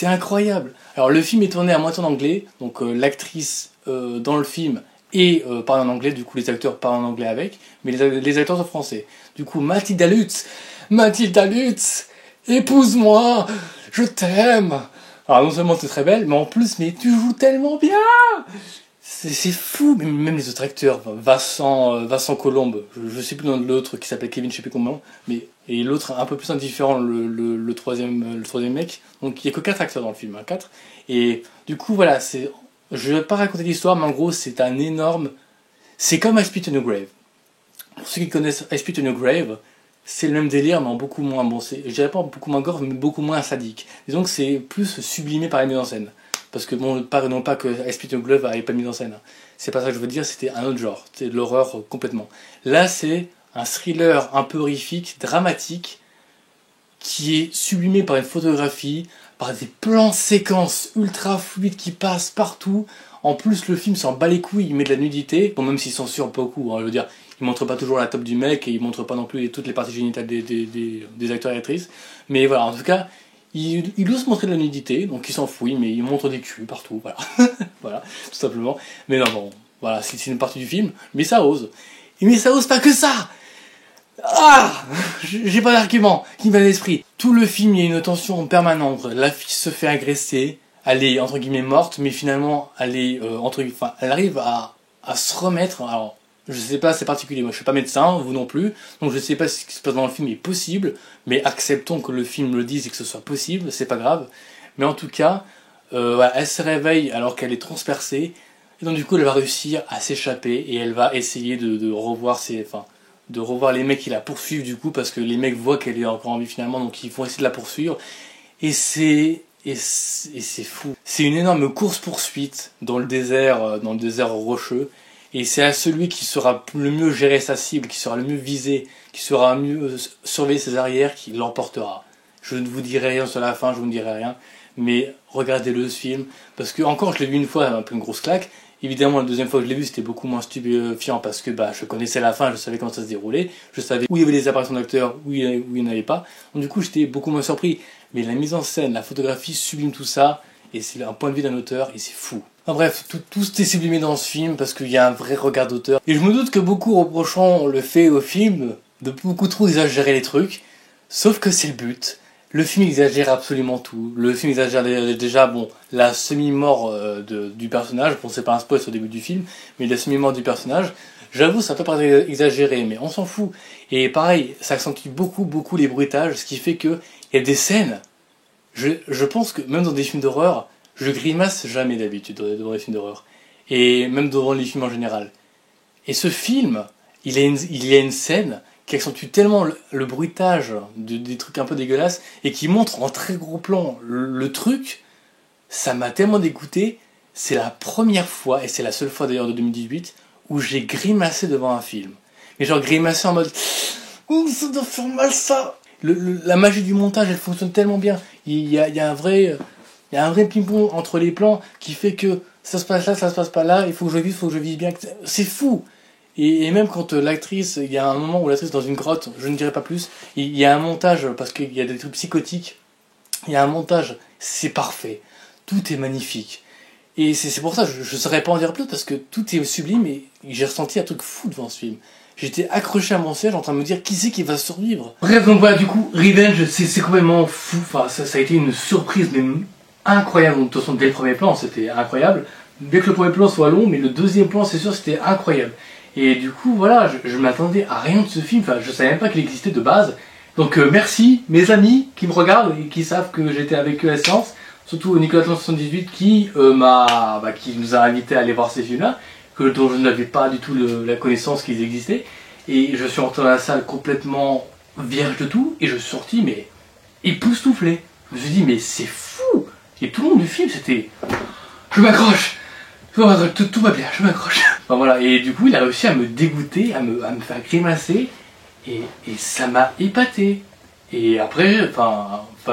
incroyable. Alors le film est tourné à moitié en anglais, donc l'actrice dans le film et parle en anglais, du coup les acteurs parlent en anglais avec, mais les acteurs sont français. Du coup Mathilda Lutz, épouse-moi, je t'aime. Alors non seulement t'es très belle, mais en plus mais tu joues tellement bien. C'est fou, même les autres acteurs, Vincent Colombe, je sais plus le nom de l'autre qui s'appelait Kevin, je sais plus comment, mais et l'autre un peu plus indifférent, le troisième mec. Donc il y a que 4 acteurs dans le film, 4. Et du coup voilà, je vais pas raconter l'histoire, mais en gros c'est un énorme, c'est comme I Spit on Your Grave. Pour ceux qui connaissent I Spit on Your Grave, c'est le même délire, mais en beaucoup moins, je dirais pas beaucoup moins gore, mais beaucoup moins sadique. Disons que c'est plus sublimé par la mise en scène. Parce que bon, non pas que I Spit on Your Grave n'avait pas de mise en scène. C'est pas ça que je veux dire, c'était un autre genre. C'était de l'horreur complètement. Là, c'est un thriller un peu horrifique, dramatique, qui est sublimé par une photographie, par des plans séquences ultra fluides qui passent partout. En plus, le film s'en bat les couilles, il met de la nudité. Bon, même s'il censure beaucoup, hein, je veux dire, il montre pas toujours la top du mec et il montre pas non plus toutes les parties génitales des acteurs et actrices. Mais voilà, en tout cas, il ose montrer de la nudité, donc il s'en fout, mais il montre des culs partout, voilà. Voilà, tout simplement. Mais non, bon, voilà, c'est une partie du film, mais ça ose. Mais ça ose pas que ça! Ah! J'ai pas d'argument qui me va à l'esprit. Tout le film, il y a une tension permanente. La fille se fait agresser, elle est entre guillemets morte, mais finalement, elle est elle arrive à se remettre. Alors, je sais pas, c'est particulier. Moi, je suis pas médecin, vous non plus, donc je sais pas si ce qui se passe dans le film est possible, mais acceptons que le film le dise et que ce soit possible, c'est pas grave. Mais en tout cas, voilà, elle se réveille alors qu'elle est transpercée, et donc du coup, elle va réussir à s'échapper et elle va essayer de revoir de revoir les mecs qui la poursuivent du coup, parce que les mecs voient qu'elle est encore en vie finalement, donc ils vont essayer de la poursuivre. Et c'est fou. C'est une énorme course-poursuite dans le désert rocheux. Et c'est à celui qui saura le mieux gérer sa cible, qui sera le mieux visé, qui saura mieux surveiller ses arrières, qui l'emportera. Je ne vous dirai rien sur la fin, je vous ne dirai rien. Mais regardez-le ce film, parce que encore je l'ai vu une fois, un peu une grosse claque. Évidemment, la deuxième fois que je l'ai vu, c'était beaucoup moins stupéfiant parce que je connaissais la fin, je savais comment ça se déroulait, je savais où il y avait des apparitions d'acteurs, où il n'y en avait pas. Donc du coup, j'étais beaucoup moins surpris. Mais la mise en scène, la photographie sublime tout ça, et c'est un point de vue d'un auteur, et c'est fou. Enfin bref, tout est sublimé dans ce film parce qu'il y a un vrai regard d'auteur. Et je me doute que beaucoup reprocheront le fait au film de beaucoup trop exagérer les trucs, sauf que c'est le but. Le film exagère absolument tout. Le film exagère déjà, bon, la semi-mort du personnage. Bon, c'est pas un spoil au début du film, mais la semi-mort du personnage. J'avoue, ça peut paraître exagéré, mais on s'en fout. Et pareil, ça accentue beaucoup les bruitages, ce qui fait que il y a des scènes. Je pense que même dans des films d'horreur, je grimace jamais d'habitude devant les films d'horreur. Et même devant les films en général. Et ce film, il y a une scène qui accentue tellement le bruitage des trucs un peu dégueulasses et qui montre en très gros plan le truc, ça m'a tellement dégoûté. C'est la première fois, et c'est la seule fois d'ailleurs de 2018, où j'ai grimacé devant un film. Mais genre grimacé en mode « Ouh, ça doit faire mal ça !» La magie du montage, elle fonctionne tellement bien. Il y a un vrai ping-pong entre les plans qui fait que ça se passe là, ça se passe pas là, il faut que je vise bien. C'est fou! Et même quand l'actrice, il y a un moment où l'actrice est dans une grotte, je ne dirai pas plus, il y a un montage, parce qu'il y a des trucs psychotiques, il y a un montage, c'est parfait, tout est magnifique. Et c'est pour ça, je ne saurais pas en dire plus, parce que tout est sublime, et j'ai ressenti un truc fou devant ce film. J'étais accroché à mon siège en train de me dire qui c'est qui va survivre. Bref, donc voilà, du coup, Revenge, c'est complètement fou, enfin, ça a été une surprise, mais incroyable. Donc, de toute façon, dès le premier plan, c'était incroyable. Bien que le premier plan soit long, mais le deuxième plan, c'est sûr, c'était incroyable. Et du coup, voilà, je m'attendais à rien de ce film, enfin, je savais même pas qu'il existait de base. Donc merci, mes amis qui me regardent et qui savent que j'étais avec eux à la séance, surtout Nicolas78 qui nous a invités à aller voir ces films-là, dont je n'avais pas du tout la connaissance qu'ils existaient. Et je suis rentré dans la salle complètement vierge de tout, et je suis sorti, mais époustouflé. Je me suis dit, mais c'est fou! Et tout le long du film, c'était... Je m'accroche! Tout va bien, je m'accroche. Enfin voilà, et du coup il a réussi à me dégoûter, à me faire grimacer, et ça m'a épaté. Et après,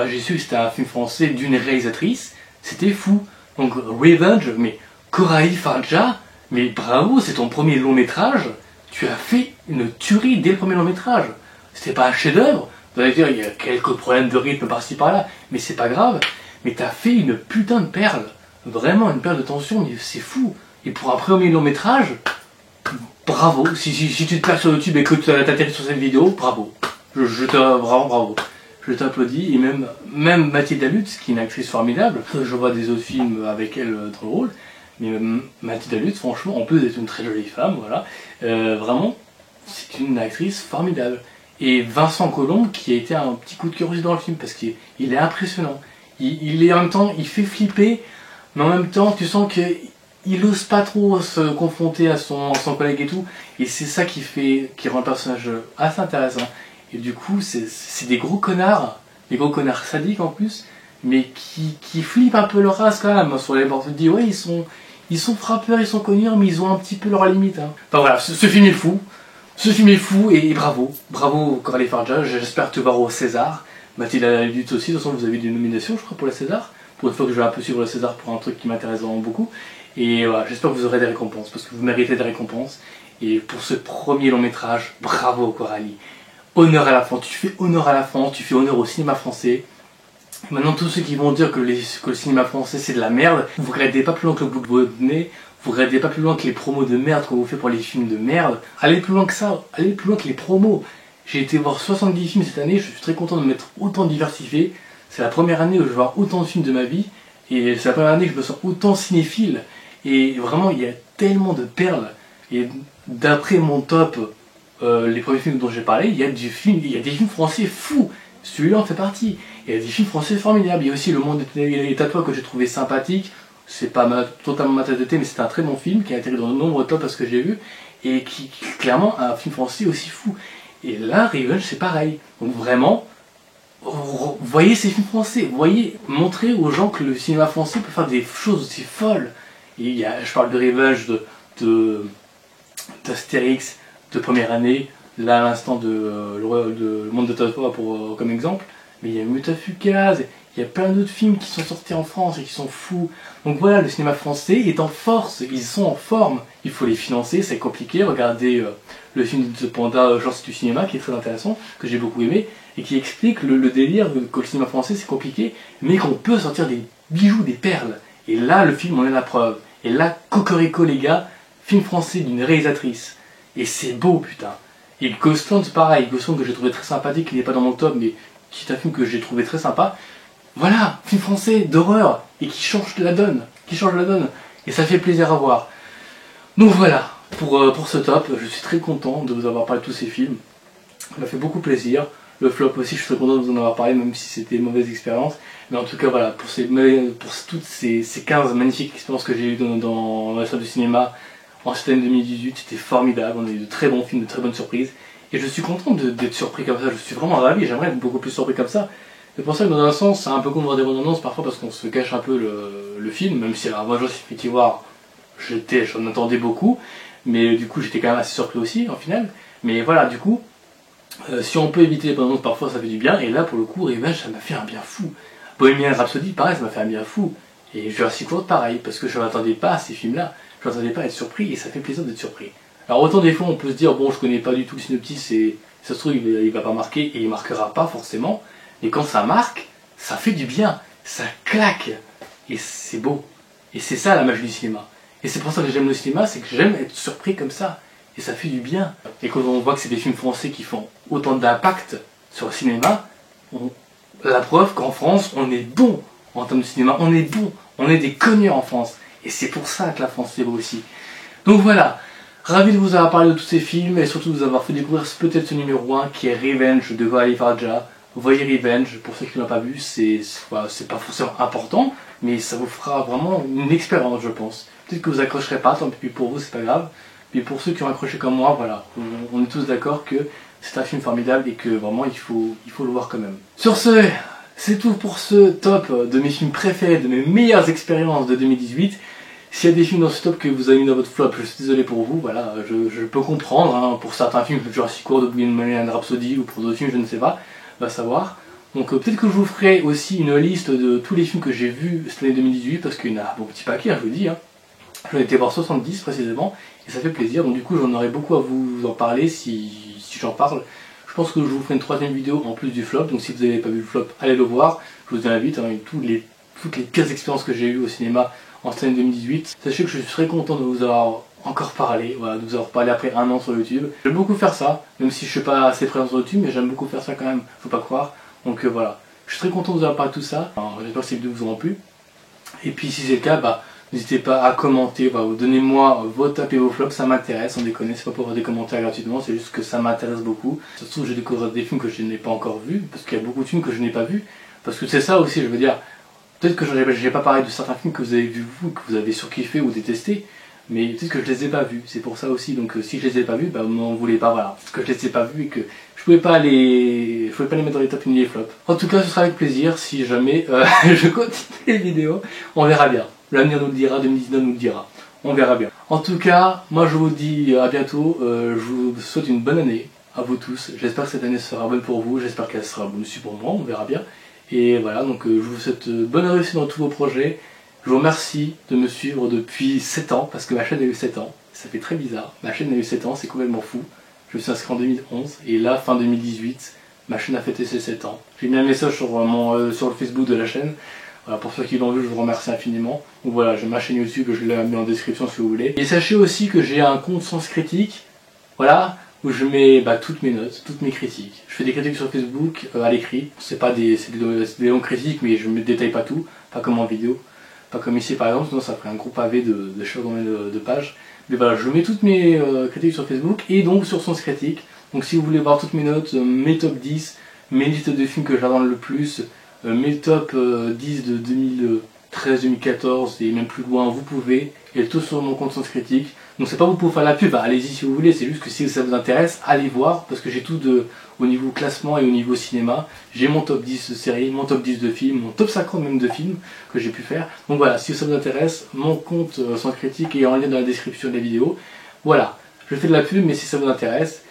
j'ai su que c'était un film français d'une réalisatrice, c'était fou. Donc Revenge, mais Coralie Farja, mais bravo, c'est ton premier long métrage, tu as fait une tuerie dès le premier long métrage. C'était pas un chef-d'œuvre, vous allez dire, il y a quelques problèmes de rythme par-ci par-là, mais c'est pas grave, mais t'as fait une putain de perle. Vraiment une perle de tension, mais c'est fou. Et pour un premier long métrage, bravo. Si tu te perds sur YouTube et que tu as atterri sur cette vidéo, bravo. Vraiment bravo. Je t'applaudis. Et même Mathilda Lutz, qui est une actrice formidable, je vois des autres films avec elle dans le rôle, mais Mathilda Lutz, franchement, en plus d'être une très jolie femme, voilà, vraiment, c'est une actrice formidable. Et Vincent Colombe, qui a été un petit coup de cœur aussi dans le film, parce qu'il est impressionnant. Il est en même temps, il fait flipper, mais en même temps, tu sens qu'il ose pas trop se confronter à son collègue et tout. Et c'est ça qui rend le personnage assez intéressant. Et du coup, c'est des gros connards sadiques en plus, mais qui flippent un peu leur race quand même. Sur les bords, tu te dis, ouais, ils sont frappeurs, ils sont connus, mais ils ont un petit peu leur limite. Hein. Enfin voilà, ce film est fou. Ce film est fou et bravo. Bravo Coralie Farja, j'espère te voir au César. Mathilda Lutz aussi, de toute façon vous avez des nominations je crois pour le César. Pour une fois que je vais un peu suivre le César pour un truc qui m'intéresse vraiment beaucoup. Et voilà, j'espère que vous aurez des récompenses, parce que vous méritez des récompenses. Et pour ce premier long métrage, bravo Coralie. Honneur à la France, tu fais honneur à la France, tu fais honneur au cinéma français. Maintenant, tous ceux qui vont dire que le cinéma français c'est de la merde, vous regardez pas plus loin que le bout de votre nez, vous regardez pas plus loin que les promos de merde qu'on vous fait pour les films de merde. Allez plus loin que ça, allez plus loin que les promos. J'ai été voir 70 films cette année, je suis très content de m'être autant diversifié. C'est la première année où je vais voir autant de films de ma vie, et c'est la première année que je me sens autant cinéphile. Et vraiment, il y a tellement de perles. Et d'après mon top, les premiers films dont j'ai parlé, il y a des films français fous. Celui-là en fait partie. Il y a des films français formidables. Il y a aussi Le Monde est à toi que j'ai trouvé sympathique. C'est pas totalement ma tasse de thé, mais c'est un très bon film qui a atterri dans de nombreux tops parce que j'ai vu. Et qui clairement un film français aussi fou. Et là, Revenge c'est pareil. Donc vraiment, voyez ces films français. Voyez, montrez aux gens que le cinéma français peut faire des choses aussi folles. Et je parle de Revenge, d'Astérix, de première année. Là, à l'instant Le Monde de Tatoa comme exemple, mais il y a Mutafukaz, il y a plein d'autres films qui sont sortis en France et qui sont fous. Donc voilà, le cinéma français est en force, ils sont en forme. Il faut les financer, c'est compliqué. Regardez le film de Panda, Genre c'est du cinéma, qui est très intéressant, que j'ai beaucoup aimé, et qui explique le délire que le cinéma français c'est compliqué, mais qu'on peut sortir des bijoux, des perles. Et là, le film en est la preuve. Et là, Cocorico les gars, film français d'une réalisatrice. Et c'est beau, putain. Et Ghostland, c'est pareil. Ghostland que j'ai trouvé très sympathique, il n'est pas dans mon top, mais c'est un film que j'ai trouvé très sympa. Voilà, film français d'horreur, et qui change la donne. Et ça fait plaisir à voir. Donc voilà, pour ce top, je suis très content de vous avoir parlé de tous ces films. Ça m'a fait beaucoup plaisir. Le flop aussi, je suis très content de vous en avoir parlé, même si c'était une mauvaise expérience. Mais en tout cas, voilà, pour toutes ces 15 magnifiques expériences que j'ai eues dans la salle de cinéma en cette année 2018, c'était formidable. On a eu de très bons films, de très bonnes surprises. Et je suis content d'être surpris comme ça, je suis vraiment ravi, j'aimerais être beaucoup plus surpris comme ça. C'est pour ça que dans un sens, c'est un peu con de voir des redondances parfois parce qu'on se cache un peu le film, même si alors moi je suis Infinity War, j'en attendais beaucoup, mais du coup j'étais quand même assez surpris aussi en final. Mais voilà, du coup, si on peut éviter les redondances parfois ça fait du bien, et là pour le coup, Revenge ça m'a fait un bien fou. Bohemian Rhapsody pareil, ça m'a fait un bien fou. Et Jurassic World pareil, parce que je ne m'attendais pas à ces films-là, je ne m'attendais pas à être surpris, et ça fait plaisir d'être surpris. Alors autant des fois on peut se dire, bon je connais pas du tout le synopsis, et ça se trouve il va pas marquer, et il marquera pas forcément, mais quand ça marque, ça fait du bien, ça claque, et c'est beau. Et c'est ça la magie du cinéma. Et c'est pour ça que j'aime le cinéma, c'est que j'aime être surpris comme ça, et ça fait du bien. Et quand on voit que c'est des films français qui font autant d'impact sur le cinéma, la preuve qu'en France on est bon en termes de cinéma, on est bon, on est des cogneurs en France. Et c'est pour ça que la France c'est beau aussi. Donc voilà, ravi de vous avoir parlé de tous ces films et surtout de vous avoir fait découvrir peut-être ce numéro 1 qui est Revenge de Vali Farja. Voyez Revenge, pour ceux qui ne l'ont pas vu, c'est pas forcément important, mais ça vous fera vraiment une expérience je pense. Peut-être que vous accrocherez pas, tant pis pour vous, c'est pas grave. Mais pour ceux qui ont accroché comme moi, voilà, on est tous d'accord que c'est un film formidable et que vraiment il faut le voir quand même. Sur ce, c'est tout pour ce top de mes films préférés, de mes meilleures expériences de 2018. S'il y a des films dans ce top que vous avez mis dans votre flop, je suis désolé pour vous, voilà, je peux comprendre, hein, pour certains films, Jurassic World, Bohemian Rhapsody, ou pour d'autres films, je ne sais pas, va savoir. Donc peut-être que je vous ferai aussi une liste de tous les films que j'ai vus cette année 2018, parce qu'il y en a un bon petit paquet, hein, je vous dis. Hein. J'en ai été voir 70 précisément, et ça fait plaisir, donc du coup j'en aurai beaucoup à vous en parler si j'en parle. Je pense que je vous ferai une troisième vidéo en plus du flop, donc si vous n'avez pas vu le flop, allez le voir. Je vous invite, hein, toutes les pires expériences que j'ai eues au cinéma en cette année 2018. Sachez que je suis très content de vous avoir encore parlé, voilà, de vous avoir parlé après un an sur YouTube. J'aime beaucoup faire ça, même si je suis pas assez présent sur YouTube, mais j'aime beaucoup faire ça quand même, faut pas croire. Donc voilà, je suis très content de vous avoir parlé de tout ça. J'espère que ces vidéos vous auront plu. Et puis si c'est le cas, bah, n'hésitez pas à commenter, voilà, donnez-moi vos tops et vos flops, ça m'intéresse, on déconne, c'est pas pour avoir des commentaires gratuitement, c'est juste que ça m'intéresse beaucoup. Ça se trouve, je découvre des films que je n'ai pas encore vus, parce qu'il y a beaucoup de films que je n'ai pas vus, parce que c'est ça aussi, je veux dire, peut-être que j'ai pas parlé de certains films que vous avez vus vous, que vous avez surkiffé ou détesté, mais peut-être que je les ai pas vus, c'est pour ça aussi, donc si je les ai pas vus, bah m'en voulez pas, voilà, parce que je les ai pas vus et que je pouvais pas les mettre dans les tops ni les flops. En tout cas, ce sera avec plaisir, si jamais je continue les vidéos, on verra bien. L'avenir nous le dira, 2019 nous le dira. On verra bien. En tout cas, moi je vous dis à bientôt. Je vous souhaite une bonne année à vous tous. J'espère que cette année sera bonne pour vous. J'espère qu'elle sera bonne aussi pour moi. On verra bien. Et voilà, donc je vous souhaite bonne réussite dans tous vos projets. Je vous remercie de me suivre depuis 7 ans, parce que ma chaîne a eu 7 ans. Ça fait très bizarre. Ma chaîne a eu 7 ans, c'est complètement fou. Je me suis inscrit en 2011. Et là, fin 2018, Ma chaîne a fêté ses 7 ans. J'ai mis un message sur, sur le Facebook de la chaîne. Voilà, pour ceux qui l'ont vu, je vous remercie infiniment. Donc voilà, j'ai ma chaîne YouTube, je l'ai mis en description si vous voulez. Et sachez aussi que j'ai un compte Sens Critique, voilà, où je mets toutes mes notes, toutes mes critiques. Je fais des critiques sur Facebook à l'écrit. C'est des longues critiques, mais je ne détaille pas tout, pas comme en vidéo. Pas comme ici par exemple, sinon ça ferait un gros pavé de chaque domaine de page. Mais voilà, je mets toutes mes critiques sur Facebook et donc sur Sens Critique. Donc si vous voulez voir toutes mes notes, mes top 10, mes listes de films que j'adore le plus, mes top 10 de 2013-2014 et même plus loin, vous pouvez. Et tout sur mon compte Sens Critique. Donc c'est pas vous pour faire la pub, allez-y si vous voulez, c'est juste que si ça vous intéresse, allez voir, parce que j'ai tout au niveau classement et au niveau cinéma. J'ai mon top 10 de séries, mon top 10 de films, mon top 50 même de films que j'ai pu faire. Donc voilà, si ça vous intéresse, mon compte Sens Critique est en lien dans la description de la vidéo. Voilà, je fais de la pub, mais si ça vous intéresse.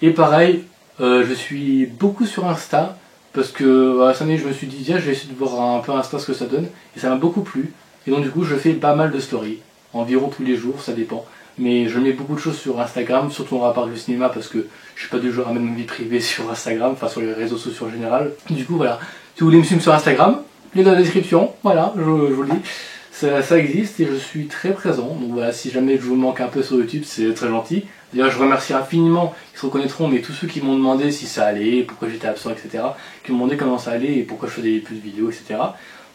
Et pareil, je suis beaucoup sur Insta, parce que à cette année je me suis dit, tiens, je vais essayer de voir un peu Insta ce que ça donne, et ça m'a beaucoup plu. Et donc du coup je fais pas mal de stories, environ tous les jours, ça dépend. Mais je mets beaucoup de choses sur Instagram, surtout en rapport avec le cinéma, parce que je suis pas du genre à mettre ma vie privée sur Instagram, enfin sur les réseaux sociaux en général. Du coup voilà, si vous voulez me suivre sur Instagram, lien dans la description, voilà, je vous le dis. Ça existe et je suis très présent, donc voilà, si jamais je vous manque un peu sur YouTube, c'est très gentil. D'ailleurs je remercie infiniment, ils se reconnaîtront, mais tous ceux qui m'ont demandé si ça allait, pourquoi j'étais absent, etc. Qui m'ont demandé comment ça allait et pourquoi je faisais plus de vidéos, etc.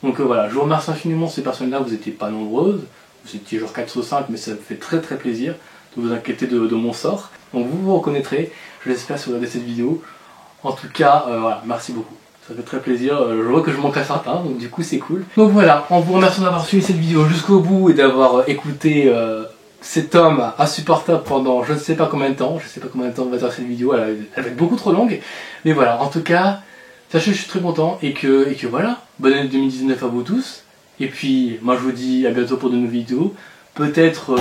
Donc voilà, je vous remercie infiniment ces personnes-là, vous n'étiez pas nombreuses, vous étiez genre 4 ou 5, mais ça me fait très très plaisir de vous inquiéter de mon sort. Donc vous vous reconnaîtrez, je l'espère si vous regardez cette vidéo. En tout cas, voilà, merci beaucoup. Ça fait très plaisir, je vois que je manque à certains, donc du coup c'est cool. Donc voilà, en vous remerciant d'avoir suivi cette vidéo jusqu'au bout et d'avoir écouté cet homme insupportable pendant je ne sais pas combien de temps. Je ne sais pas combien de temps va durer cette vidéo, elle va être beaucoup trop longue. Mais voilà, en tout cas, sachez que je suis très content et que voilà, bonne année 2019 à vous tous. Et puis moi je vous dis à bientôt pour de nouvelles vidéos. Peut-être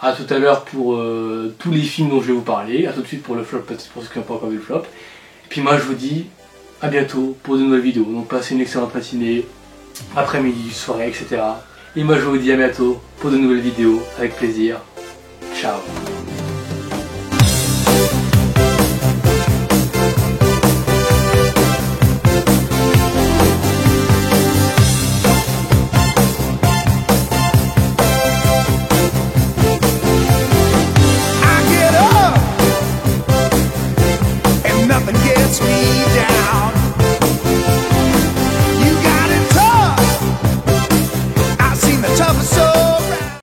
à tout à l'heure pour tous les films dont je vais vous parler. À tout de suite pour le flop, peut-être pour ceux qui n'ont pas encore vu le flop. Et puis moi je vous dis à bientôt pour de nouvelles vidéos. Donc passez une excellente matinée, après-midi, soirée, etc. Et moi je vous dis à bientôt pour de nouvelles vidéos avec plaisir. Ciao.